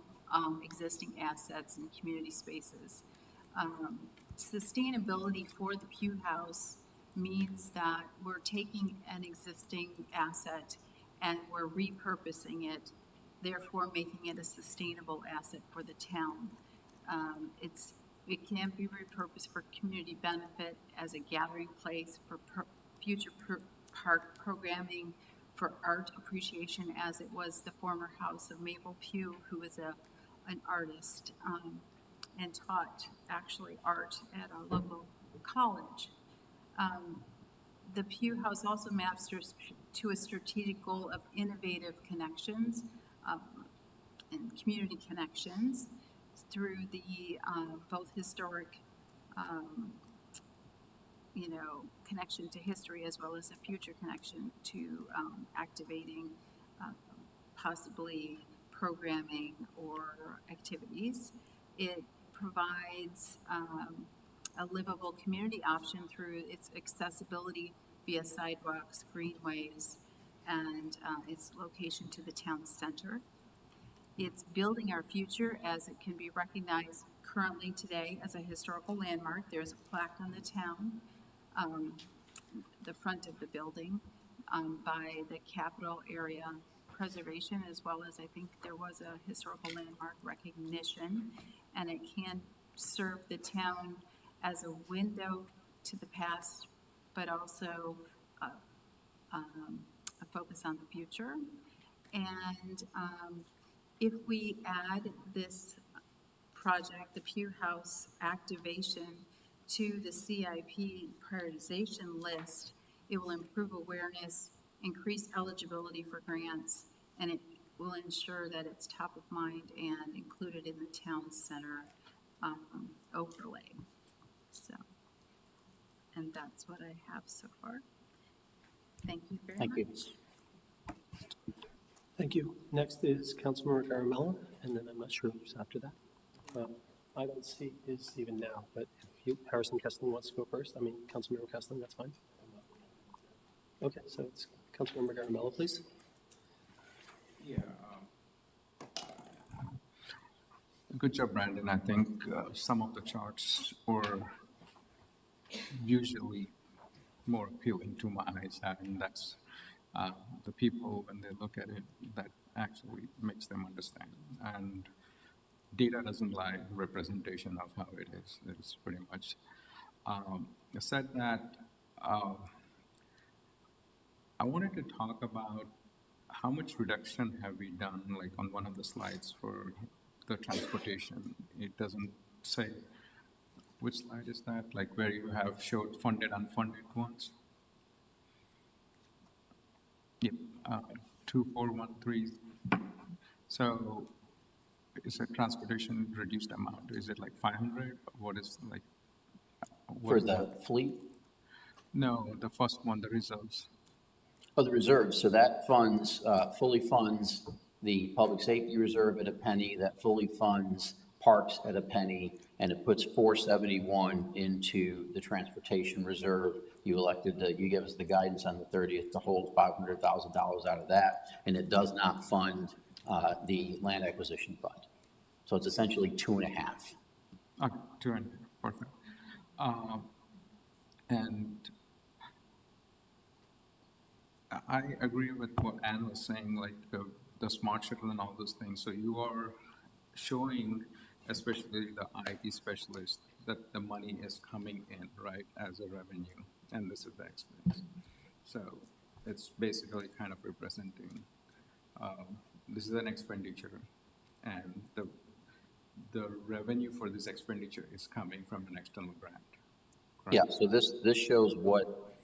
existing assets and community spaces. sustainability for the Pew House means that we're taking an existing asset and we're repurposing it, therefore making it a sustainable asset for the town. It can be repurposed for community benefit as a gathering place for future park programming, for art appreciation, as it was the former house of Mabel Pugh, who was an artist and taught actually art at our local college. The Pew House also maps to a strategic goal of innovative connections and community connections through the both historic, connection to history as well as a future connection to activating possibly programming or activities. It provides a livable community option through its accessibility via sidewalks, greenways, and its location to the town center. It's building our future as it can be recognized currently today as a historical landmark. There's a plaque on the town, the front of the building, by the Capital Area Preservation, as well as I think there was a historical landmark recognition, and it can serve the town as a window to the past, but also a focus on the future. And if we add this project, the Pew House activation, to the CIP prioritization list, it will improve awareness, increase eligibility for grants, and it will ensure that it's top of mind and included in the town center overlay. So, and that's what I have so far. Thank you very much. Thank you. Thank you. Next is Councilmember Garamella, and then I'm not sure who's after that. I don't see his even now, but if Harrison Kessling wants to go first, Councilmember Kessling, that's fine. Okay, so it's Councilmember Garamella, please. Yeah. Good job, Brandon. I think some of the charts were usually more appealing to my eyes, and that's the people, when they look at it, that actually makes them understand. And data doesn't lie, representation of how it is pretty much. Said that, I wanted to talk about how much reduction have we done, like on one of the slides for the transportation. It doesn't say, which slide is that? Like where you have showed funded, unfunded ones? Yep, 2413. So is a transportation reduced amount? Is it like 500? What is like? For the fleet? No, the first one, the reserves. Oh, the reserves. So that funds, fully funds the public safety reserve at a penny, that fully funds parks at a penny, and it puts 471 into the transportation reserve. You give us the guidance on the 30th to hold $500,000 out of that, and it does not fund the land acquisition fund. So it's essentially 2.5. Okay, 2.5, perfect. And I agree with what Anne was saying, like the smart shuttle and all those things. So you are showing, especially the IT specialist, that the money is coming in, right, as a revenue, and this is the expense. So it's basically kind of representing, this is an expenditure, and the revenue for this expenditure is coming from an external grant. Correct? Yeah, so this shows what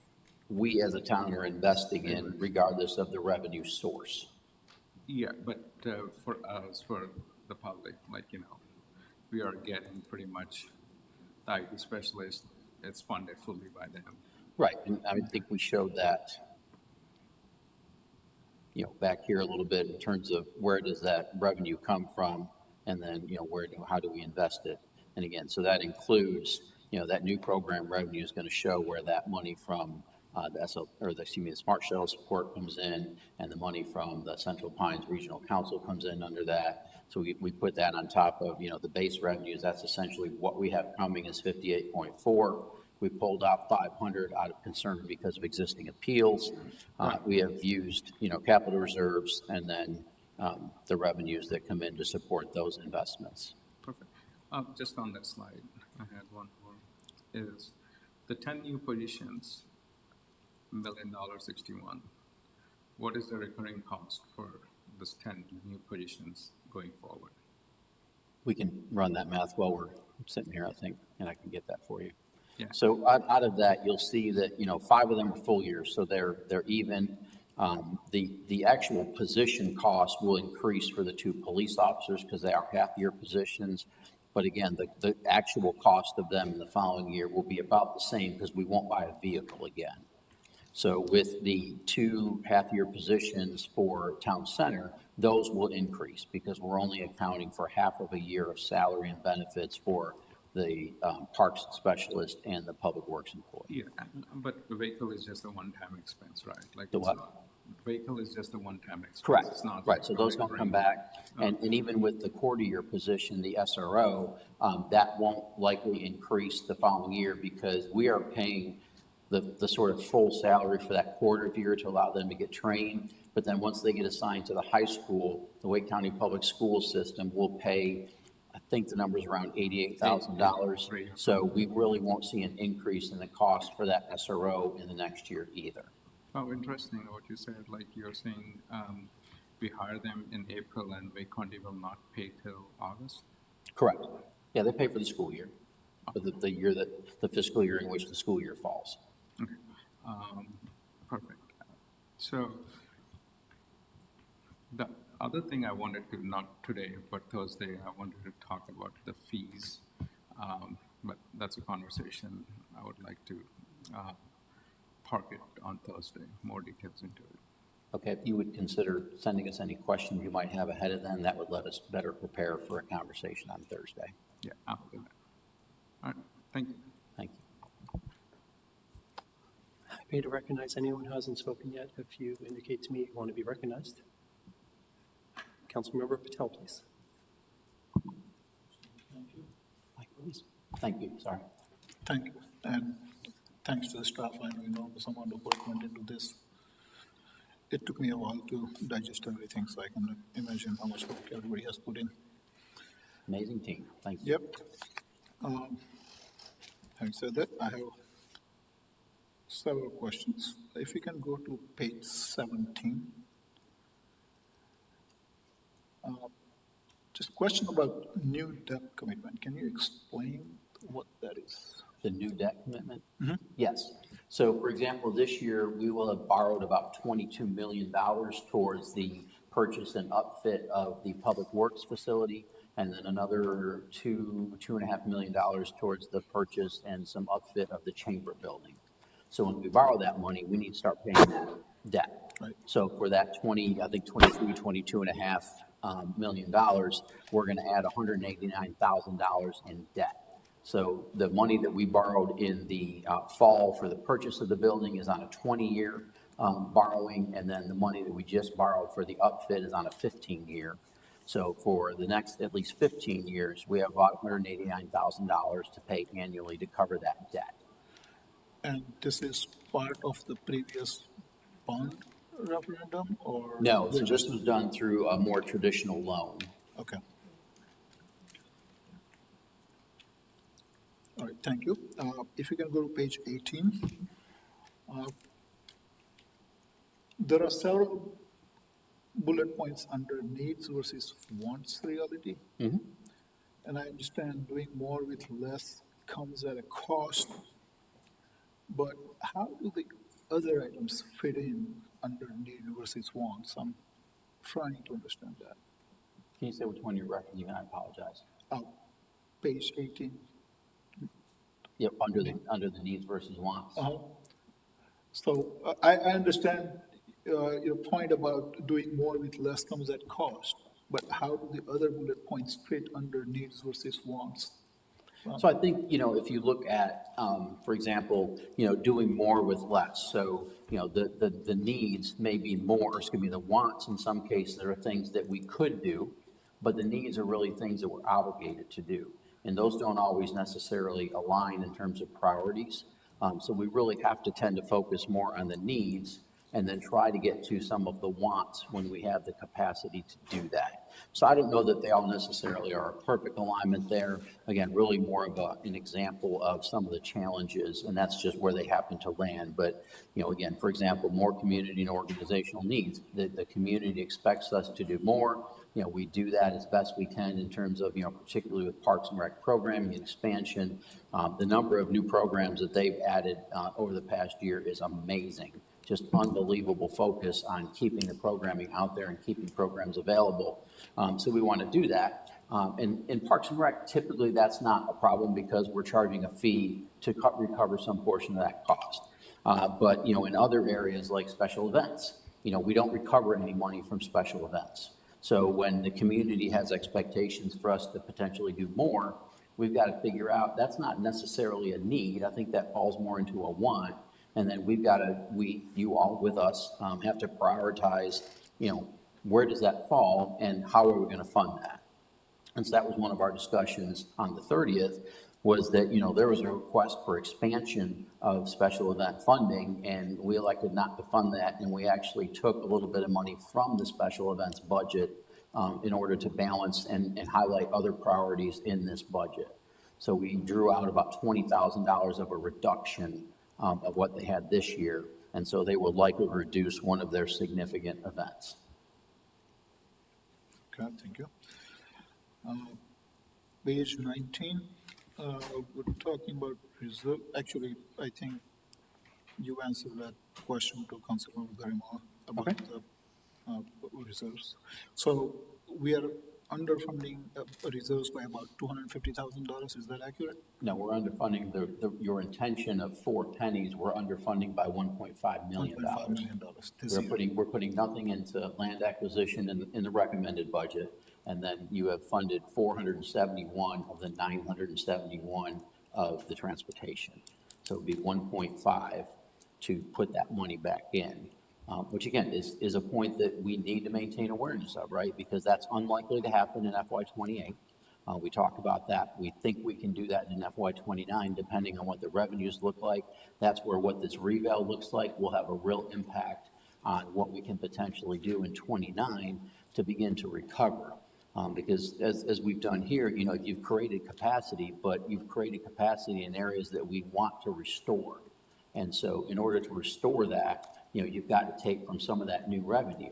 we as a town are investing in regardless of the revenue source. Yeah, but for us, for the public, we are getting pretty much the IT specialist, it's funded fully by them. Right, and I think we showed that, back here a little bit in terms of where does that revenue come from, and then, how do we invest it? And again, so that includes, that new program revenue is going to show where that money from the Smart Shuttle support comes in, and the money from the Central Pines Regional Council comes in under that. So we put that on top of, the base revenues. That's essentially what we have coming is 58.4. We pulled out 500 out of concern because of existing appeals. We have used, capital reserves and then the revenues that come in to support those investments. Perfect. Just on that slide, I had one more, is the 10 new positions, $1,000,61. What is the recurring cost for this 10 new positions going forward? We can run that math while we're sitting here, I think, and I can get that for you. Yeah. So out of that, you'll see that, 5 of them are full years, so they're even. The actual position cost will increase for the 2 police officers because they are half-year positions. But again, the actual cost of them in the following year will be about the same because we won't buy a vehicle again. So with the 2 half-year positions for town center, those will increase because we're only accounting for half of a year of salary and benefits for the parks specialist and the public works employee. Yeah, but the vehicle is just a one-time expense, right? Like The what? Vehicle is just a one-time expense. Correct, It's not right, so those don't come back. And even with the quarter-year position, the SRO, that won't likely increase the following year because we are paying the sort of full salary for that quarter year to allow them to get trained. But then once they get assigned to the high school, the Wake County Public School System will pay, I think the number's around $88,000. So we really won't see an increase in the cost for that SRO in the next year either. Oh, interesting what you said, like you're saying we hire them in April and Wake County will not pay till August? Correct. Yeah, they pay for the school year, for the year that, the fiscal year in which the school year falls. Okay, perfect. So the other thing I wanted to, not today, but Thursday, I wanted to talk about the fees. But that's a conversation I would like to park it on Thursday, more details into it. Okay, if you would consider sending us any questions you might have ahead of then, that would let us better prepare for a conversation on Thursday. Yeah, I'll do that. All right, thank you. Thank you. Happy to recognize anyone who hasn't spoken yet. If you indicate to me you want to be recognized. Councilmember Patel, please. Thank you, sorry. Thank you, and thanks to the staff. I know enormous amount of work went into this. It took me a while to digest everything, so I can imagine how much work everybody has put in. Amazing team, thank you. Yep. Having said that, I have several questions. If you can go to page 17. Just a question about new debt commitment. Can you explain what that is? The new debt commitment? Mm-hmm. Yes. So for example, this year, we will have borrowed about $22 million towards the purchase and upfit of the public works facility, and then another $2.5 million towards the purchase and some upfit of the chamber building. So when we borrow that money, we need to start paying that debt. Right. So for that $22.5 million, we're going to add $189,000 in debt. So the money that we borrowed in the fall for the purchase of the building is on a 20-year borrowing, and then the money that we just borrowed for the upfit is on a 15-year. So for the next at least 15 years, we have about $189,000 to pay annually to cover that debt. And this is part of the previous bond referendum, or? No, so this was done through a more traditional loan. Okay. All right, thank you. If you can go to page 18. There are several bullet points under needs versus wants reality. Mm-hmm. And I understand doing more with less comes at a cost. But how do the other items fit in under need versus wants? I'm trying to understand that. Can you say which one you're referencing? I apologize. Page 18. Yep, under the needs versus wants. So I understand your point about doing more with less comes at cost, but how do the other bullet points fit under needs versus wants? So I think, if you look at, for example, doing more with less. So, the needs may be more, excuse me, the wants in some cases are things that we could do but the needs are really things that we're obligated to do. And those don't always necessarily align in terms of priorities. So we really have to tend to focus more on the needs and then try to get to some of the wants when we have the capacity to do that. So I don't know that they all necessarily are a perfect alignment there. Again, really more of an example of some of the challenges, and that's just where they happen to land. But, you know, again, for example, more community and organizational needs. The community expects us to do more. You know, we do that as best we can in terms of, you know, particularly with Parks and Rec programming and expansion. The number of new programs that they've added over the past year is amazing. Just unbelievable focus on keeping the programming out there and keeping programs available. So we want to do that. And in Parks and Rec, typically that's not a problem because we're charging a fee to recover some portion of that cost. But, you know, in other areas like special events, you know, we don't recover any money from special events. So when the community has expectations for us to potentially do more, we've got to figure out that's not necessarily a need. I think that falls more into a want. And then we've got to, you all with us, have to prioritize, you know, where does that fall and how are we going to fund that? And so that was one of our discussions on the 30th, was that, you know, there was a request for expansion of special event funding, and we elected not to fund that, and we actually took a little bit of money from the special events budget in order to balance and highlight other priorities in this budget. So we drew out about $20,000 of a reduction of what they had this year, and so they will likely reduce one of their significant events. Okay, thank you. Page 19, we're talking about reserve. Actually, I think you answered that question to Councilor Garima about the reserves. So we are underfunding reserves by about $250,000. Is that accurate? No, we're underfunding your intention of 4 pennies. We're underfunding by $1.5 million. $1.5 million this year. We're putting nothing into land acquisition in the recommended budget, and then you have funded 471 of the 971 of the transportation. So it'd be 1.5 to put that money back in. Which again is a point that we need to maintain awareness of, right? Because that's unlikely to happen in FY28. We talked about that. We think we can do that in FY29, depending on what the revenues look like. That's where what this reval looks like will have a real impact on what we can potentially do in 29 to begin to recover. Because as we've done here, you know, you've created capacity, but you've created capacity in areas that we want to restore. And so in order to restore that, you know, you've got to take from some of that new revenue.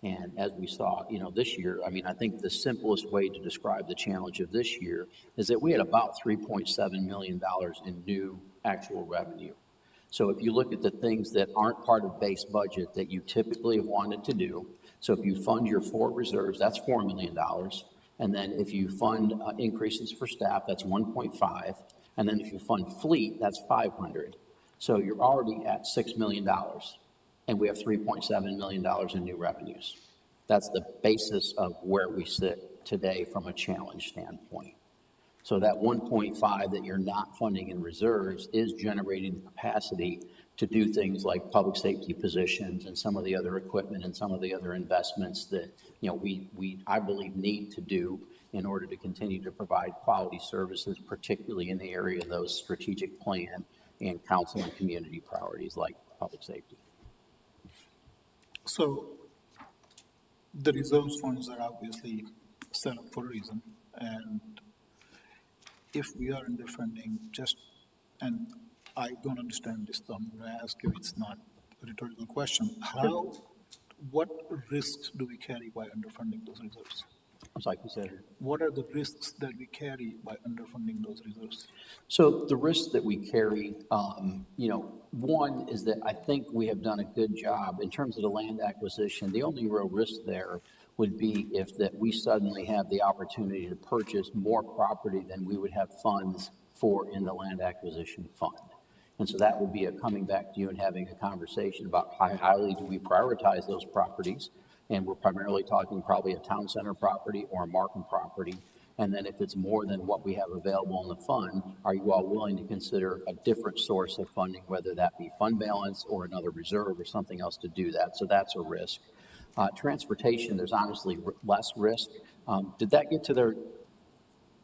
And as we saw, you know, this year, I mean, I think the simplest way to describe the challenge of this year is that we had about $3.7 million in new actual revenue. So if you look at the things that aren't part of base budget that you typically have wanted to do, so if you fund your 4 reserves, that's $4 million. And then if you fund increases for staff, that's 1.5. And then if you fund fleet, that's 500. So you're already at $6 million. And we have $3.7 million in new revenues. That's the basis of where we sit today from a challenge standpoint. So that 1.5 that you're not funding in reserves is generating the capacity to do things like public safety positions and some of the other equipment and some of the other investments that, you know, we I believe need to do in order to continue to provide quality services, particularly in the area of those strategic plan and council and community priorities like public safety. So the reserves funds are obviously set up for a reason, and if we are underfunding, and I don't understand this, so I'm going to ask you, it's not a rhetorical question. What risks do we carry by underfunding those reserves? It's like you said. What are the risks that we carry by underfunding those reserves? So the risks that we carry, you know, one is that I think we have done a good job in terms of the land acquisition. The only real risk there would be if that we suddenly have the opportunity to purchase more property than we would have funds for in the land acquisition fund. And so that would be a coming back to you and having a conversation about how highly do we prioritize those properties. And we're primarily talking probably a town center property or a Markham property. And then if it's more than what we have available in the fund, are you all willing to consider a different source of funding, whether that be fund balance or another reserve or something else to do that? So that's a risk. Transportation, there's honestly less risk. Did that get to their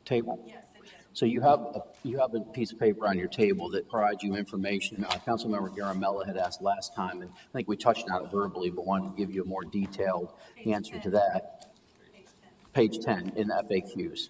table? Yes, it did. So you have a piece of paper on your table that provides you information. Councilmember Garamella had asked last time, and I think we touched on it verbally, but wanted to give you a more detailed answer to that. Page 10 in the FAQs.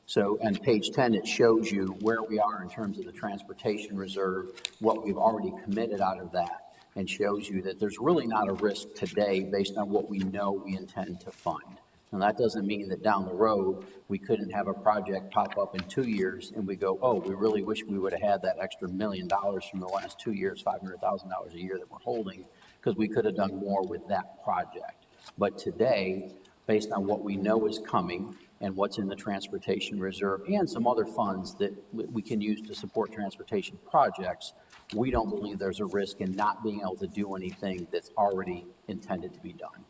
So on page 10, it shows you where we are in terms of the transportation reserve, what we've already committed out of that, and shows you that there's really not a risk today based on what we know we intend to fund. Now, that doesn't mean that down the road, we couldn't have a project pop up in 2 years and we go, oh, we really wish we would have had that extra $1 million from the last 2 years, $500,000 a year that we're holding, because we could have done more with that project. But today, based on what we know is coming and what's in the transportation reserve and some other funds that we can use to support transportation projects, we don't believe there's a risk in not being able to do anything that's already intended to be done.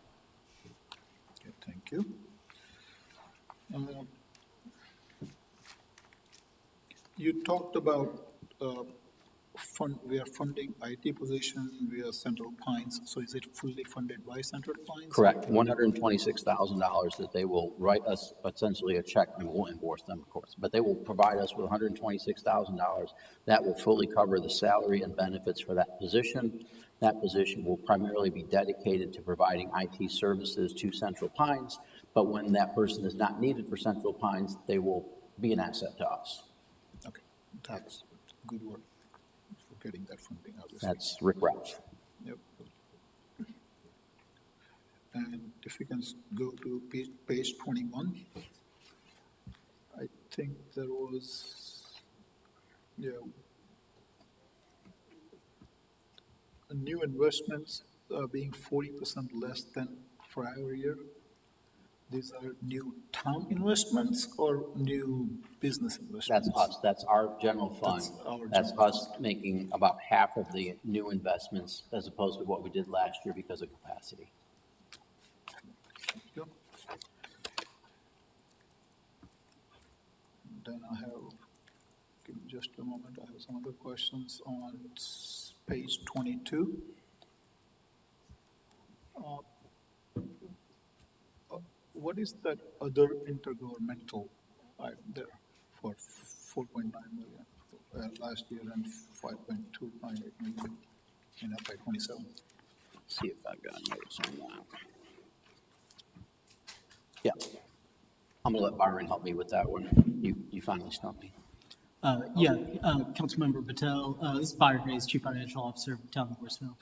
Okay, thank you. You talked about we are funding IT position via Central Pines. So is it fully funded by Central Pines? Correct. $126,000 that they will write us essentially a check, and we'll invoice them, of course, but they will provide us with $126,000 that will fully cover the salary and benefits for that position. That position will primarily be dedicated to providing IT services to Central Pines, but when that person is not needed for Central Pines, they will be an asset to us. Okay, that's good work for getting that funding, obviously. That's Rick Ralph. Yep. And if we can go to page 21, I think there was, new investments being 40% less than prior year. These are new town investments or new business investments? That's us. That's our general fund. That's us making about half of the new investments as opposed to what we did last year because of capacity. Thank you. Then I have, give me just a moment, I have some other questions on page 22. What is that other intergovernmental item there for 4.9 million last year and 5.258 million in FY27? See if I've got notes on that. Yeah. I'm going to let Byron help me with that one. You finally stumped me. Councilmember Patel, this is Byron Hayes, Chief Financial Officer of the Town of Morrisville.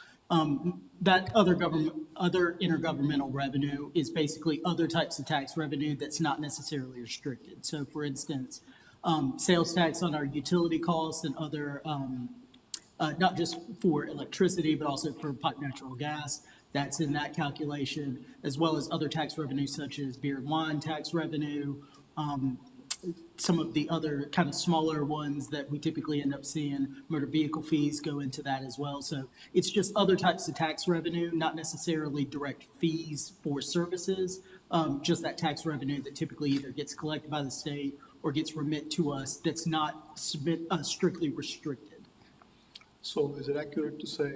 That other intergovernmental revenue is basically other types of tax revenue that's not necessarily restricted. So for instance, sales tax on our utility costs and other, not just for electricity, but also for pipe natural gas, that's in that calculation, as well as other tax revenues such as beer and wine tax revenue, some of the other kind of smaller ones that we typically end up seeing, motor vehicle fees go into that as well. So it's just other types of tax revenue, not necessarily direct fees for services, just that tax revenue that typically either gets collected by the state or gets remit to us that's not strictly restricted. So is it accurate to say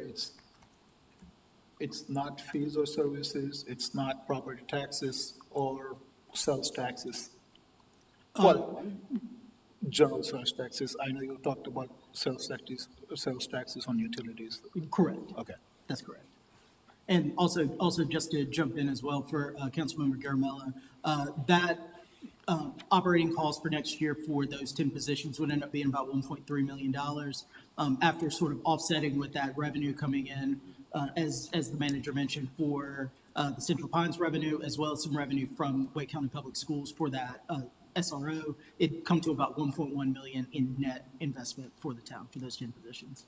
it's not fees or services, it's not property taxes or sales taxes? Well, general sales taxes. I know you talked about sales taxes on utilities. Correct. Okay. That's correct. And also just to jump in as well for Councilmember Garamella, that operating cost for next year for those 10 positions would end up being about $1.3 million after sort of offsetting with that revenue coming in, as the manager mentioned, for the Central Pines revenue, as well as some revenue from Wake County Public Schools for that SRO. It'd come to about $1.1 million in net investment for the town for those 10 positions.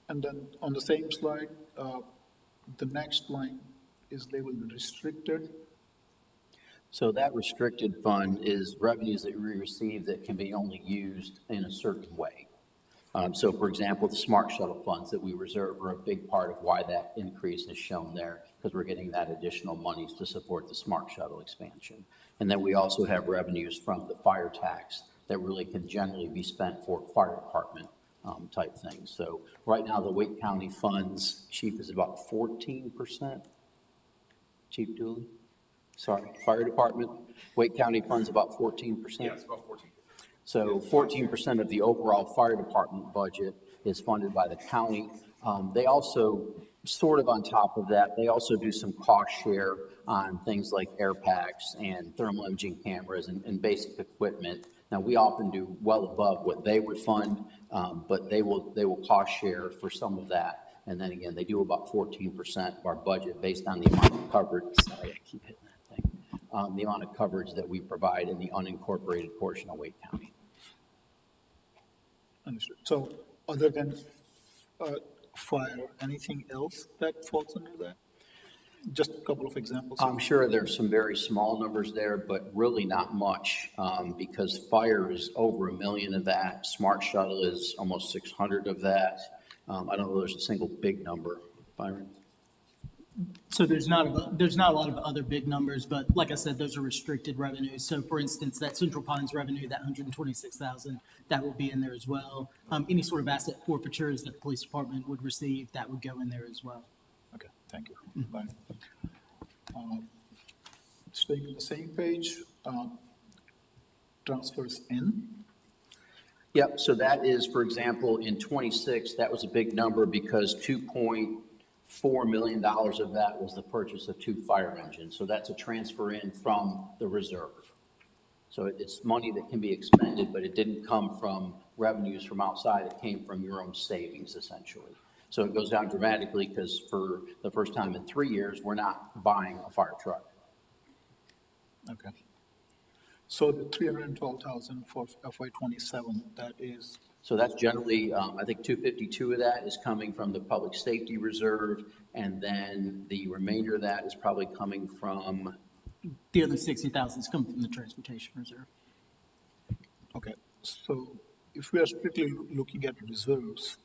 And then on the same slide, the next line is labeled restricted. So that restricted fund is revenues that we receive that can be only used in a certain way. So for example, the Smart Shuttle funds that we reserve are a big part of why that increase is shown there, because we're getting that additional monies to support the Smart Shuttle expansion. And then we also have revenues from the fire tax that really can generally be spent for fire department type things. So right now, the Wake County funds, Chief, is about 14%. Chief Dooley? Sorry, Fire Department, Wake County funds about 14%? Yeah, it's about 14. So 14% of the overall fire department budget is funded by the county. They also, sort of on top of that, they also do some cost share on things like air packs and thermal imaging cameras and basic equipment. Now, we often do well above what they would fund, but they will cost share for some of that. And then again, they do about 14% of our budget based on the amount of coverage. Sorry, I keep hitting that thing. The amount of coverage that we provide in the unincorporated portion of Wake County. Understood. So other than fire, anything else that falls under that? Just a couple of examples. I'm sure there's some very small numbers there, but really not much, because fire is over $1 million of that. Smart Shuttle is almost 600 of that. I don't know if there's a single big number. Byron? So there's not a lot of other big numbers, but like I said, those are restricted revenues. So for instance, that Central Pines revenue, that 126,000, that will be in there as well. Any sort of asset forfeitures that the police department would receive, that would go in there as well. Okay, thank you. Bye. Staying on the same page, transfers in. Yep, so that is, for example, in 26, that was a big number because $2.4 million of that was the purchase of 2 fire engines. So that's a transfer in from the reserve. So it's money that can be expended, but it didn't come from revenues from outside. It came from your own savings, essentially. So it goes down dramatically because for the first time in 3 years, we're not buying a fire truck. Okay. So the 312,000 for FY27, that is? So that's generally, I think 252 of that is coming from the public safety reserve, and then the remainder of that is probably coming from. The other 60,000 is coming from the transportation reserve. Okay, so if we are strictly looking at reserves,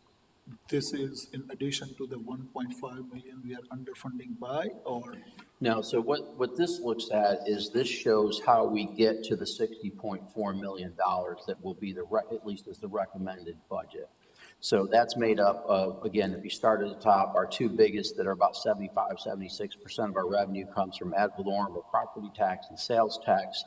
this is in addition to the 1.5 million we are underfunding by, or? No, so what this looks at is this shows how we get to the $60.4 million that will be at least as the recommended budget. So that's made up of, again, if you start at the top, our 2 biggest that are about 76% of our revenue comes from ad valorem or property tax and sales tax.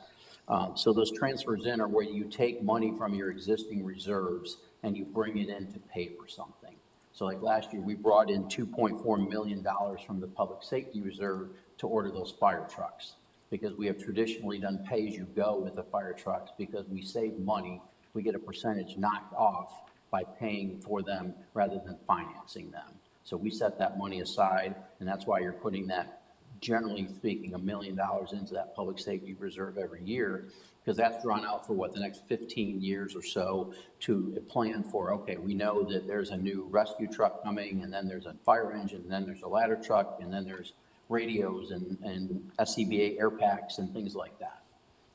So those transfers in are where you take money from your existing reserves and you bring it in to pay for something. So like last year, we brought in $2.4 million from the public safety reserve to order those fire trucks, because we have traditionally done pay-as-you-go with the fire trucks because we save money. We get a percentage knocked off by paying for them rather than financing them. So we set that money aside, and that's why you're putting that, generally speaking, $1 million into that public safety reserve every year, because that's drawn out for the next 15 years or so to plan for, okay, we know that there's a new rescue truck coming, and then there's a fire engine, and then there's a ladder truck, and then there's radios and SCBA air packs and things like that.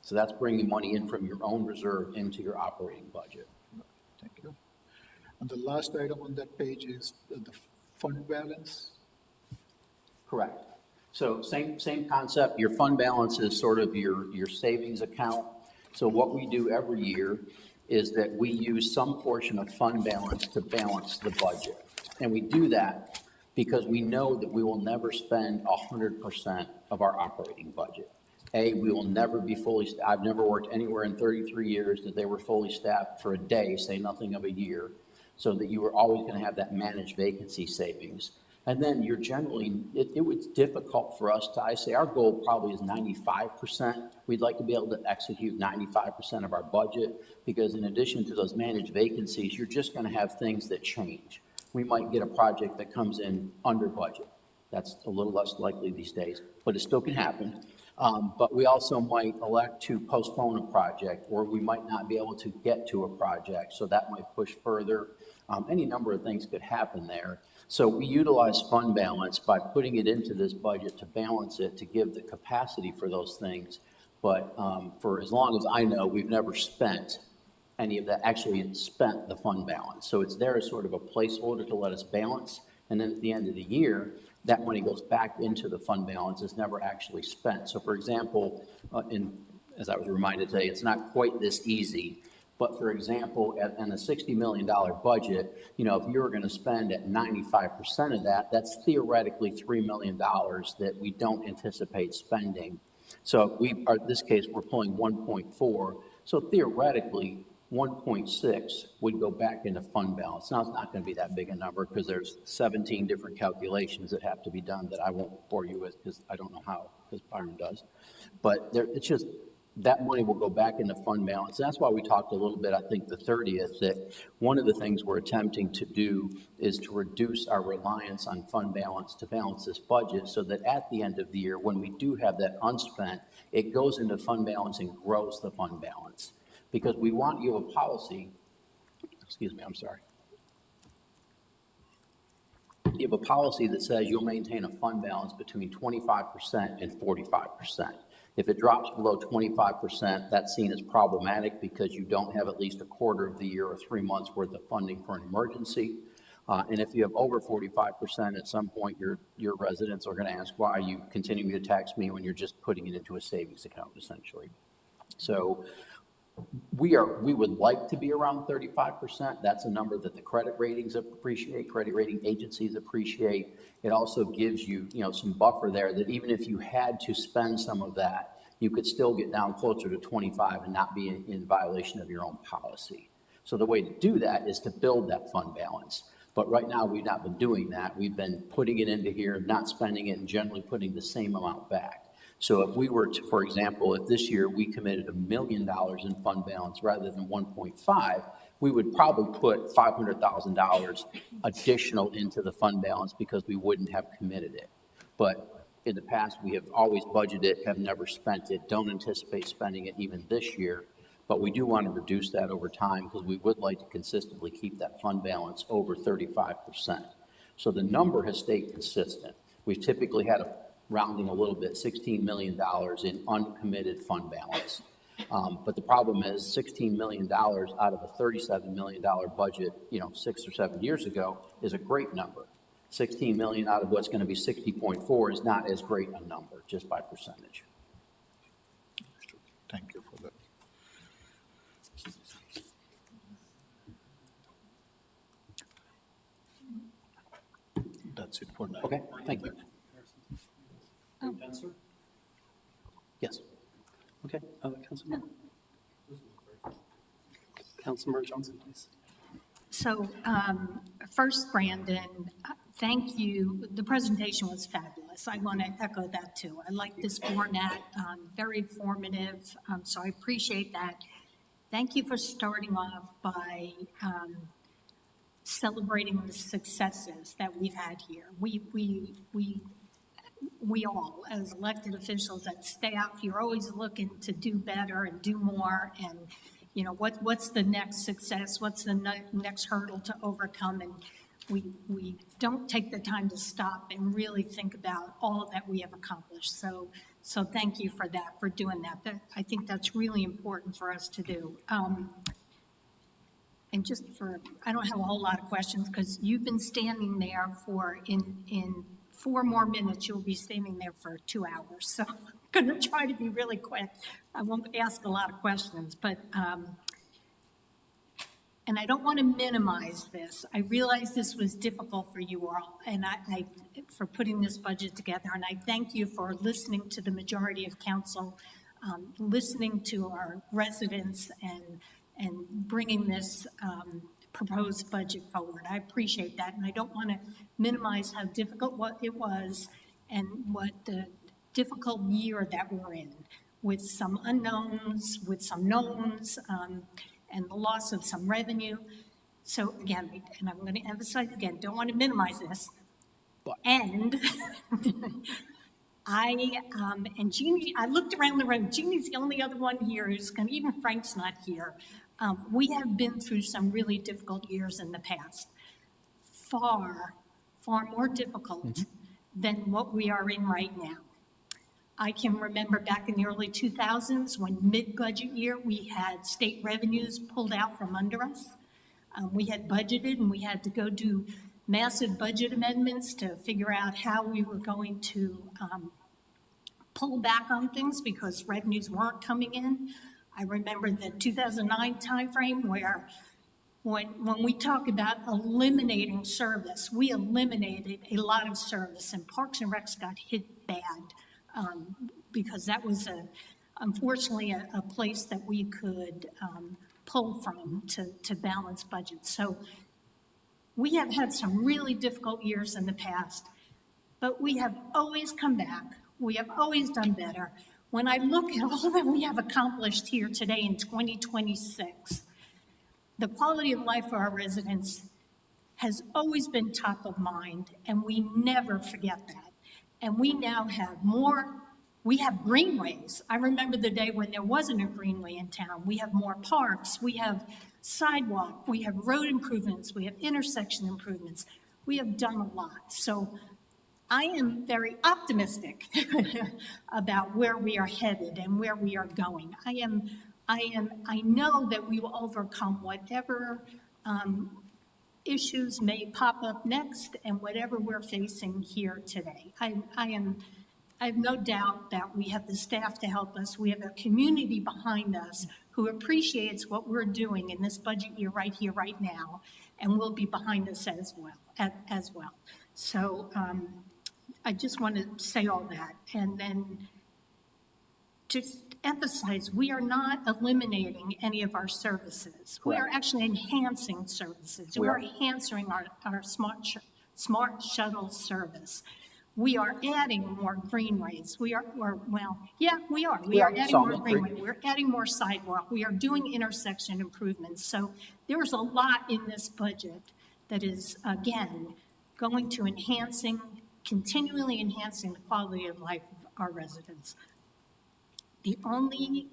So that's bringing money in from your own reserve into your operating budget. Thank you. And the last item on that page is the fund balance. Correct. So same concept. Your fund balance is sort of your savings account. So what we do every year is that we use some portion of fund balance to balance the budget. And we do that because we know that we will never spend 100% of our operating budget. We will never be fully staffed. I've never worked anywhere in 33 years that they were fully staffed for a day, say nothing of a year, so that you were always going to have that managed vacancy savings. And then you're generally, it was difficult for us to, I say our goal probably is 95%. We'd like to be able to execute 95% of our budget, because in addition to those managed vacancies, you're just going to have things that change. We might get a project that comes in under budget. That's a little less likely these days, but it still can happen. But we also might elect to postpone a project, or we might not be able to get to a project, so that might push further. Any number of things could happen there. So we utilize fund balance by putting it into this budget to balance it, to give the capacity for those things. But for as long as I know, we've never spent any of that, actually spent the fund balance. So it's there as sort of a placeholder to let us balance. And then at the end of the year, that money goes back into the fund balance. It's never actually spent. So for example, as I was reminded today, it's not quite this easy, But for example, in a $60 million budget, you know, if you were going to spend at 95% of that, that's theoretically $3 million that we don't anticipate spending. So in this case, we're pulling 1.4. So theoretically, 1.6 would go back into fund balance. Now, it's not going to be that big a number because there's 17 different calculations that have to be done that I won't bore you with because I don't know how, because Byron does. But it's just, that money will go back into fund balance. That's why we talked a little bit, I think, the 30th, that one of the things we're attempting to do is to reduce our reliance on fund balance to balance this budget so that at the end of the year, when we do have that unspent, it goes into fund balance and grows the fund balance. Because we want you a policy, excuse me, I'm sorry. You have a policy that says you'll maintain a fund balance between 25% and 45%. If it drops below 25%, that's seen as problematic because you don't have at least a quarter of the year or 3 months worth of funding for an emergency. And if you have over 45%, at some point your residents are going to ask, why are you continuing to tax me when you're just putting it into a savings account, essentially? So we would like to be around 35%. That's a number that the credit ratings appreciate, credit rating agencies appreciate. It also gives you, some buffer there that even if you had to spend some of that, you could still get down closer to 25 and not be in violation of your own policy. So the way to do that is to build that fund balance. But right now, we've not been doing that. We've been putting it into here, not spending it, and generally putting the same amount back. So if we were to, for example, if this year we committed $1 million in fund balance rather than 1.5, we would probably put $500,000 additional into the fund balance because we wouldn't have committed it. But in the past, we have always budgeted, have never spent it, don't anticipate spending it even this year. But we do want to reduce that over time because we would like to consistently keep that fund balance over 35%. So the number has stayed consistent. We've typically had rounding a little bit, $16 million in uncommitted fund balance. But the problem is $16 million out of a $37 million budget, 6 or 7 years ago is a great number. 16 million out of what's going to be 60.4 is not as great a number, just by percentage. Thank you for that. That's it for now. Okay, thank you. Answer? Yes. Okay, Councilmember. Councilmember Johnson, please. So first, Brandon, thank you. The presentation was fabulous. I want to echo that too. I like this format, very informative, so I appreciate that. Thank you for starting off by celebrating the successes that we've had here. We all, as elected officials and staff, you're always looking to do better and do more. And, what's the next success? What's the next hurdle to overcome? And we don't take the time to stop and really think about all that we have accomplished. So thank you for that, for doing that. I think that's really important for us to do. And I don't have a whole lot of questions because you've been standing there in 4 more minutes, you'll be standing there for 2 hours. So I'm going to try to be really quick. I won't ask a lot of questions, but, and I don't want to minimize this. I realize this was difficult for you all, and I for putting this budget together, and I thank you for listening to the majority of council, listening to our residents, and bringing this proposed budget forward. I appreciate that, and I don't want to minimize how difficult it was and what the difficult year that we're in, with some unknowns, with some knowns, and the loss of some revenue. So again, and I'm going to emphasize again, don't want to minimize this, and and Jeannie, I looked around the room, Jeannie's the only other one here who's going to, even Frank's not here. We have been through some really difficult years in the past, far more difficult than what we are in right now. I can remember back in the early 2000s when mid-budget year, we had state revenues pulled out from under us. We had budgeted and we had to go do massive budget amendments to figure out how we were going to pull back on things because revenues weren't coming in. I remember the 2009 timeframe where when we talk about eliminating service, we eliminated a lot of service, and Parks and Recs got hit bad because that was unfortunately a place that we could pull from to balance budgets. So we have had some really difficult years in the past, but we have always come back. We have always done better. When I look at all that we have accomplished here today in 2026, the quality of life for our residents has always been top of mind, and we never forget that. And we now have we have greenways. I remember the day when there wasn't a greenway in town. We have more parks, we have sidewalk, we have road improvements, we have intersection improvements. We have done a lot. So I am very optimistic about where we are headed and where we are going. I know that we will overcome whatever issues may pop up next and whatever we're facing here today. I have no doubt that we have the staff to help us. We have a community behind us who appreciates what we're doing in this budget year right here, right now, and will be behind us as well. So I just want to say all that. And then just emphasize, we are not eliminating any of our services. Correct. We are actually enhancing services. We are enhancing our smart shuttle service. We are adding more greenways. We are adding more greenways. We're adding more sidewalk. We are doing intersection improvements. So there's a lot in this budget that is, again, going to continually enhancing the quality of life of our residents. The only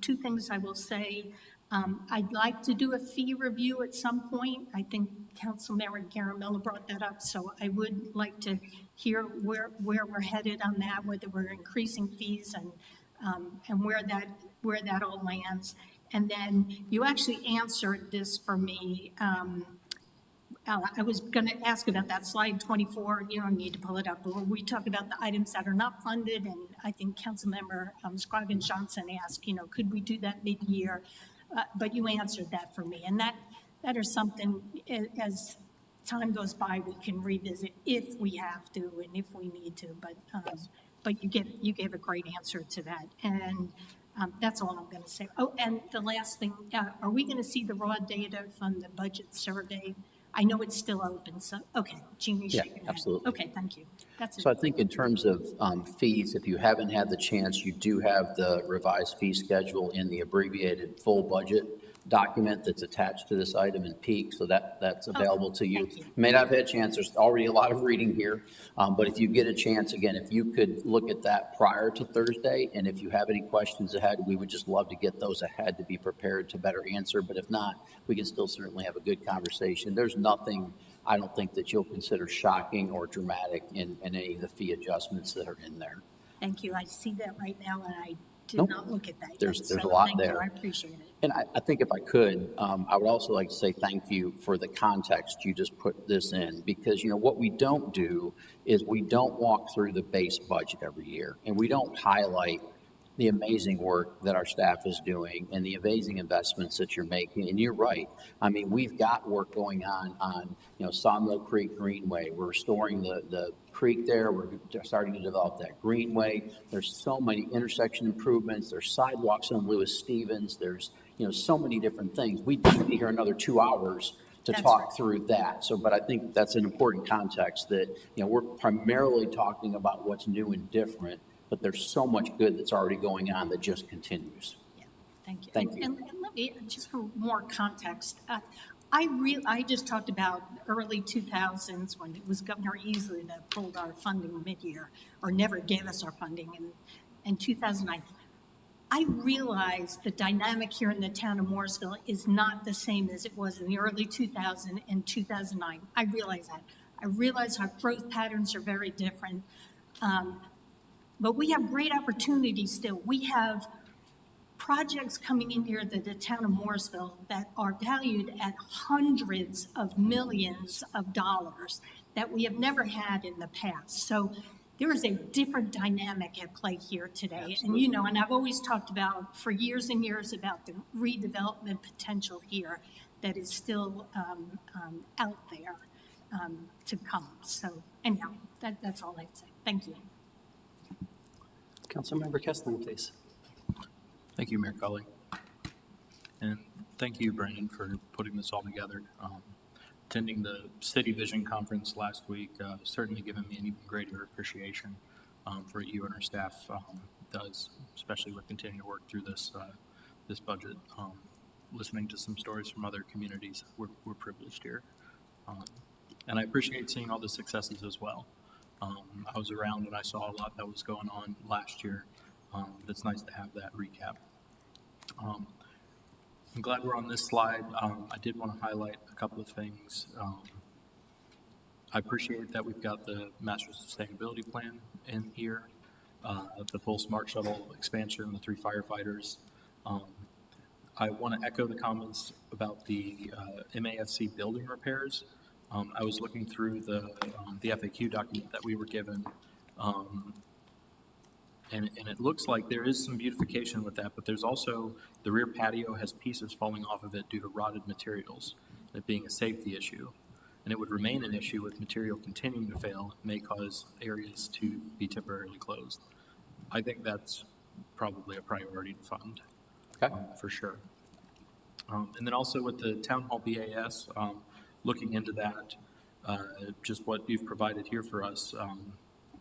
two things I will say, I'd like to do a fee review at some point. I think Councilmember Garamella brought that up, so I would like to hear where we're headed on that, whether we're increasing fees and where that all lands. And then you actually answered this for me. I was going to ask about that slide 24. You don't need to pull it up, but we talked about the items that are not funded, and I think Councilmember Scroggins-Johnson asked, could we do that mid-year? But you answered that for me, and that is something as time goes by we can revisit if we have to and if we need to. But you gave a great answer to that, and that's all I'm going to say. Oh, and the last thing, are we going to see the raw data from the budget survey? I know it's still open, so, okay, Jeannie's shaking her head. Absolutely. Okay, thank you. That's it. So I think in terms of fees, if you haven't had the chance, you do have the revised fee schedule in the abbreviated full budget document that's attached to this item in Peak, so that's available to you. You may not have had a chance, there's already a lot of reading here, but if you get a chance, again, if you could look at that prior to Thursday, and if you have any questions ahead, we would just love to get those ahead to be prepared to better answer, but if not, we can still certainly have a good conversation. There's nothing, I don't think, that you'll consider shocking or dramatic in any of the fee adjustments that are in there. Thank you. I see that right now, and I did not look at that yet. There's a lot thank there. You. I appreciate it. And I think if I could, I would also like to say thank you for the context you just put this in, because what we don't do is we don't walk through the base budget every year, and we don't highlight the amazing work that our staff is doing and the amazing investments that you're making. And you're right. I mean, we've got work going on Sawmill Creek Greenway. We're restoring the creek there. We're starting to develop that greenway. There's so many intersection improvements. There's sidewalks on Lewis Stevens. There's, so many different things. We'd be here another 2 hours to talk through that. So, but I think that's an important context that, we're primarily talking about what's new and different, but there's so much good that's already going on that just continues. Yeah, thank you. Thank you. And let me, just for more context, I just talked about early 2000s when it was Governor Easley that pulled our funding mid-year, or never gave us our funding in 2009. I realize the dynamic here in the town of Morrisville is not the same as it was in the early 2000 and 2009. I realize that. I realize our growth patterns are very different. But we have great opportunities still. We have projects coming in here that the town of Morrisville that are valued at hundreds of millions of dollars that we have never had in the past. So there is a different dynamic at play here today. And you know, and I've always talked about for years and years about the redevelopment potential here that is still out there to come. So anyhow, that's all I'd say. Thank you. Councilmember Kestner, please. Thank you, Mayor Cully. And thank you, Brandon, for putting this all together. Attending the City Vision Conference last week certainly given me an even greater appreciation for what you and our staff does, especially with continuing to work through this this budget. Listening to some stories from other communities, we're privileged here. And I appreciate seeing all the successes as well. I was around and I saw a lot that was going on last year. It's nice to have that recap. I'm glad we're on this slide. I did want to highlight a couple of things. I appreciate that we've got the Master Sustainability Plan in here, the full Smart Shuttle expansion, the 3 firefighters. I want to echo the comments about the MAFC building repairs. I was looking through the FAQ document that we were given, and it looks like there is some beautification with that, but there's also the rear patio has pieces falling off of it due to rotted materials, it being a safety issue. And it would remain an issue with material continuing to fail, may cause areas to be temporarily closed. I think that's probably a priority to fund, for sure. And then also with the Town Hall BAS, looking into that, just what you've provided here for us,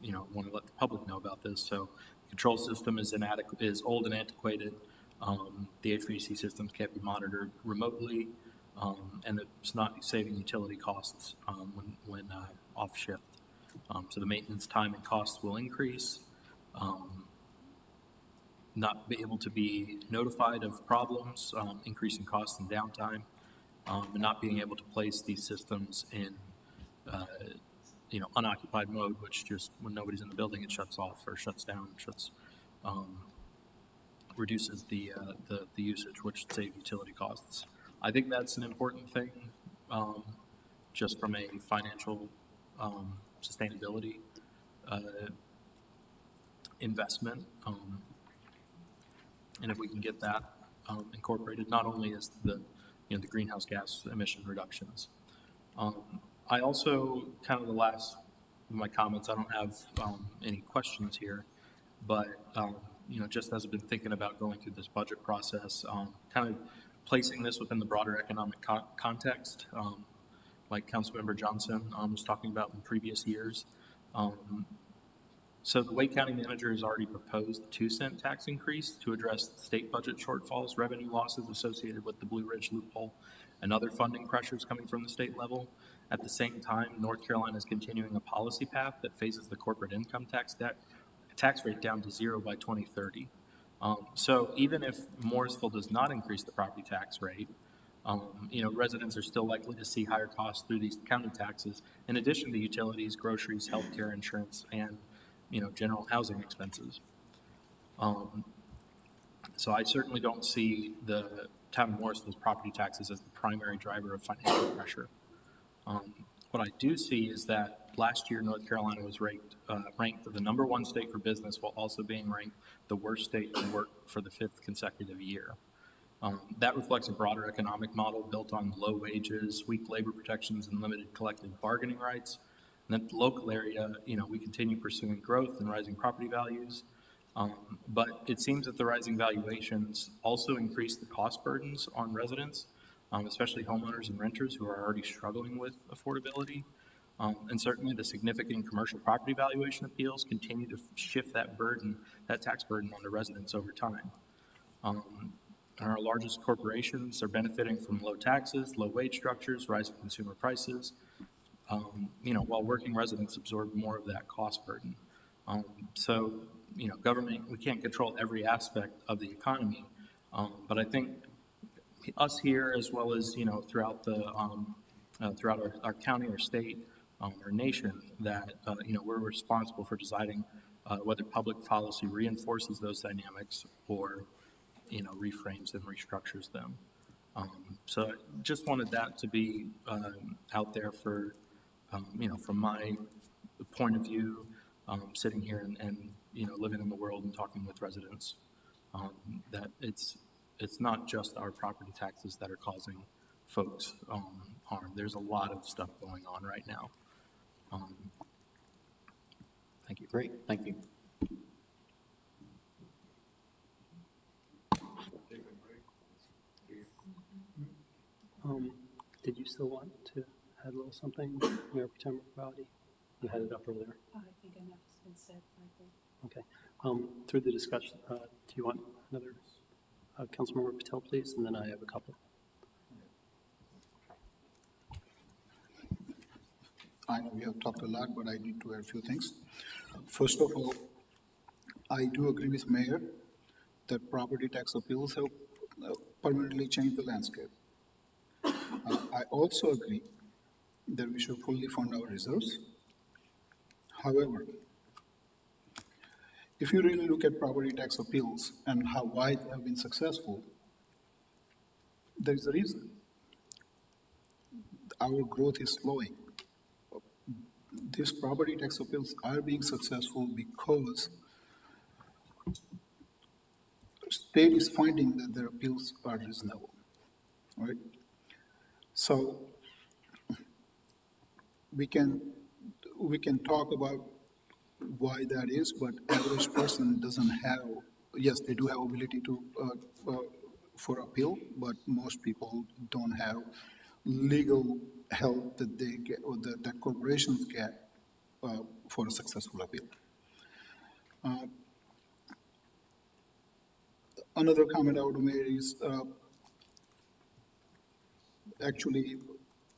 you know, want to let the public know about this. So control system is old and antiquated. The HVAC systems can't be monitored remotely, and it's not saving utility costs when off shift. So the maintenance time and costs will increase. Not be able to be notified of problems, increasing costs and downtime, and not being able to place these systems in unoccupied mode, which just when nobody's in the building, it shuts off or shuts down, reduces the usage, which would save utility costs. I think that's an important thing, just from a financial sustainability investment. And if we can get that incorporated, not only as the greenhouse gas emission reductions. I also, kind of the last of my comments, I don't have any questions here, but just as I've been thinking about going through this budget process, kind of placing this within the broader economic context, like Councilmember Johnson was talking about in previous years. So the Wake County manager has already proposed a 2-cent tax increase to address state budget shortfalls, revenue losses associated with the Blue Ridge loophole, and other funding pressures coming from the state level. At the same time, North Carolina is continuing a policy path that phases the corporate income tax rate down to 0 by 2030. So even if Morrisville does not increase the property tax rate, residents are still likely to see higher costs through these county taxes, in addition to utilities, groceries, healthcare, insurance, and general housing expenses. So I certainly don't see the town of Morrisville's property taxes as the primary driver of financial pressure. What I do see is that last year North Carolina was ranked the #1 state for business, while also being ranked the worst state to work for the 5th consecutive year. That reflects a broader economic model built on low wages, weak labor protections, and limited collective bargaining rights. And at the local area, we continue pursuing growth and rising property values. But it seems that the rising valuations also increase the cost burdens on residents, especially homeowners and renters who are already struggling with affordability. And certainly the significant commercial property valuation appeals continue to shift that tax burden onto residents over time. Our largest corporations are benefiting from low taxes, low wage structures, rising consumer prices, while working residents absorb more of that cost burden. So, government, we can't control every aspect of the economy, but I think us here, as well as, throughout our county, our state, our nation, that, we're responsible for deciding whether public policy reinforces those dynamics or, reframes and restructures them. So I just wanted that to be out there for, from my point of view, sitting here and living in the world and talking with residents, that it's not just our property taxes that are causing folks harm. There's a lot of stuff going on right now. Thank you. Great, thank you. Did you still want to add a little something, Mayor Pro Tem Rowdy? You had it up earlier. I think enough has been said, frankly. Okay. Through the discussion, do you want another Councilmember Patel, please? And then I have a couple. I know we have talked a lot, but I need to add a few things. First of all, I do agree with Mayor that property tax appeals have permanently changed the landscape. I also agree that we should fully fund our reserves. However, if you really look at property tax appeals and why they have been successful, there is a reason. Our growth is slowing. These property tax appeals are being successful because state is finding that their appeals are reasonable, right? So we can talk about why that is, but average person doesn't have. Yes, they do have ability to for appeal, but most people don't have legal help that they get or that corporations get for a successful appeal. Another comment I would make is actually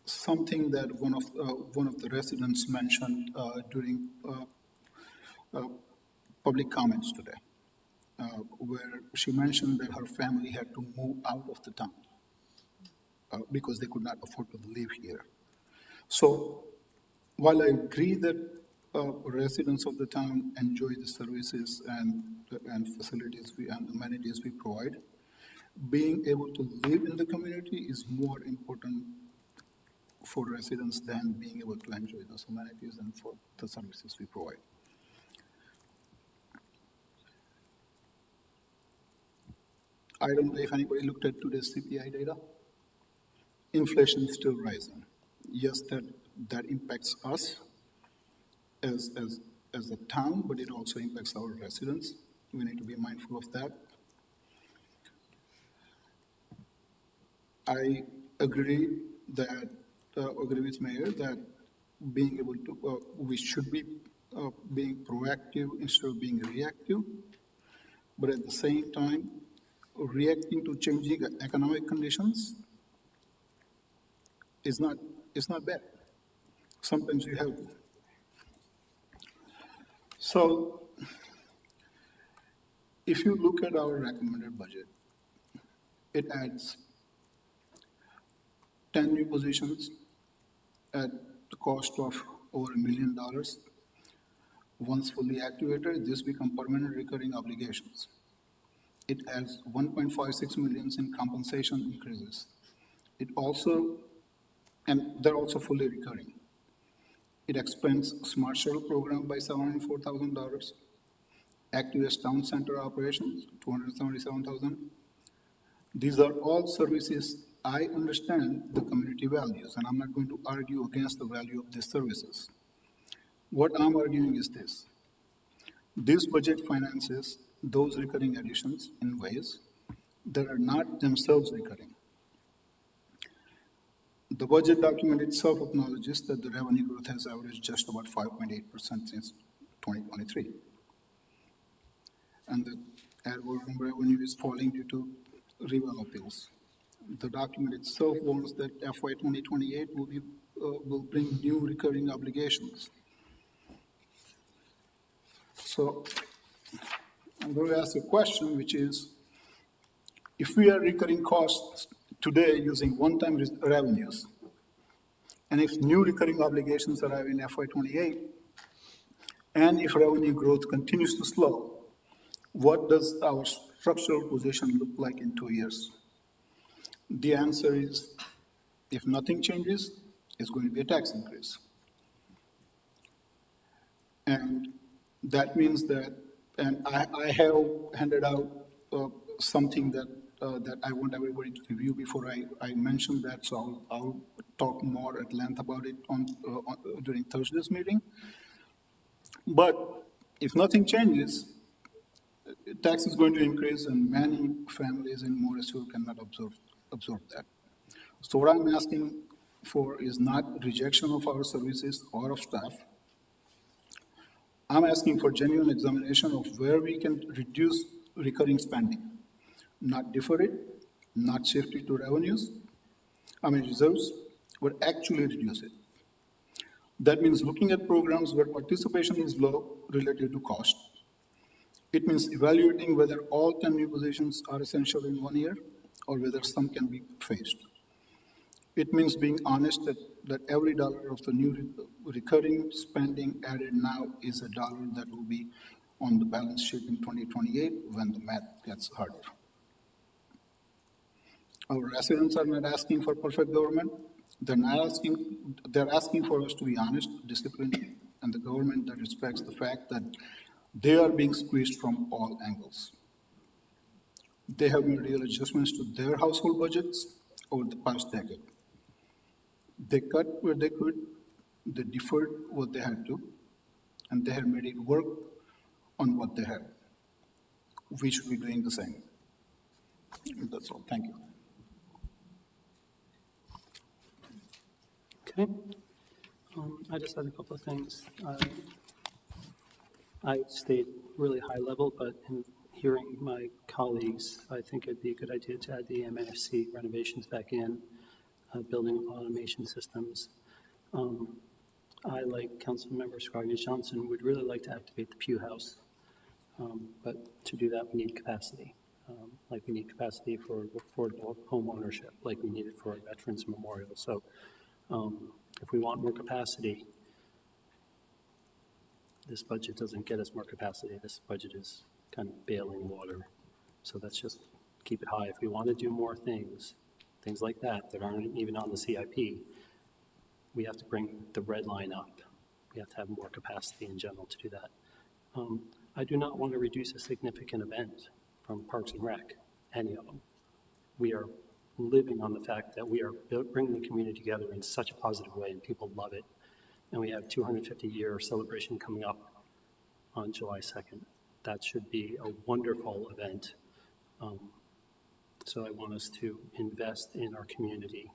something that one of the residents mentioned during public comments today, where she mentioned that her family had to move out of the town because they could not afford to live here. So while I agree that residents of the town enjoy the services and facilities and amenities we provide, being able to live in the community is more important for residents than being able to enjoy those amenities and for the services we provide. I don't know if anybody looked at today's CPI data. Inflation is still rising. Yes, that impacts us as a town, but it also impacts our residents. We need to be mindful of that. I agree with Mayor that being able to, we should be being proactive instead of being reactive, but at the same time, reacting to changing economic conditions is not bad. Sometimes you have to. So, if you look at our recommended budget, it adds 10 new positions at the cost of over $1 million. Once fully activated, this become permanent recurring obligations. It adds 1.56 million in compensation increases. It also, and they're also fully recurring. It expands Smart Shuttle program by $704,000. Activates Town Center operations, $277,000. These are all services I understand the community values, and I'm not going to argue against the value of these services. What I'm arguing is this. This budget finances those recurring additions in ways that are not themselves recurring. The budget document itself acknowledges that the revenue growth has averaged just about 5.8% since 2023. And the ad valorem revenue is falling due to reval appeals. The document itself warns that FY 2028 will bring new recurring obligations. So I'm going to ask a question, which is, if we are recurring costs today using one-time revenues, and if new recurring obligations arrive in FY 28, and if revenue growth continues to slow, what does our structural position look like in 2 years? The answer is, if nothing changes, it's going to be a tax increase. And that means that, and I have handed out something that I want everybody to review before I mention that, so I'll talk more at length about it during Thursday's meeting. But if nothing changes, tax is going to increase, and many families in Morrisville cannot absorb that. So what I'm asking for is not rejection of our services or of staff. I'm asking for genuine examination of where we can reduce recurring spending, not defer it, not shift it to reserves, but actually reduce it. That means looking at programs where participation is low relative to cost. It means evaluating whether all 10 new positions are essential in 1 year or whether some can be phased. It means being honest that every dollar of the new recurring spending added now is a dollar that will be on the balance sheet in 2028 when the math gets harder. Our residents are not asking for perfect government. They're asking for us to be honest, disciplined, and the government that respects the fact that they are being squeezed from all angles. They have made real adjustments to their household budgets over the past decade. They cut where they could, they deferred what they had to, and they have made it work on what they had. We should be doing the same. That's all. Thank you. Okay. I just had a couple of things. I stayed really high level, but in hearing my colleagues, I think it'd be a good idea to add the MFC renovations back in, building automation systems. I, like Councilmember Scroggins-Johnson, would really like to activate the Pew House, but to do that, we need capacity. Like we need capacity for affordable home ownership, like we need it for a Veterans Memorial. So if we want more capacity, this budget doesn't get us more capacity. This budget is kind of bailing water. So let's just keep it high. If we want to do more things like that aren't even on the CIP, we have to bring the red line up. We have to have more capacity in general to do that. I do not want to reduce a significant event from Parks and Rec, any of them. We are living on the fact that we are bringing the community together in such a positive way, and people love it. And we have 250-year celebration coming up on July 2nd. That should be a wonderful event. So I want us to invest in our community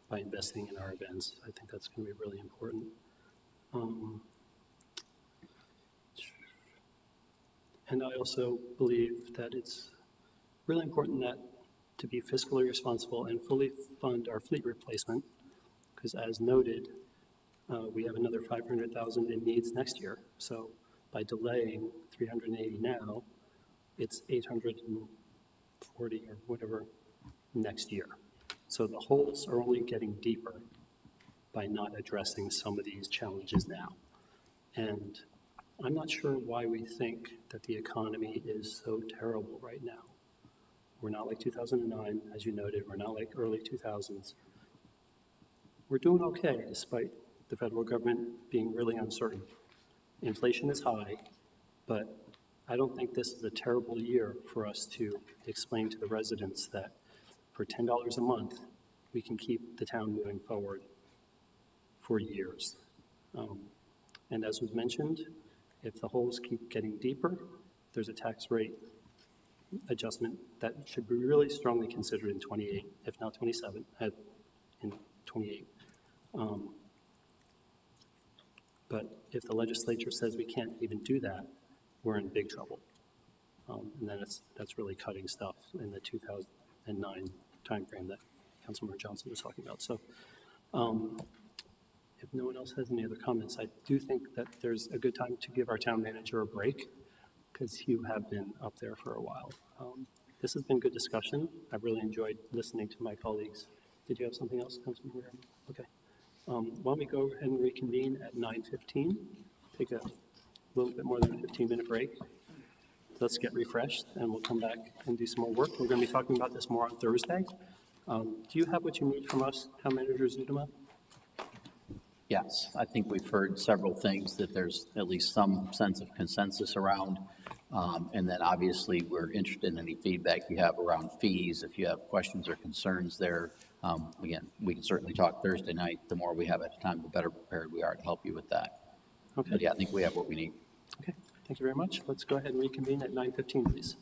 by investing in our events. I think that's going to be really important. And I also believe that it's really important that to be fiscally responsible and fully fund our fleet replacement, because as noted, we have another 500,000 in needs next year. So by delaying 380 now, it's 840 or whatever next year. So the holes are only getting deeper by not addressing some of these challenges now. And I'm not sure why we think that the economy is so terrible right now. We're not like 2009, as you noted. We're not like early 2000s. We're doing okay despite the federal government being really uncertain. Inflation is high, but I don't think this is a terrible year for us to explain to the residents that for $10 a month, we can keep the town moving forward for years. And as was mentioned, if the holes keep getting deeper, there's a tax rate adjustment that should be really strongly considered in 28, if not 27, in 28. But if the legislature says we can't even do that, we're in big trouble. And then that's really cutting stuff in the 2009 timeframe that Councilmember Johnson was talking about. So if no one else has any other comments, I do think that there's a good time to give our town manager a break, because you have been up there for a while. This has been good discussion. I've really enjoyed listening to my colleagues. Did you have something else, Councilmember? Okay. Why don't we go ahead and reconvene at 9:15, take a little bit more than a 15-minute break. Let's get refreshed, and we'll come back and do some more work. We're going to be talking about this more on Thursday. Do you have what you need from us, Town Manager Zudema? Yes, I think we've heard several things that there's at least some sense of consensus around. And then obviously, we're interested in any feedback you have around fees. If you have questions or concerns there, again, we can certainly talk Thursday night. The more we have at a time, the better prepared we are to help you with that. Okay. But yeah, I think we have what we need. Okay, thank you very much. Let's go ahead and reconvene at 9:15, please.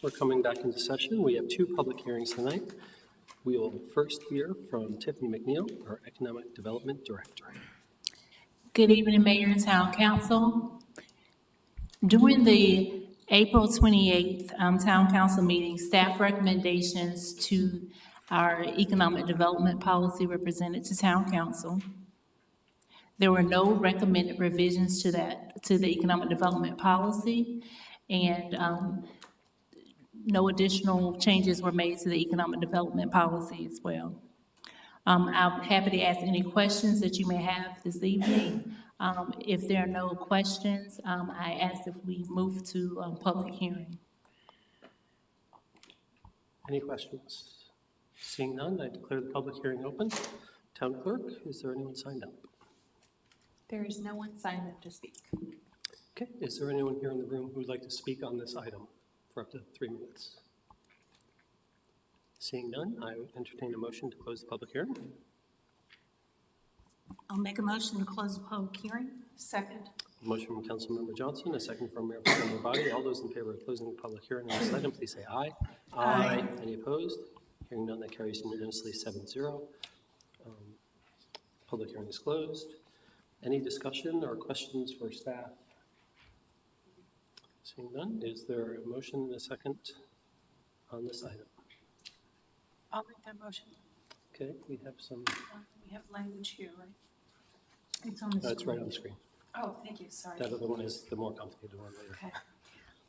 We're coming back into session. We have two public hearings tonight. We will first hear from Tiffany McNeil, our Economic Development Director. Good evening, Mayor and Town Council. During the April 28th Town Council meeting, staff recommendations to our Economic Development Policy were presented to Town Council. There were no recommended revisions to the Economic Development Policy, and no additional changes were made to the Economic Development Policy as well. I'm happy to answer any questions that you may have this evening. If there are no questions, I ask if we move to public hearing. Any questions? Seeing none, I declare the public hearing open. Town Clerk, is there anyone signed up? There is no one signed up to speak. Okay, is there anyone here in the room who would like to speak on this item for up to 3 minutes? Seeing none, I would entertain a motion to close the public hearing. I'll make a motion to close the public hearing. Second. Motion from Councilmember Johnson, a second from Mayor Pro Tem Body. All those in favor of closing the public hearing on this item, please say aye. Aye. Any opposed? Hearing none, that carries unanimously 7-0. Public hearing is closed. Any discussion or questions for staff? Seeing none, is there a motion and a second on this item? I'll make that motion. Okay, we have some, We have language here, right? It's on the screen. it's right on the screen. Oh, thank you, sorry. That other one is the more complicated one later. Okay.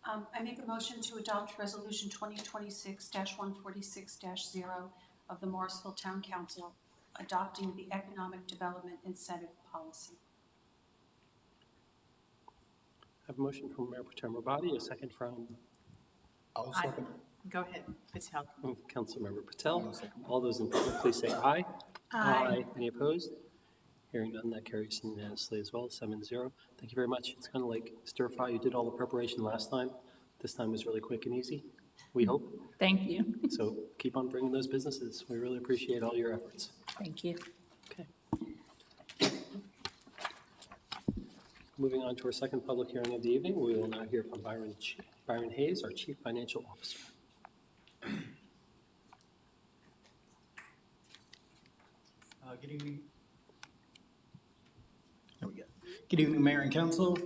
I make a motion to adopt Resolution 2026-146-0 of the Morrisville Town Council, adopting the Economic Development Incentive Policy. I have a motion from Mayor Pro Tem Body, a second from I'll second. Go ahead, Patel. Councilmember Patel. All those in favor, please say aye. Aye. Any opposed? Hearing none, that carries unanimously as well, 7-0. Thank you very much. It's kind of like stir fry. You did all the preparation last time. This time was really quick and easy, we hope. Thank you. So keep on bringing those businesses. We really appreciate all your efforts. Thank you. Okay. Moving on to our second public hearing of the evening, we will now hear from Byron Hayes, our Chief Financial Officer. Good evening. There we go. Good evening, Mayor and Council.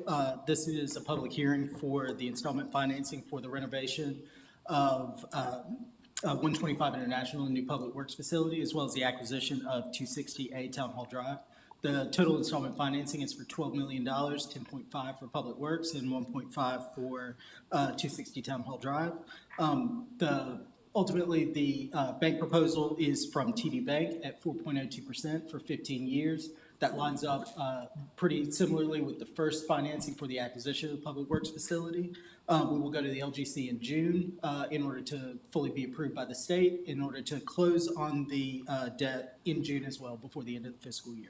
This is a public hearing for the installment financing for the renovation of 125 International, new public works facility, as well as the acquisition of 260A Town Hall Drive. The total installment financing is for $12 million, 10.5 for public works and 1.5 for 260 Town Hall Drive. Ultimately, the bank proposal is from TD Bank at 4.02% for 15 years. That lines up pretty similarly with the first financing for the acquisition of the public works facility. We will go to the LGC in June in order to fully be approved by the state, in order to close on the debt in June as well before the end of the fiscal year.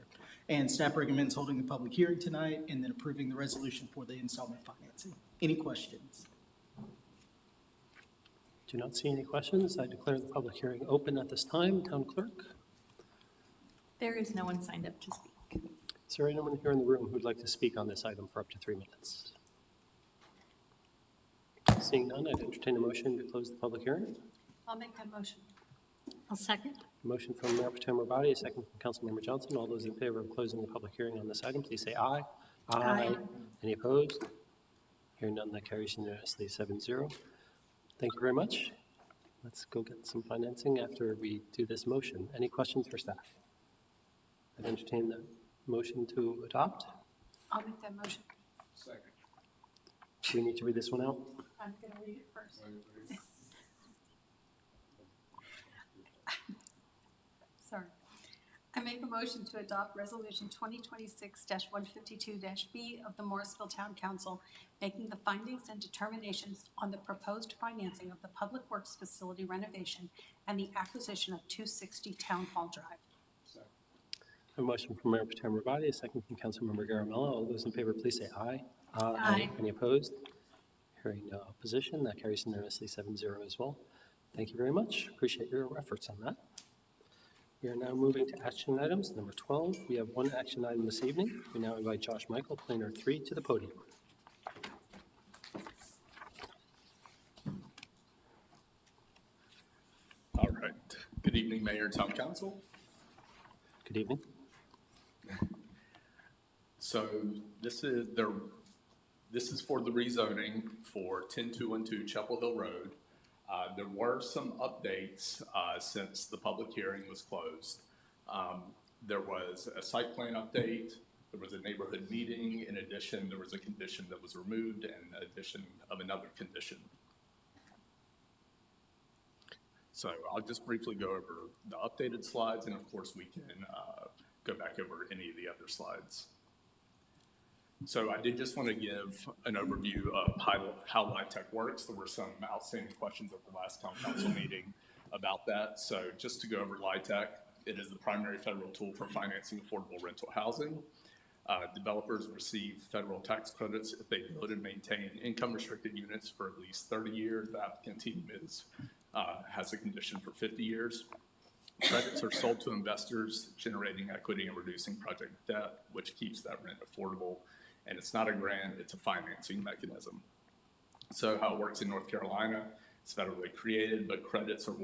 And staff recommends holding the public hearing tonight and then approving the resolution for the installment financing. Any questions? Do not see any questions. I declare the public hearing open at this time. Town Clerk, There is no one signed up to speak. is there anyone here in the room who'd like to speak on this item for up to 3 minutes? Seeing none, I'd entertain a motion to close the public hearing. I'll make that motion. I'll second. Motion from Mayor Pro Tem Body, a second from Councilmember Johnson. All those in favor of closing the public hearing on this item, please say aye. Aye. Any opposed? Hearing none, that carries unanimously 7-0. Thank you very much. Let's go get some financing after we do this motion. Any questions for staff? I'd entertain the motion to adopt. I'll make that motion. Second. Do we need to read this one out? I'm going to read it first. Sorry. I make a motion to adopt Resolution 2026-152-B of the Morrisville Town Council, making the findings and determinations on the proposed financing of the Public Works Facility renovation and the acquisition of 260 Town Hall Drive. A motion from Mayor Pro Tem Rabadi, a second from Councilmember Garamella. All those in favor, please say aye. Aye. Any opposed? Hearing no opposition, that carries unanimously 7-0 as well. Thank you very much. Appreciate your efforts on that. We are now moving to action items. Number 12, we have one action item this evening. We now invite Josh Michael, Planner 3, to the podium. evening, Mayor and Town Council. Good evening. So this is for the rezoning for 10212 Chapel Hill Road. There were some updates since the public hearing was closed. There was a site plan update, there was a neighborhood meeting. In addition, there was a condition that was removed and addition of another condition. So I'll just briefly go over the updated slides, and of course we can go back over any of the other slides. So I did just want to give an overview of how LIHTC works. There were some outstanding questions at the last town council meeting about that. So just to go over LIHTC, it is the primary federal tool for financing affordable rental housing. Developers receive federal tax credits if they build and maintain income-restricted units for at least 30 years. The applicant team has a condition for 50 years. Credits are sold to investors, generating equity and reducing project debt, which keeps that rent affordable. And it's not a grant, it's a financing mechanism. So how it works in North Carolina, it's federally created, but credits are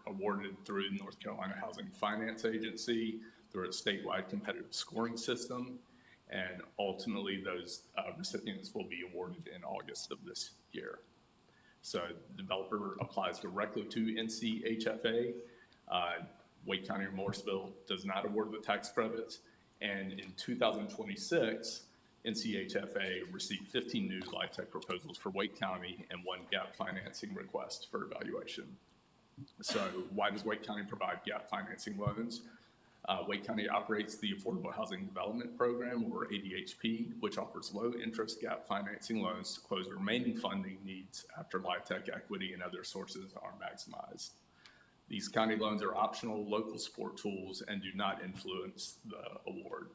awarded through the North Carolina Housing Finance Agency through a statewide competitive scoring system. And ultimately, those recipients will be awarded in August of this year. So the developer applies directly to NCHFA. Wake County or Morrisville does not award the tax credits. And in 2026, NCHFA received 15 new LIHTC proposals for Wake County and 1 gap financing request for evaluation. So why does Wake County provide gap financing loans? Wake County operates the Affordable Housing Development Program, or ADHP, which offers low-interest gap financing loans to close remaining funding needs after LIHTC equity and other sources are maximized. These county loans are optional local support tools and do not influence the award.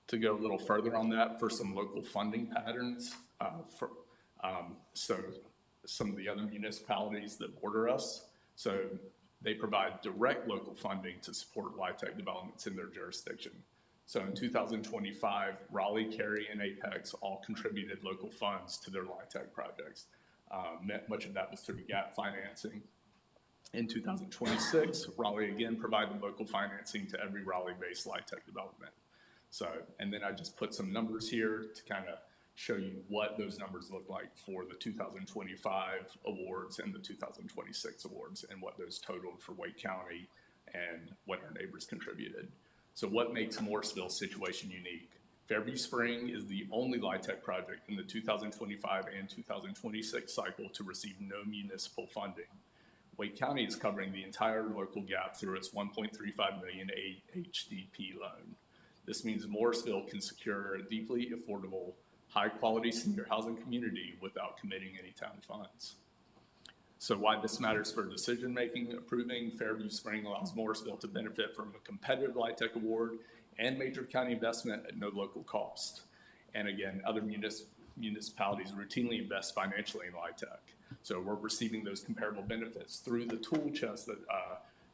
To go a little further on that, for some local funding patterns, so some of the other municipalities that border us, so they provide direct local funding to support LIHTC developments in their jurisdiction. So in 2025, Raleigh, Cary, and Apex all contributed local funds to their LIHTC projects. Much of that was through gap financing. In 2026, Raleigh again provided local financing to every Raleigh-based LIHTC development. So, and then I just put some numbers here to kind of show you what those numbers look like for the 2025 awards and the 2026 awards and what those totaled for Wake County and what our neighbors contributed. So what makes Morrisville's situation unique? Fairview Spring is the only LIHTC project in the 2025 and 2026 cycle to receive no municipal funding. Wake County is covering the entire local gap through its $1.35 million HDP loan. This means Morrisville can secure a deeply affordable, high-quality senior housing community without committing any town funds. So why this matters for decision-making: approving Fairview Spring allows Morrisville to benefit from a competitive LIHTC award and major county investment at no local cost. And again, other municipalities routinely invest financially in LIHTC. So we're receiving those comparable benefits through the tool chest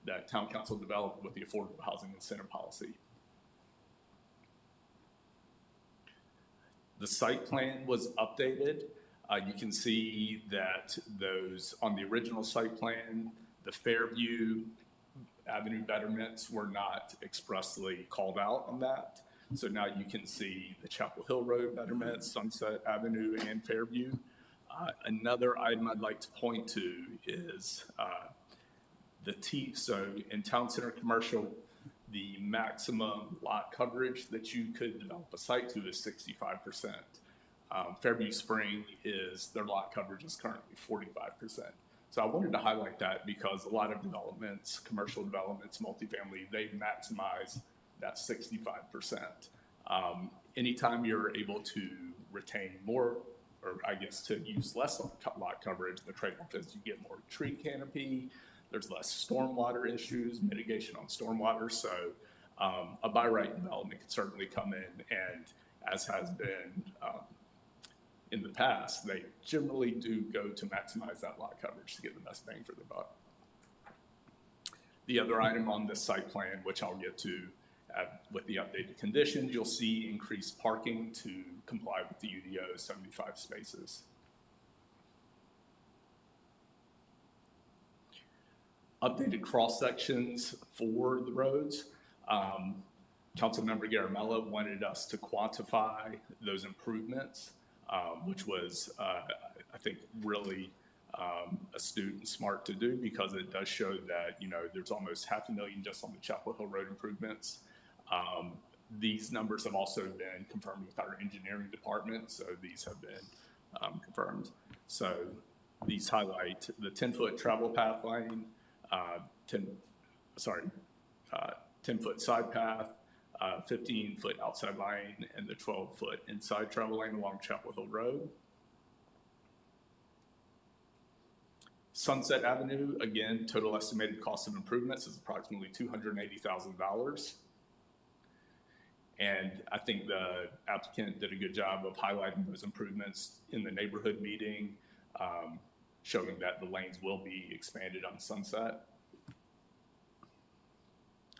that Town Council developed with the Affordable Housing Incentive Policy. The site plan was updated. You can see that those on the original site plan, the Fairview Avenue betterments were not expressly called out on that. So now you can see the Chapel Hill Road betterments, Sunset Avenue, and Fairview. Another item I'd like to point to is so in Town Center Commercial, the maximum lot coverage that you could develop a site to is 65%. Fairview Spring their lot coverage is currently 45%. So I wanted to highlight that because a lot of developments, commercial developments, multifamily, they maximize that 65%. Anytime you're able to retain more, or I guess to use less lot coverage, the trade-off is you get more tree canopy, there's less stormwater issues, mitigation on stormwater. So a by right development can certainly come in, and as has been in the past, they generally do go to maximize that lot coverage to get the best bang for the buck. The other item on this site plan, which I'll get to with the updated conditions, you'll see increased parking to comply with the UDO 75 spaces. updated cross-sections for the roads. Councilmember Garamella wanted us to quantify those improvements, which was, I think, really astute and smart to do, because it does show that, there's almost $500,000 just on the Chapel Hill Road improvements. These numbers have also been confirmed with our engineering department, so these have been confirmed. So these highlight the 10-foot travel path lane, 10-foot side path, 15-foot outside lane, and the 12-foot inside travel lane along Chapel Hill Road. Sunset Avenue, again, total estimated cost of improvements is approximately $280,000. And I think the applicant did a good job of highlighting those improvements in the neighborhood meeting, showing that the lanes will be expanded on Sunset,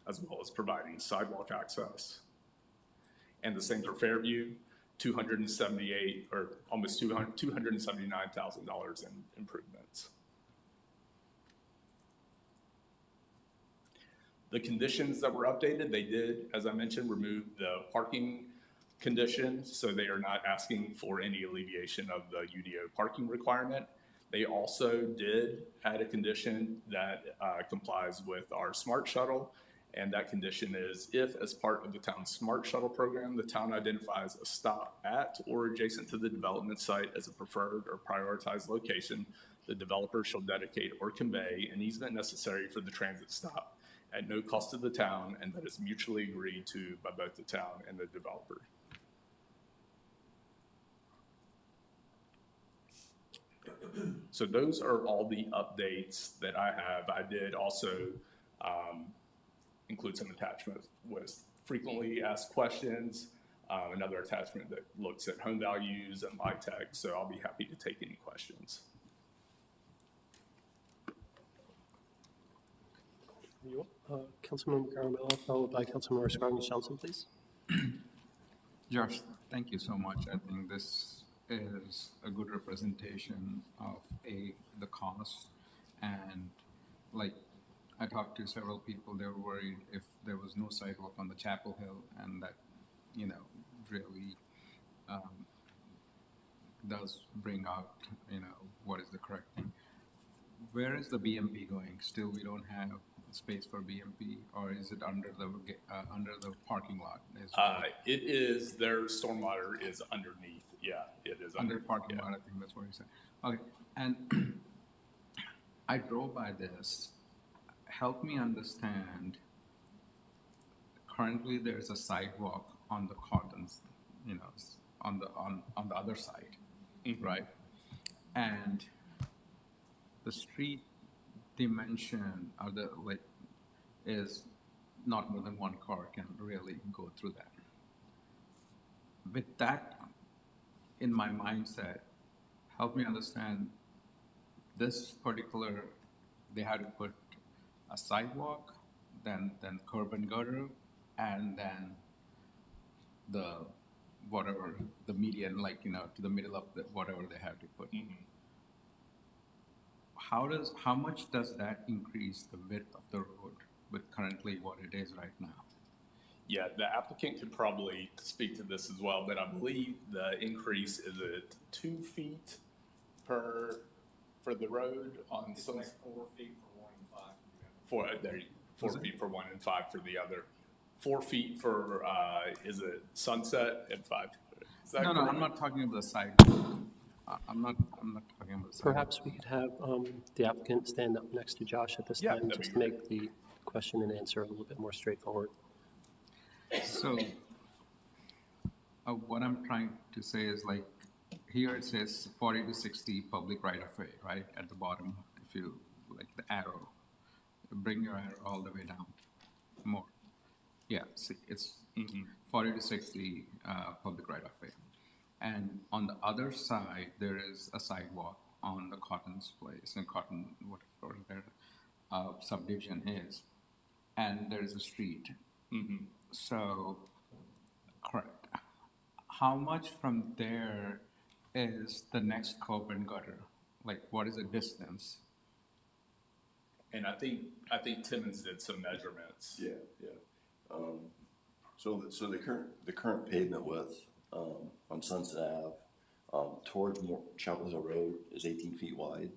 as well as providing sidewalk access. And the same for Fairview, $278 or almost $279,000 in improvements. The conditions that were updated, they did, as I mentioned, remove the parking conditions, so they are not asking for any alleviation of the UDO parking requirement. They also did add a condition that complies with our Smart Shuttle, and that condition is if, as part of the town's Smart Shuttle program, the town identifies a stop at or adjacent to the development site as a preferred or prioritized location, the developer shall dedicate or convey an easement necessary for the transit stop at no cost to the town, and that is mutually agreed to by both the town and the developer. So those are all the updates that I have. I did also include some attachments with frequently asked questions, another attachment that looks at home values and LIHTC, so I'll be happy to take any questions. Councilmember Garamella, followed by Councilmember Scroggins-Johnson, please. Josh, thank you so much. I think this is a good representation of the cost, and like I talked to several people, they were worried if there was no sidewalk on the Chapel Hill, and that really does bring out what is the correct thing. Where is the BMP going? Still, we don't have space for BMP, or is it under the parking lot? It is, their stormwater is underneath. Yeah, it is under parking lot. I think that's what you said. Okay, and I drove by this. Help me understand. Currently, there's a sidewalk on the Cottons, on the other side, right? And the street dimension of the is not more than one car can really go through that. With that in my mindset, help me understand this particular, they had to put a sidewalk, then curb and gutter, and then the median, to the middle of the whatever they have to put. How much does that increase the width of the road with currently what it is right now? Yeah, the applicant could probably speak to this as well, but I believe the increase is at 2 feet for the road on it's some. Like 4 feet for one and 5. 4 feet for one and 5 for the other. 4 feet for is it Sunset and 5? No, I'm not talking about the side. I'm not talking about the side. Perhaps we could have the applicant stand up next to Josh at this time, just to make the question and answer a little bit more straightforward. So what I'm trying to say is, here it says 40 to 60 public right-of-way, right? At the bottom, if you the arrow, bring your arrow all the way down. More. Yeah, see, it's 40 to 60 public right-of-way. And on the other side, there is a sidewalk on the Cotton's place, and Cotton, whatever their subdivision is, and there is a street. So, correct. How much from there is the next curb and gutter? What is the distance? And I think Timmons did some measurements. Yeah. So the current pavement width, on Sunset Ave, towards Chapel Hill Road is 18 feet wide.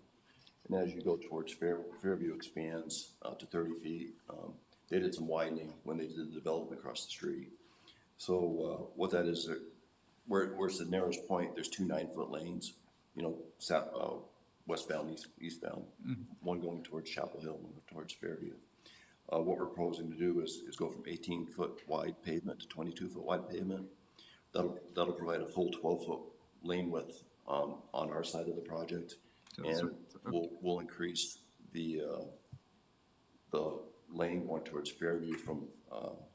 And as you go towards Fairview expands, to 30 feet. They did some widening when they did the development across the street. So, what that is, where it's the narrowest point, there's two 9-foot lanes, westbound, eastbound, one going towards Chapel Hill, one towards Fairview. What we're proposing to do is go from 18-foot wide pavement to 22-foot wide pavement. That'll provide a full 12-foot lane width on our side of the project, and we'll increase the lane going towards Fairview from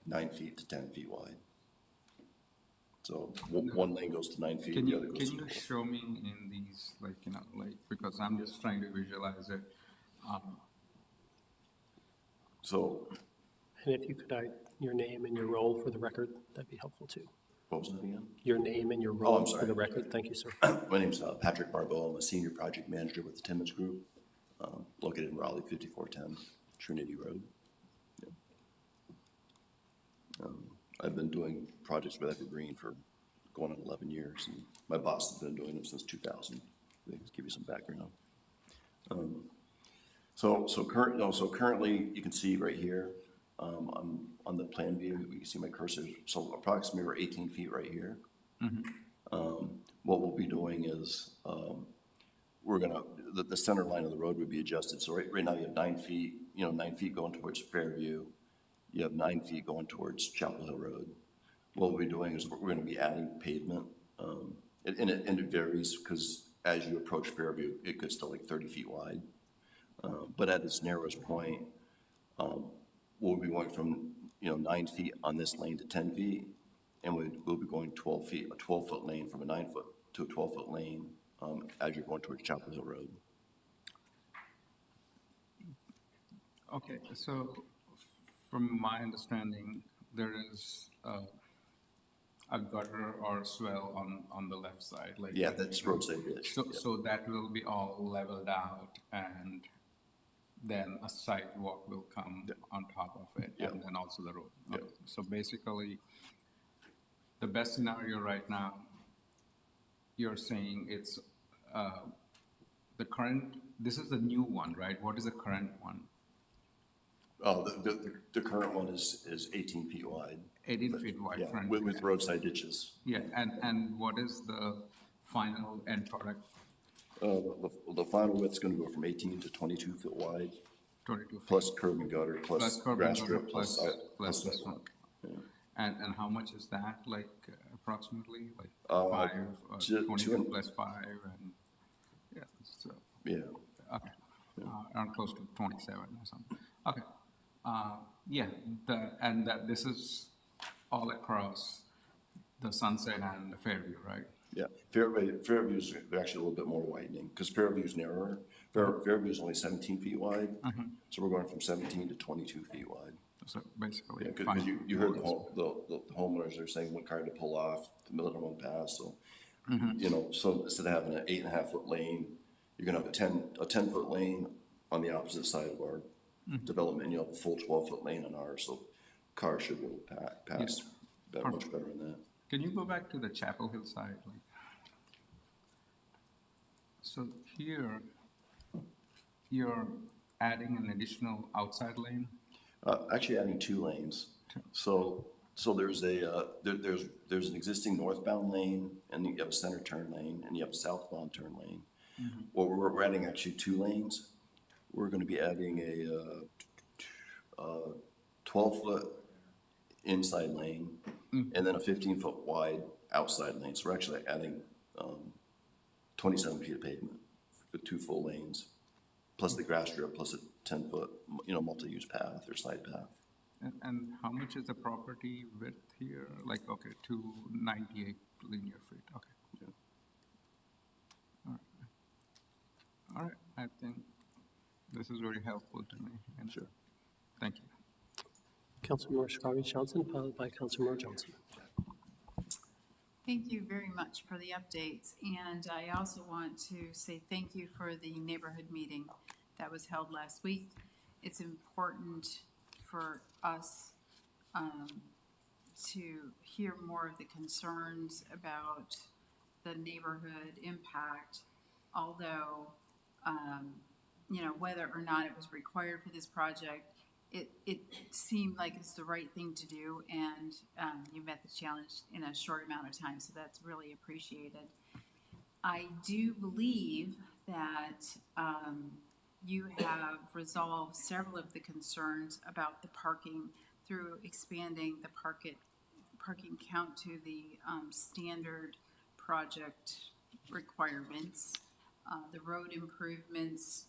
9 feet to 10 feet wide. So one lane goes to 9 feet, the other goes to 12. Can you show me in these, because I'm just trying to visualize it. And if you could add your name and your role for the record, that'd be helpful too. What was that again? Your name and your role for the record. Thank you, sir. My name's Patrick Barbeau. I'm a senior project manager with the Timmons Group, located in Raleigh, 5410 Trinity Road. Yeah. I've been doing projects with Evergreen for going on 11 years, and my boss has been doing them since 2000. Let me give you some background. Currently, you can see right here, on the plan view, you can see my cursor. So approximately we're 18 feet right here. What we'll be doing is, the center line of the road would be adjusted. So right now you have 9 feet, 9 feet going towards Fairview. You have 9 feet going towards Chapel Hill Road. What we'll be doing is we're gonna be adding pavement. And it varies, because as you approach Fairview, it gets to like 30 feet wide. But at its narrowest point, we'll be going from 9 feet on this lane to 10 feet, and we'll be going 12 feet, a 12-foot lane from a 9-foot to a 12-foot lane as you're going towards Chapel Hill Road. Okay, so from my understanding, there is a gutter or swell on the left side, Yeah, that's roadside ditch. So that will be all leveled out, and then a sidewalk will come on top of it, and then also the road. Okay. So basically, the best scenario right now, you're saying it's the current. This is the new one, right? What is the current one? Oh, the current one is 18 feet wide. 18 feet wide, yeah, front. with roadside ditches. Yeah, and what is the final end product? The final width's gonna go from 18 to 22 foot wide. 22 feet. Plus curb and gutter, plus grass strip, plus this one. Yeah. And how much is that, approximately? Like 5, 22 plus 5, and yeah, so. Yeah. Okay, around close to 27 or something. Okay, that this is all across the Sunset and the Fairview, right? Yeah, Fairview's actually a little bit more widening, because Fairview's narrower. Fairview's only 17 feet wide, so we're going from 17 to 22 feet wide. So basically, because you heard the homeowners are saying what car to pull off, the middle of one pass. So so instead of having an 8.5-foot lane, you're gonna have a 10-foot lane on the opposite side of our development. And you'll have a full 12-foot lane on ours, so cars should be able to pass much better than that. Can you go back to the Chapel Hill side? So here, you're adding an additional outside lane? Actually adding 2 lanes. So there's there's an existing northbound lane, and you have a center turn lane, and you have a southbound turn lane. Well, we're adding actually 2 lanes. We're gonna be adding a 12-foot inside lane, and then a 15-foot wide outside lane. So we're actually adding 27 feet of pavement with 2 full lanes, plus the grass strip, plus a 10-foot, multi-use path or side path. And how much is the property width here? 298 linear feet. Okay. Yeah. All right. I think this is very helpful to me. And sure. Thank you. Councilmember Scarlett-Johnson, followed by Councilmember Johnson. Thank you very much for the updates. And I also want to say thank you for the neighborhood meeting that was held last week. it's important for us to hear more of the concerns about the neighborhood impact, although, whether or not it was required for this project, it seemed like it's the right thing to do, and you met the challenge in a short amount of time, so that's really appreciated. I do believe that you have resolved several of the concerns about the parking through expanding the parking count to the standard project requirements. The road improvements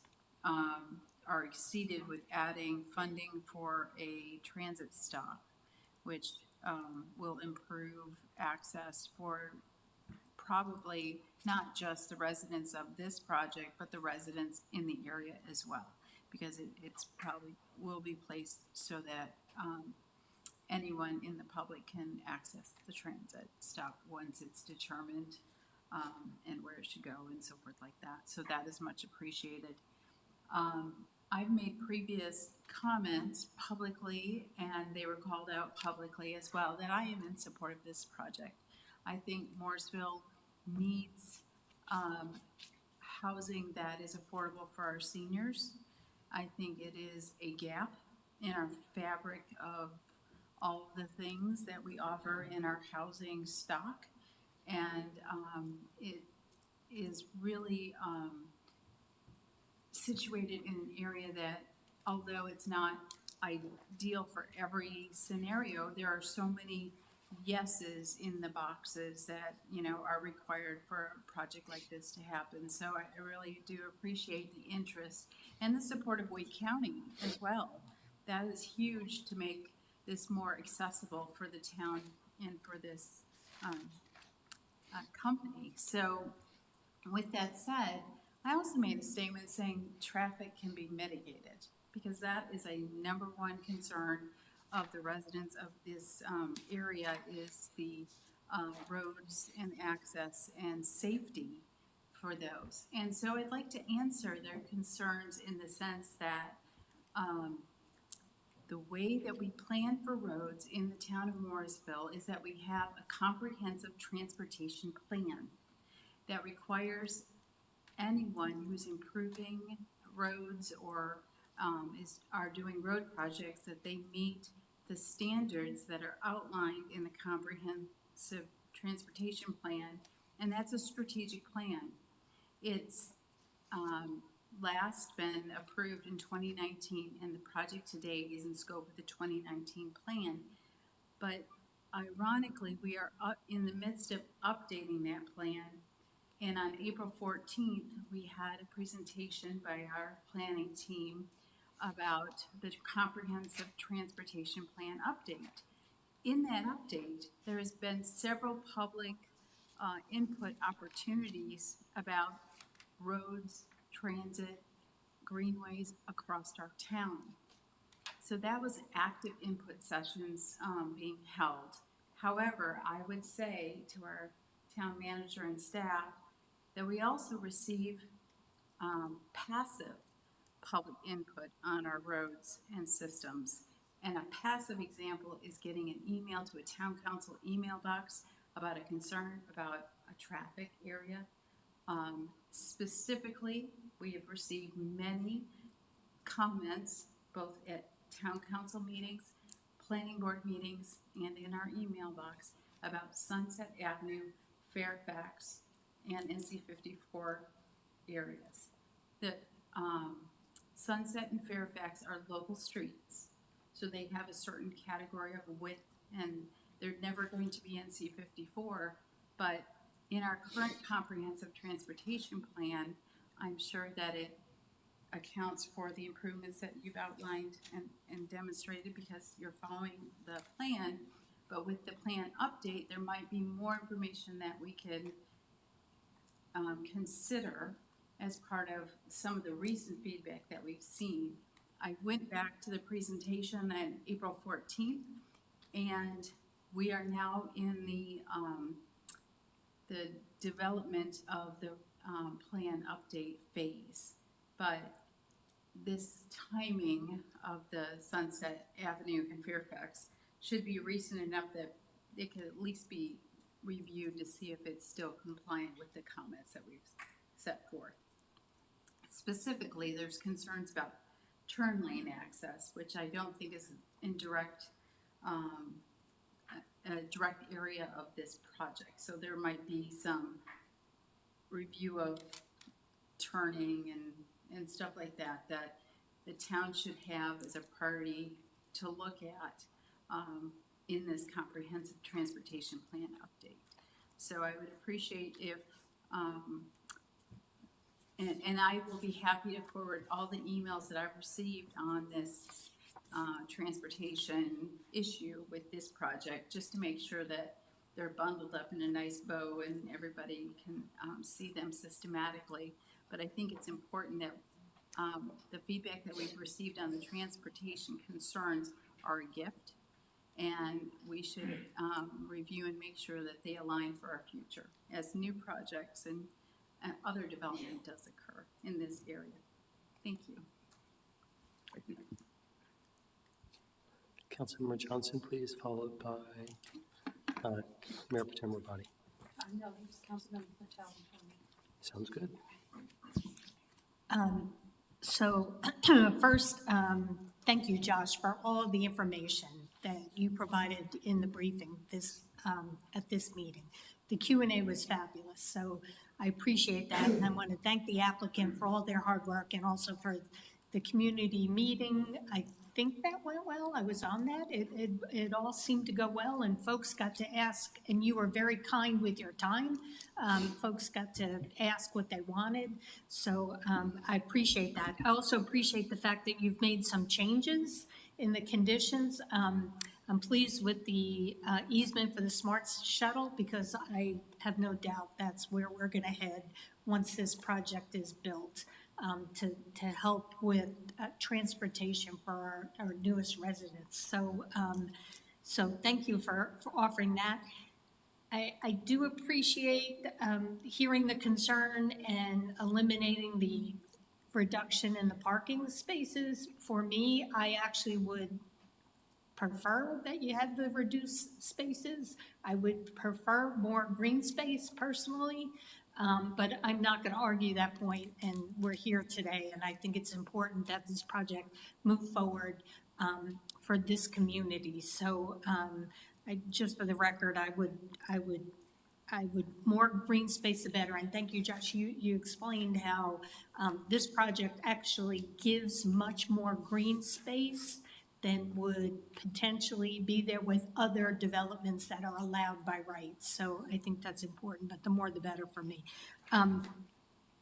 are exceeded with adding funding for a transit stop, which will improve access for probably not just the residents of this project, but the residents in the area as well, because it's probably will be placed so that anyone in the public can access the transit stop once it's determined and where it should go and so forth like that. So that is much appreciated. I've made previous comments publicly, and they were called out publicly as well, that I am in support of this project. I think Morrisville needs housing that is affordable for our seniors. I think it is a gap in our fabric of all of the things that we offer in our housing stock, and it is really situated in an area that, although it's not ideal for every scenario, there are so many yeses in the boxes that are required for a project like this to happen. So I really do appreciate the interest and the support of Wake County as well. That is huge to make this more accessible for the town and for this company. So with that said, I also made a statement saying traffic can be mitigated, because that is a number one concern of the residents of this area, is the roads and access and safety for those. And so I'd like to answer their concerns in the sense that the way that we plan for roads in the town of Morrisville is that we have a comprehensive transportation plan that requires anyone who's improving roads or are doing road projects that they meet the standards that are outlined in the comprehensive transportation plan, and that's a strategic plan. It's last been approved in 2019, and the project today is in scope of the 2019 plan. But ironically, we are in the midst of updating that plan. And on April 14th, we had a presentation by our planning team about the comprehensive transportation plan update. In that update, there has been several public input opportunities about roads, transit, greenways across our town. So that was active input sessions being held. However, I would say to our town manager and staff that we also receive passive public input on our roads and systems. And a passive example is getting an email to a town council email box about a concern about a traffic area. Specifically, we have received many comments both at town council meetings, planning board meetings, and in our email box about Sunset Avenue, Fairfax, and NC 54 areas. The Sunset and Fairfax are local streets, so they have a certain category of width, and they're never going to be NC 54, but in our current comprehensive transportation plan, I'm sure that it accounts for the improvements that you've outlined and demonstrated because you're following the plan. But with the plan update, there might be more information that we can consider as part of some of the recent feedback that we've seen. I went back to the presentation on April 14th, and we are now in the development of the plan update phase. But this timing of the Sunset Avenue in Fairfax should be recent enough that it could at least be reviewed to see if it's still compliant with the comments that we've set forth. Specifically, there's concerns about turn lane access, which I don't think is in direct, a direct area of this project. So there might be some review of turning and stuff like that that the town should have as a priority to look at in this comprehensive transportation plan update. So I would appreciate if, and I will be happy to forward all the emails that I've received on this transportation issue with this project, just to make sure that they're bundled up in a nice bow and everybody can see them systematically. But I think it's important that the feedback that we've received on the transportation concerns are a gift, and we should review and make sure that they align for our future as new projects and other development does occur in this area. Thank you. Thank you. Councilmember Johnson, please, followed by Mayor Potem Rabadi. No, it's Councilmember Patel for me. Sounds good. So first, thank you, Josh, for all the information that you provided in the briefing at this meeting. The Q&A was fabulous, so I appreciate that. And I want to thank the applicant for all their hard work and also for the community meeting. I think that went well. I was on that. It all seemed to go well, and folks got to ask, and you were very kind with your time. Folks got to ask what they wanted, so I appreciate that. I also appreciate the fact that you've made some changes in the conditions. I'm pleased with the easement for the smart shuttle, because I have no doubt that's where we're going to head once this project is built, to help with transportation for our newest residents. So, so thank you for offering that. I do appreciate hearing the concern and eliminating the reduction in the parking spaces. For me, I actually would prefer that you had the reduced spaces. I would prefer more green space personally, but I'm not going to argue that point, and we're here today, and I think it's important that this project move forward for this community. So just for the record, I would more green space the better. And thank you, Josh. You explained how this project actually gives much more green space than would potentially be there with other developments that are allowed by right. So I think that's important, but the more the better for me. And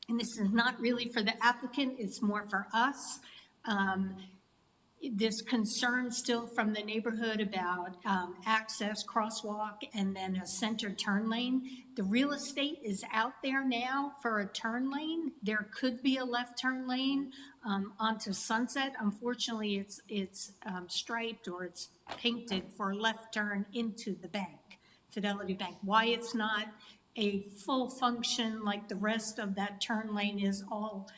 this is not really for the applicant, it's more for us. This concern still from the neighborhood about access, crosswalk, and then a center turn lane. The real estate is out there now for a turn lane. There could be a left turn lane onto Sunset. Unfortunately, it's striped or it's painted for a left turn into the bank, Fidelity Bank. Why it's not a full function like the rest of that turn lane is all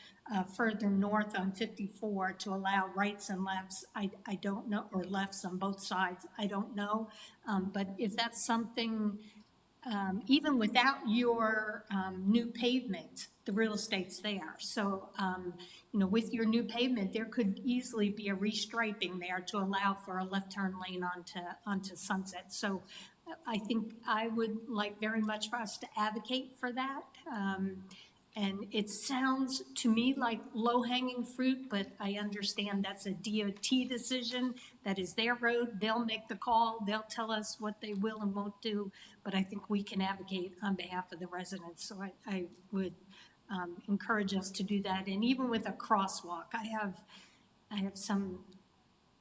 further north on 54 to allow rights and lefts, I don't know, or lefts on both sides, I don't know. But if that's something, even without your new pavement, the real estate's there. So, you know, with your new pavement, there could easily be a restriping there to allow for a left turn lane onto Sunset. So I think I would like very much for us to advocate for that. And it sounds to me like low-hanging fruit, but I understand that's a DOT decision. That is their road. They'll make the call. They'll tell us what they will and won't do. But I think we can advocate on behalf of the residents. So I would encourage us to do that. And even with a crosswalk, I have some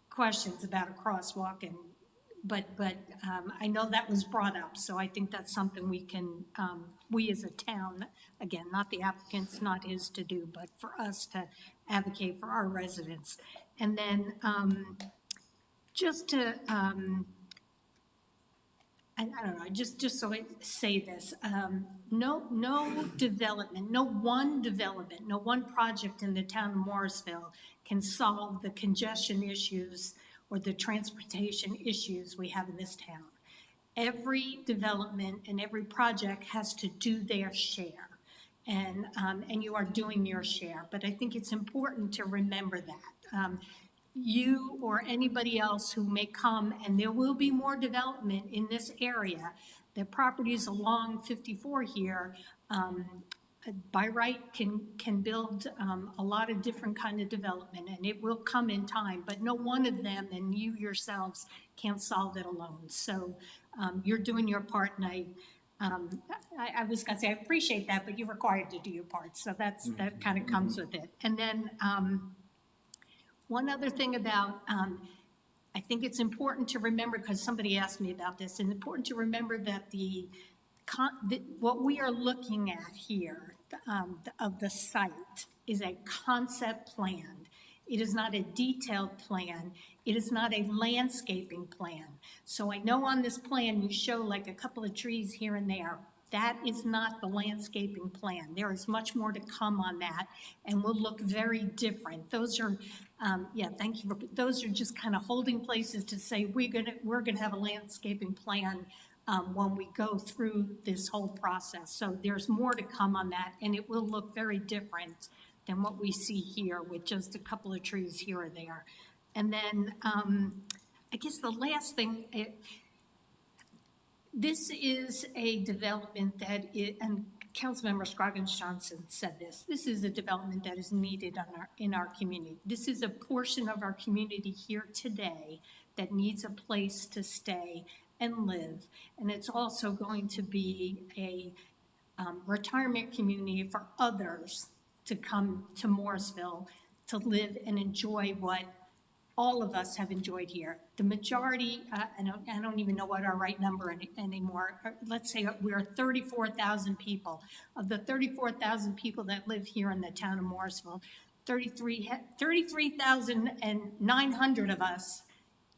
questions about a crosswalk, and but I know that was brought up, so I think that's something we can, we as a town, again, not the applicant's, not his to do, but for us to advocate for our residents. And then just to I don't know, just so I say this, no development, no one project in the town of Morrisville can solve the congestion issues or the transportation issues we have in this town. Every development and every project has to do their share. And you are doing your share, but I think it's important to remember that. You or anybody else who may come, and there will be more development in this area, the properties along 54 here, by right can build a lot of different kind of development, and it will come in time, but no one of them and you yourselves can't solve it alone. So you're doing your part, and I was gonna say, I appreciate that, but you're required to do your part, so that kind of comes with it. And then one other thing about, I think it's important to remember, because somebody asked me about this, and important to remember that what we are looking at here of the site is a concept plan. It is not a detailed plan. It is not a landscaping plan. So I know on this plan you show like a couple of trees here and there. That is not the landscaping plan. There is much more to come on that and will look very different. Those are, thank you. Those are just kind of holding places to say we're gonna have a landscaping plan when we go through this whole process. So there's more to come on that, and it will look very different than what we see here with just a couple of trees here or there. And then I guess the last thing, this is a development and Councilmember Scroggins-Johnson said this is a development that is needed in our community. This is a portion of our community here today that needs a place to stay and live. And it's also going to be a retirement community for others to come to Morrisville to live and enjoy what all of us have enjoyed here. The majority, I don't even know what our right number anymore. Let's say we're 34,000 people. Of the 34,000 people that live here in the town of Morrisville, 33,900 of us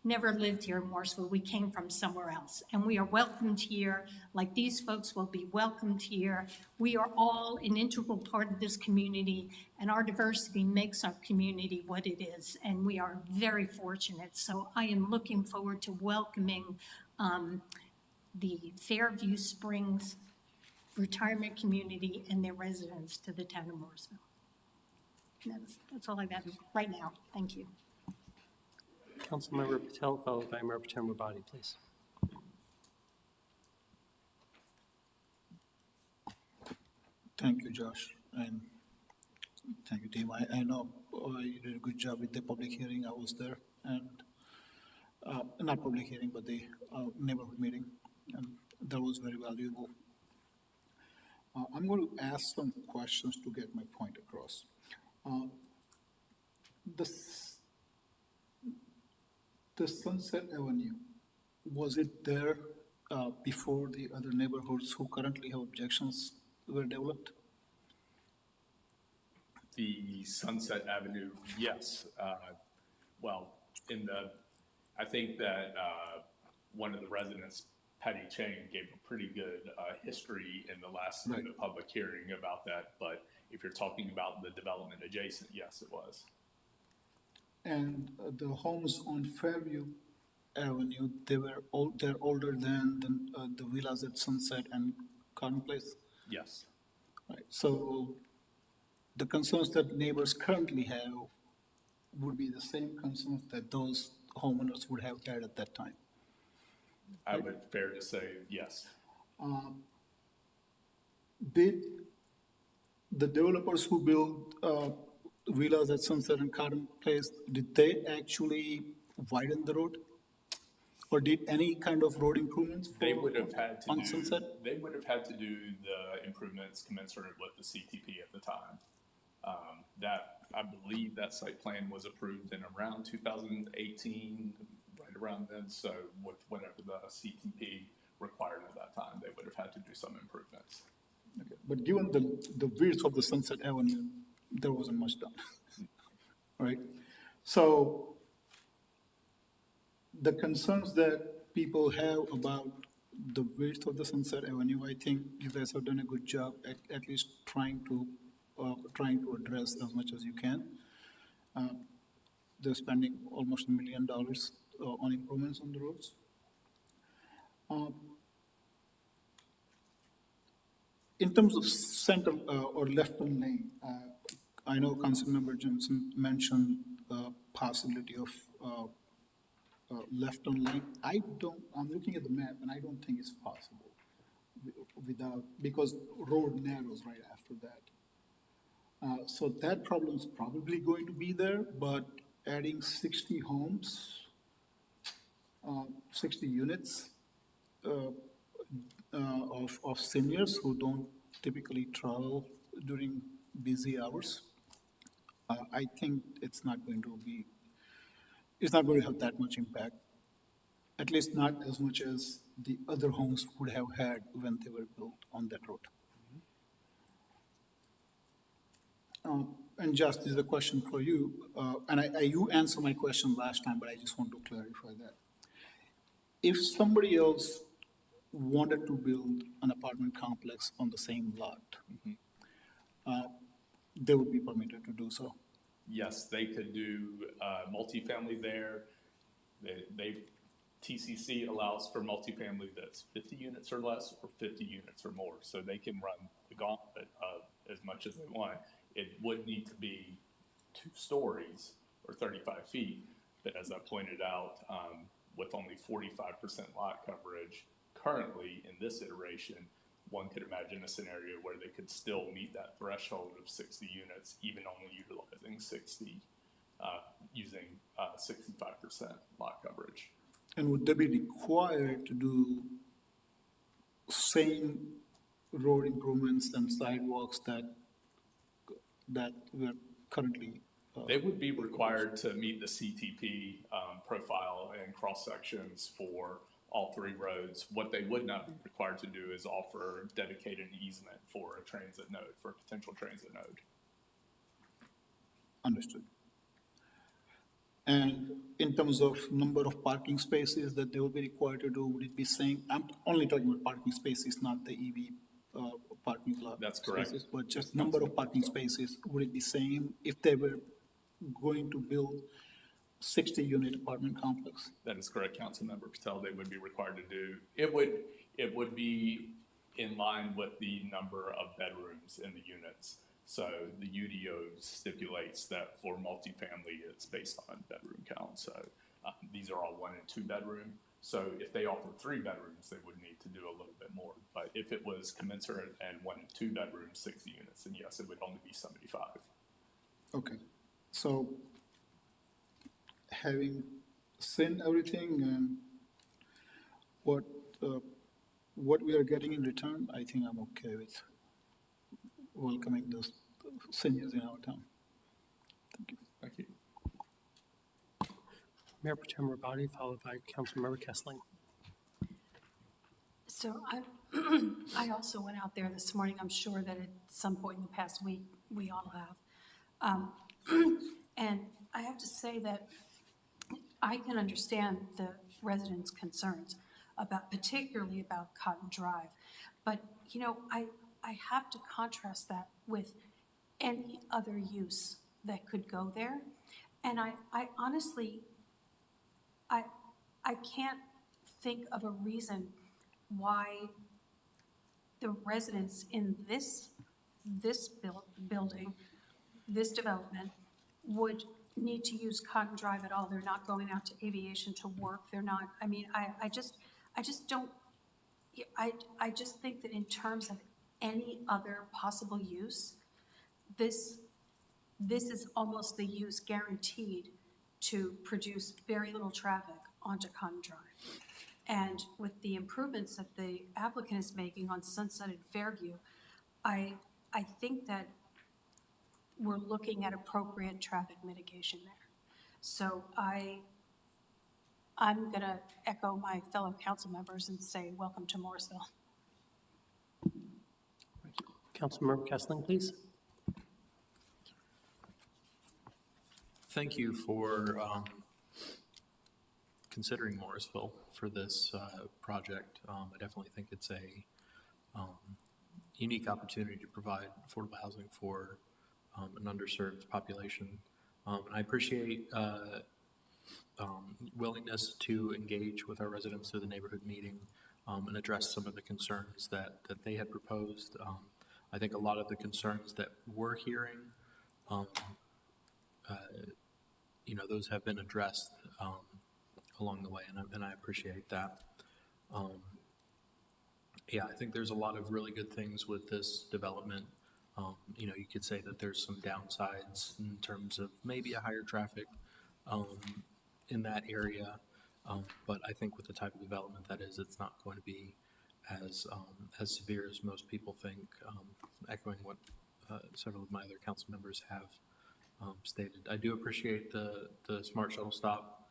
never lived here in Morrisville. We came from somewhere else, and we are welcomed here like these folks will be welcomed here. We are all an integral part of this community, and our diversity makes our community what it is, and we are very fortunate. So I am looking forward to welcoming the Fairview Springs retirement community and their residents to the town of Morrisville. That's all I've got right now. Thank you. Councilmember Patel, followed by Representative Mabadi, please. Thank you, Josh, and thank you, team. I know you did a good job with the public hearing. I was there, and not public hearing, but the neighborhood meeting, and that was very valuable. I'm going to ask some questions to get my point across. The Sunset Avenue, was it there before the other neighborhoods who currently have objections were developed? The Sunset Avenue, yes. I think that one of the residents, Patty Chang, gave a pretty good history in the last in the public hearing about that. But if you're talking about the development adjacent, yes, it was. And the homes on Fairview Avenue, they're older than the villas at Sunset and Garden Place? Yes. Right. So the concerns that neighbors currently have would be the same concerns that those homeowners would have had at that time? I would fair to say yes. Did the developers who built villas at Sunset and Garden Place, did they actually widen the road? Or did any kind of road improvements They would have had to do Sunset? They would have had to do the improvements commensurate with the CTP at the time. I believe that site plan was approved in around 2018, right around then. So with whatever the CTP required at that time, they would have had to do some improvements. Okay. But given the width of the Sunset Avenue, there wasn't much done, right? So the concerns that people have about the width of the Sunset Avenue, I think you guys have done a good job at least trying to address as much as you can. They're spending almost $1 million on improvements on the roads. In terms of center or left turn lane, I know Councilmember Johnson mentioned possibility of left turn lane. I'm looking at the map and I don't think it's possible because road narrows right after that. So that problem's probably going to be there, but adding 60 homes, 60 units of seniors who don't typically travel during busy hours, I think it's not going to have that much impact, at least not as much as the other homes would have had when they were built on that road. And Josh, this is a question for you, and you answered my question last time, but I just want to clarify that. If somebody else wanted to build an apartment complex on the same lot, they would be permitted to do so. Yes, they could do multifamily there. TCC allows for multifamily that's 50 units or less or 50 units or more. So they can run the gauntlet as much as they want. It would need to be 2 stories or 35 feet. But as I pointed out, with only 45% lot coverage currently in this iteration, one could imagine a scenario where they could still meet that threshold of 60 units, even only utilizing 60, using 65% lot coverage. And would they be required to do same road improvements and sidewalks that we're currently? They would be required to meet the CTP profile and cross sections for all 3 roads. What they would not be required to do is offer dedicated easement for a transit node, for a potential transit node. Understood. And in terms of number of parking spaces that they will be required to do, would it be same? I'm only talking about parking spaces, not the EV parking lot. That's correct. Spaces, but just number of parking spaces, would it be same if they were going to build 60-unit apartment complex? That is correct, Councilmember Patel. They would be required to do. It would be in line with the number of bedrooms in the units. So the UDO stipulates that for multifamily, it's based on bedroom count. So these are all 1 and 2 bedroom. So if they offer 3 bedrooms, they would need to do a little bit more. But if it was commensurate and 1 and 2 bedrooms, 60 units, then yes, it would only be 75. Okay. So having seen everything and what we are getting in return, I think I'm okay with welcoming those seniors in our town. Thank you. Thank you. Mayor Pro Tem Rabadi, followed by Councilmember Kessling. So I also went out there this morning. I'm sure that at some point in the past week, we all have. And I have to say that I can understand the residents' concerns particularly about Cotton Drive. But, you know, I have to contrast that with any other use that could go there. And I honestly, I can't think of a reason why the residents in this building, this development, would need to use Cotton Drive at all. They're not going out to Aviation to work. They're not, I mean, I just don't, I just think that in terms of any other possible use, this is almost the use guaranteed to produce very little traffic onto Cotton Drive. And with the improvements that the applicant is making on Sunset and Fairview, I think that we're looking at appropriate traffic mitigation there. So I'm gonna echo my fellow council members and say, welcome to Morrisville. Councilmember Kessling, please. Thank you for considering Morrisville for this project. I definitely think it's a unique opportunity to provide affordable housing for an underserved population. And I appreciate willingness to engage with our residents through the neighborhood meeting and address some of the concerns that they had proposed. I think a lot of the concerns that we're hearing, those have been addressed along the way, and I appreciate that. I think there's a lot of really good things with this development. You could say that there's some downsides in terms of maybe a higher traffic in that area, but I think with the type of development that is, it's not going to be as severe as most people think, echoing what several of my other council members have stated. I do appreciate the smart shuttle stop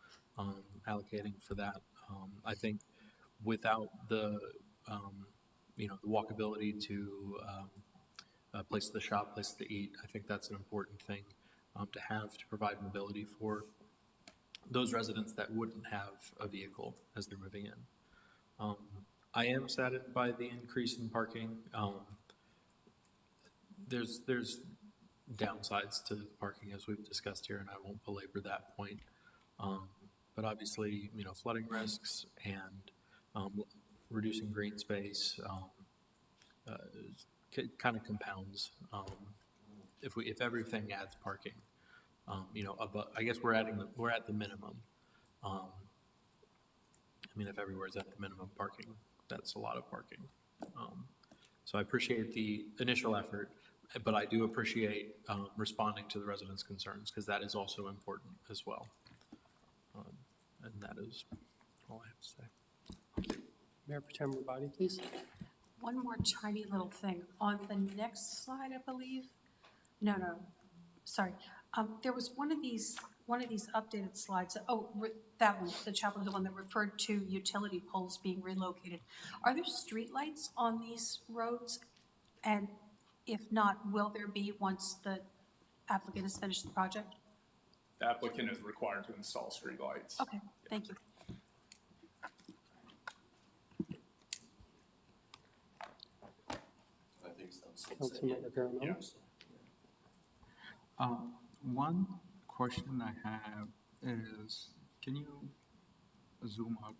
allocating for that. I think without the the walkability to place to shop, place to eat, I think that's an important thing to have to provide mobility for those residents that wouldn't have a vehicle as they're moving in. I am saddened by the increase in parking. There's downsides to parking, as we've discussed here, and I won't belabor that point. But obviously, flooding risks and reducing green space kind of compounds. If everything adds parking, I guess we're at the minimum. If everywhere's at the minimum parking, that's a lot of parking. So I appreciate the initial effort, but I do appreciate responding to the residents' concerns, because that is also important as well. And that is all I have to say. Mayor Pro Tem Rabadi, please. One more tiny little thing. On the next slide, I believe. No, sorry. There was one of these updated slides. That one, the Chapel Hill one that referred to utility poles being relocated. Are there streetlights on these roads? And if not, will there be once the applicant has finished the project? The applicant is required to install streetlights. Okay, thank you. I think so. Councilmember Paramount? One question I have is, can you zoom out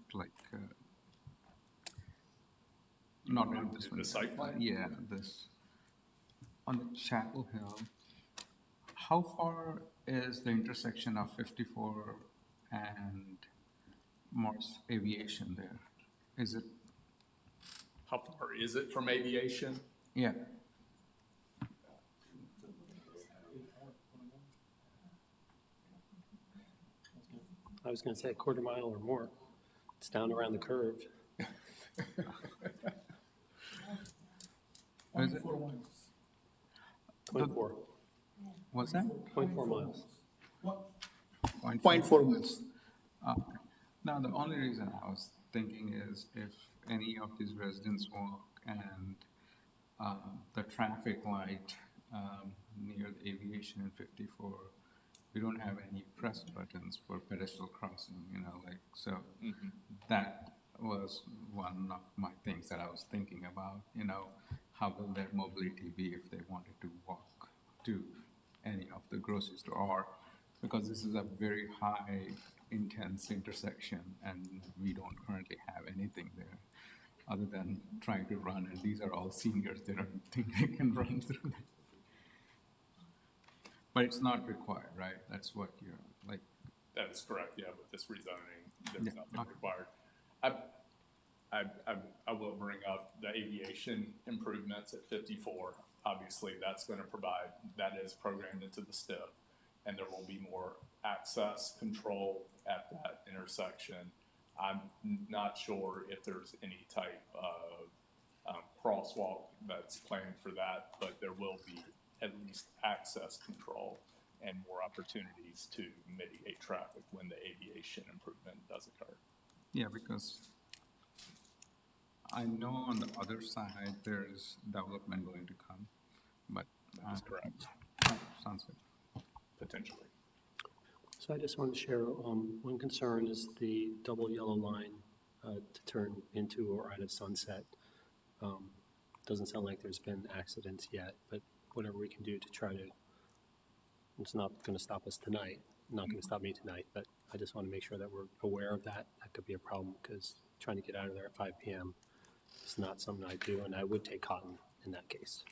not on this one? The site plan? Yeah, this. On the Chapel Hill, how far is the intersection of 54 and Morse Aviation there? Is it? How far is it from aviation? Yeah. I was going to say a quarter mile or more. It's down around the curve. 0.4. What's that? 0.4 miles. 0.4 miles. Okay. Now, the only reason I was thinking is if any of these residents walk and the traffic light near the aviation in 54, we don't have any press buttons for pedestal crossing, so that was one of my things that I was thinking about, how will their mobility be if they wanted to walk to any of the grocery store, or because this is a very high intense intersection and we don't currently have anything there other than trying to run, and these are all seniors, they don't think they can run through that. But it's not required, right? That's what you're like. That is correct, yeah, with this rezoning, there's nothing Okay. required. I will bring up the aviation improvements at 54. Obviously, that's going to provide, that is programmed into the STIP, and there will be more access control at that intersection. I'm not sure if there's any type of crosswalk that's planned for that, but there will be at least access control and more opportunities to mitigate traffic when the aviation improvement does occur. Yeah, because I know on the other side there's development going to come, but That is correct. Sounds good. Potentially. So I just wanted to share, one concern is the double yellow line to turn into or out of Sunset. Doesn't sound like there's been accidents yet, but whatever we can do to try to, it's not going to stop us tonight, not going to stop me tonight, but I just want to make sure that we're aware of that. That could be a problem because trying to get out of there at 5 p.m. is not something I do, and I would take cotton in that case.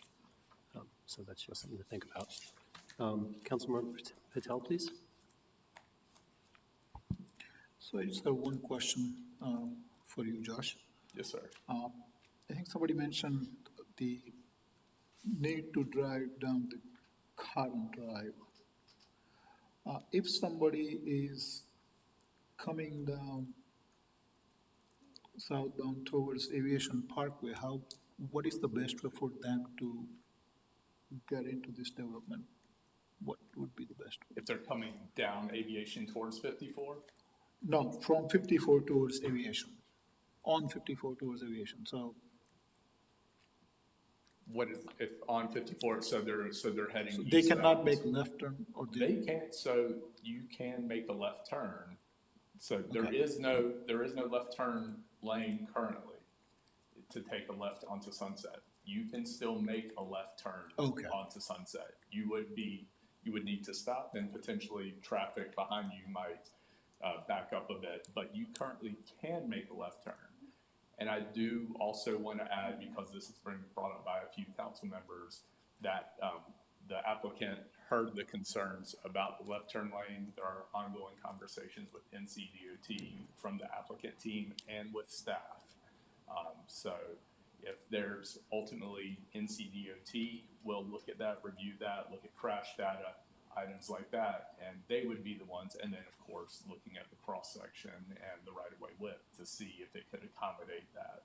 So that's just something to think about. Councilmember Patel, please. So I just have one question for you, Josh. Yes, sir. I think somebody mentioned the need to drive down the Cotton Drive. If somebody is coming down southbound towards Aviation Parkway, what is the best way for them to get into this development? What would be the best way? If they're coming down Aviation towards 54? No, from 54 towards Aviation, on 54 towards Aviation, so. What is, if on 54, so they're heading So they eastbound. cannot make left turn, or They can't, so you can make a left turn. So there Okay. is no left turn lane currently to take a left onto Sunset. You can still make a left turn Okay. onto Sunset. You would need to stop, and potentially traffic behind you might back up a bit, but you currently can make a left turn. And I do also want to add, because this has been brought up by a few council members, that the applicant heard the concerns about the left turn lane. There are ongoing conversations with NCDOT from the applicant team and with staff. So if there's ultimately NCDOT, will look at that, review that, look at crash data, items like that, and they would be the ones, and then of course looking at the cross section and the right-of-way width to see if it could accommodate that.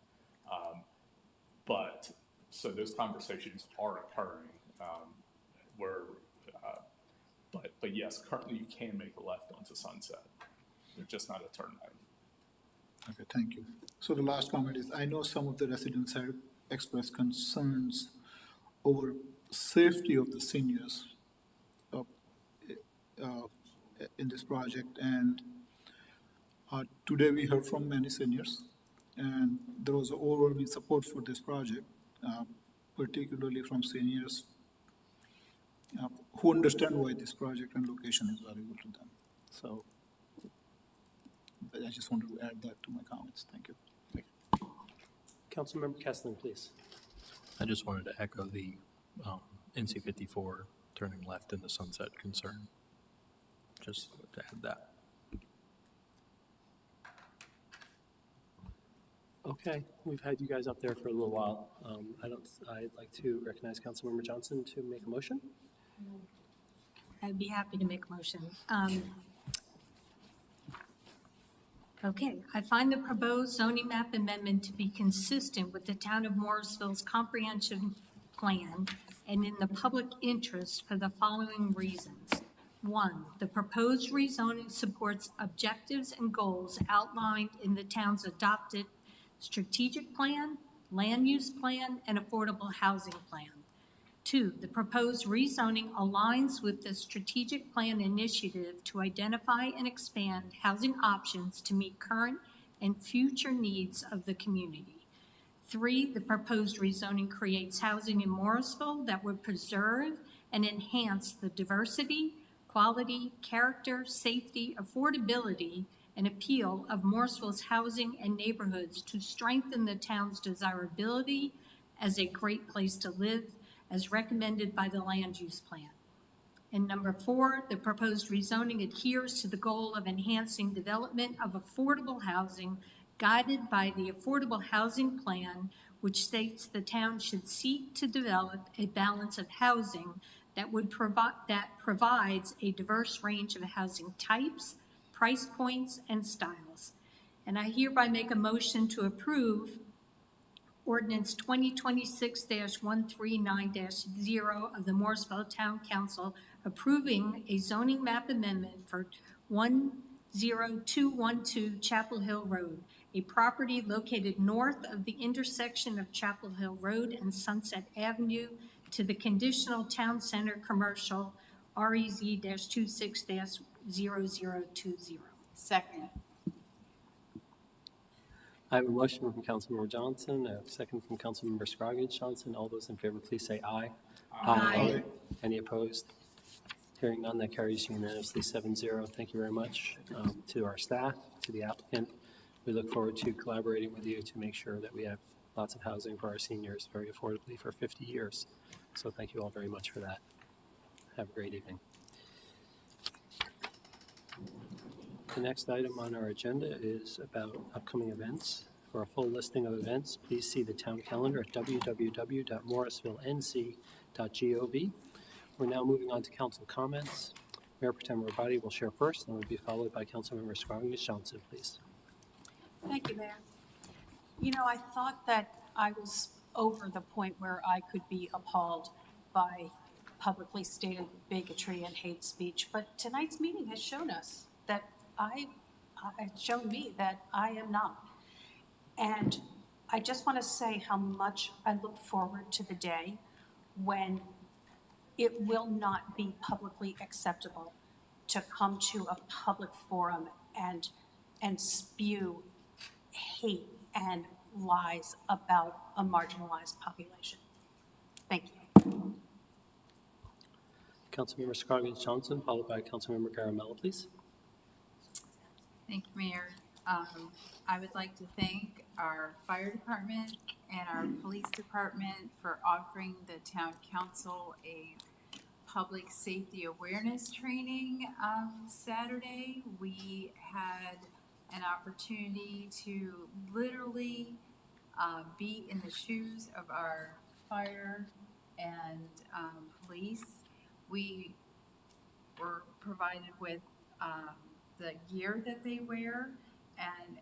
But so those conversations are occurring. But yes, currently you can make a left onto Sunset. There's just not a turn lane. Okay, thank you. So the last comment is, I know some of the residents have expressed concerns over safety of the seniors in this project, and today we heard from many seniors, and there was overwhelming support for this project, particularly from seniors who understand why this project and location is valuable to them. So I just wanted to add that to my comments. Thank you. Councilmember Kesslin, please. I just wanted to echo the NC 54 turning left into Sunset concern. Just to add that. Okay, we've had you guys up there for a little while. I'd like to recognize Councilmember Johnson to make a motion. I'd be happy to make a motion. Okay, I find the proposed zoning map amendment to be consistent with the town of Morrisville's comprehensive plan and in the public interest for the following reasons. 1, the proposed rezoning supports objectives and goals outlined in the town's adopted strategic plan, land use plan, and affordable housing plan. 2, the proposed rezoning aligns with the strategic plan initiative to identify and expand housing options to meet current and future needs of the community. 3, the proposed rezoning creates housing in Morrisville that would preserve and enhance the diversity, quality, character, safety, affordability, and appeal of Morrisville's housing and neighborhoods to strengthen the town's desirability as a great place to live, as recommended by the land use plan. And number 4, the proposed rezoning adheres to the goal of enhancing development of affordable housing guided by the Affordable Housing Plan, which states the town should seek to develop a balance of housing that provides a diverse range of housing types, price points, and styles. And I hereby make a motion to approve Ordinance 2026-139-0 of the Morrisville Town Council approving a zoning map amendment for 10212 Chapel Hill Road, a property located north of the intersection of Chapel Hill Road and Sunset Avenue to the conditional town center commercial REZ-26-0020. Second. I have a motion from Councilmember Johnson, a second from Councilmember Scroggins Johnson. All those in favor, please say aye. Aye. Any opposed? Hearing none, that carries unanimously 7-0. Thank you very much to our staff, to the applicant. We look forward to collaborating with you to make sure that we have lots of housing for our seniors very affordably for 50 years. So thank you all very much for that. Have a great evening. The next item on our agenda is about upcoming events. For a full listing of events, please see the town calendar at www.morrisvillenc.gov. We're now moving on to council comments. Mayor Pro Tem Rabadi will share first, and will be followed by Councilmember Scroggins Johnson, please. Thank you, Mayor. You know, I thought that I was over the point where I could be appalled by publicly stated bigotry and hate speech, but tonight's meeting has shown us that it's shown me that I am not. And I just want to say how much I look forward to the day when it will not be publicly acceptable to come to a public forum and spew hate and lies about a marginalized population. Thank you. Councilmember Scroggins Johnson, followed by Councilmember Garamella, please. Thank you, Mayor. I would like to thank our fire department and our police department for offering the town council a public safety awareness training Saturday. We had an opportunity to literally be in the shoes of our fire and police. We were provided with the gear that they wear, and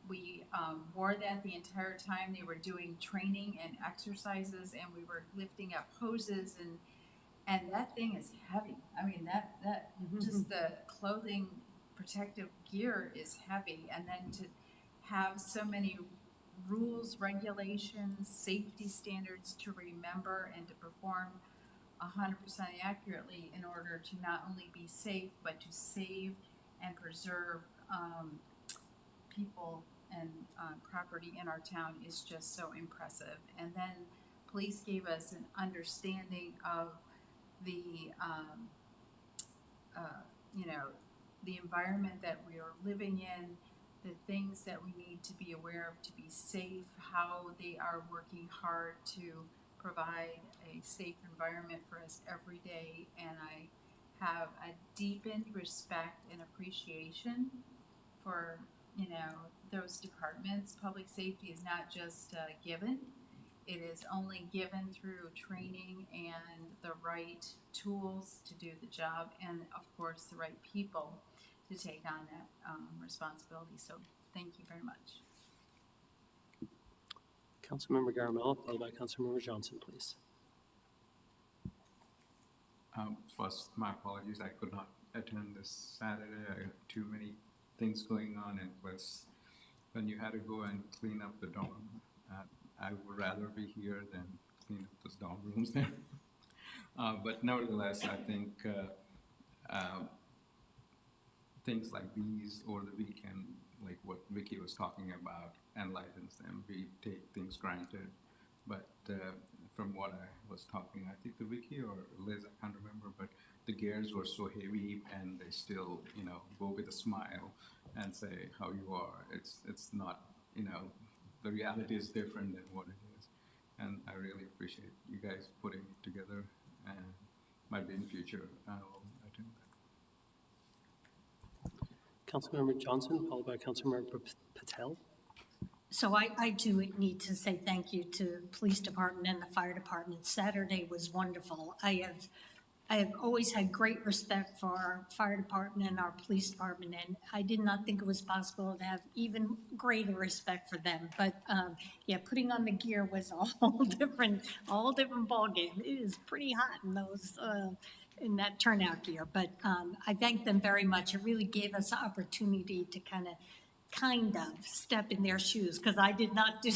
we wore that the entire time they were doing training and exercises, and we were lifting up hoses, and that thing is heavy. I mean, that just the clothing protective gear is heavy, and then to have so many rules, regulations, safety standards to remember and to perform 100% accurately in order to not only be safe, but to save and preserve people and property in our town is just so impressive. And then police gave us an understanding of the, the environment that we are living in, the things that we need to be aware of to be safe, how they are working hard to provide a safe environment for us every day. And I have a deepened respect and appreciation for, those departments. Public safety is not just given. It is only given through training and the right tools to do the job, and of course the right people to take on that responsibility. So thank you very much. Councilmember Garamella, followed by Councilmember Johnson, please. First, my apologies, I could not attend this Saturday. I had too many things going on, and plus, when you had to go and clean up the dorm, I would rather be here than clean up those dorm rooms there. But nevertheless, I think things like these over the weekend, like what Vicky was talking about, enlightens them. We take things granted, but from what I was talking, I think the Vicky or Liz, I can't remember, but the gears were so heavy, and they still, go with a smile and say how you are. It's not, the reality is different than what it is, and I really appreciate you guys putting it together. And maybe in the future I'll attend that. Councilmember Johnson, followed by Councilmember Patel. So I do need to say thank you to the police department and the fire department. Saturday was wonderful. I have always had great respect for our fire department and our police department, and I did not think it was possible to have even greater respect for them. But putting on the gear was a whole different ballgame. It is pretty hot in those in that turnout gear. But I thank them very much. It really gave us the opportunity to kind of step in their shoes, because I did not do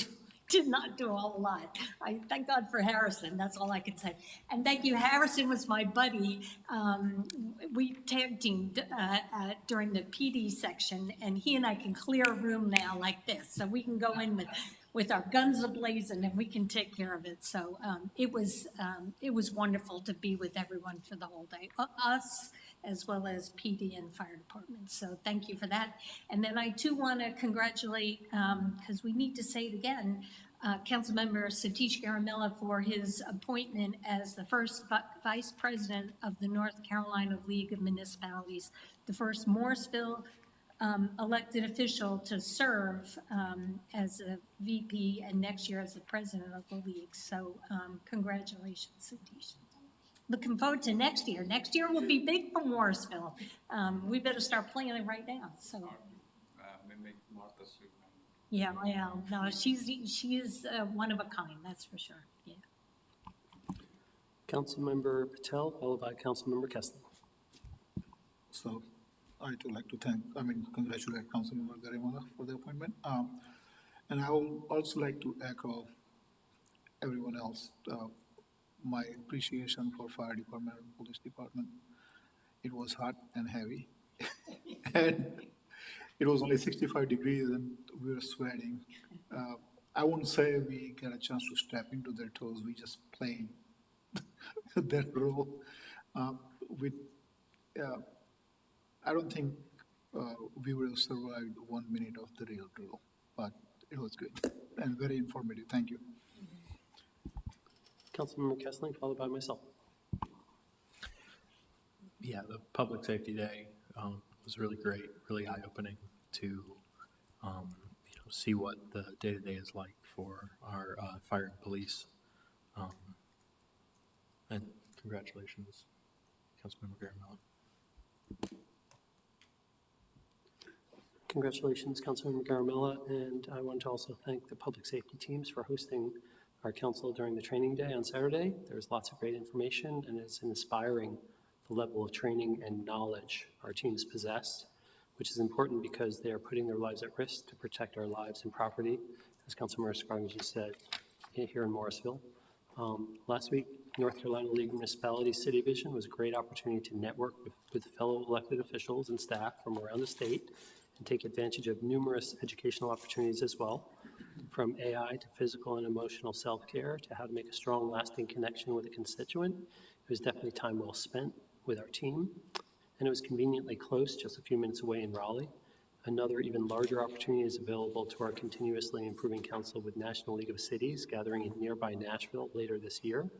did not do a whole lot. I thank God for Harrison, that's all I can say. And thank you, Harrison was my buddy. We tag teamed during the PD section, and he and I can clear a room now like this. So we can go in with our guns ablazing and we can take care of it. So it was wonderful to be with everyone for the whole day, us as well as PD and fire department. So thank you for that. And then I too want to congratulate, because we need to say it again, Councilmember Satish Garamella for his appointment as the first Vice President of the North Carolina League of Municipalities, the first Morrisville elected official to serve as a VP and next year as the President of the League. So congratulations, Satish. Looking forward to next year. Next year will be big for Morrisville. We better start planning right now, so. Mimic Martha Stewart. Yeah, no, she is one of a kind, that's for sure, yeah. Councilmember Patel, followed by Councilmember Kessler. So I would like to congratulate Councilmember Garimala for the appointment. And I would also like to echo everyone else, my appreciation for fire department and police department. It was hot and heavy. And it was only 65 degrees and we were sweating. I wouldn't say we got a chance to step into their toes. We just played that role. I don't think we would have survived 1 minute of the real drill, but it was good and very informative. Thank you. Councilmember Kessler, followed by myself. Yeah, the Public Safety Day was really great, really eye-opening to see what the day-to-day is like for our fire and police. And congratulations, Councilmember Garamella. Congratulations, Councilmember Garamella, and I want to also thank the public safety teams for hosting our council during the training day on Saturday. There's lots of great information, and it's inspiring the level of training and knowledge our teams possess, which is important because they are putting their lives at risk to protect our lives and property, as Councilmember Scroggins just said, here in Morrisville. Last week, North Carolina League of Municipalities City Vision was a great opportunity to network with fellow elected officials and staff from around the state and take advantage of numerous educational opportunities as well, from AI to physical and emotional self-care to how to make a strong, lasting connection with a constituent. It was definitely time well spent with our team, and it was conveniently close, just a few minutes away in Raleigh. Another even larger opportunity is available to our continuously improving council with National League of Cities gathering in nearby Nashville later this year,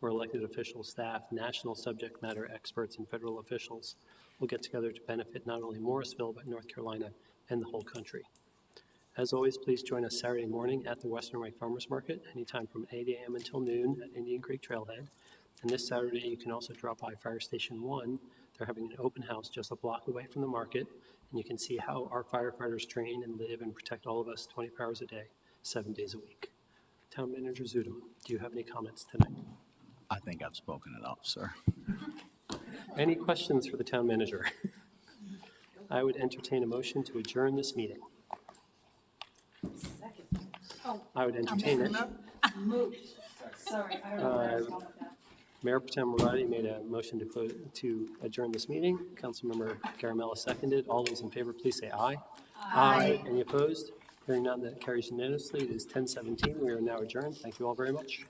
where elected officials, staff, national subject matter experts, and federal officials will get together to benefit not only Morrisville, but North Carolina and the whole country. As always, please join us Saturday morning at the Western Way Farmers Market, anytime from 8 a.m. until noon at Indian Creek Trailhead. And this Saturday, you can also drop by Fire Station 1. They're having an open house just a block away from the market, and you can see how our firefighters train and live and protect all of us 24 hours a day, 7 days a week. Town Manager Zudem, do you have any comments tonight? I think I've spoken enough, sir. Any questions for the Town Manager? I would entertain a motion to adjourn this meeting. I would entertain it. Sorry, Mayor Protem Moradi made a motion to adjourn this meeting. Councilmember Garamella seconded. All those in favor, please say aye. Aye. Any opposed? Hearing none, that carries unanimously. It is 10:17. We are now adjourned. Thank you all very much.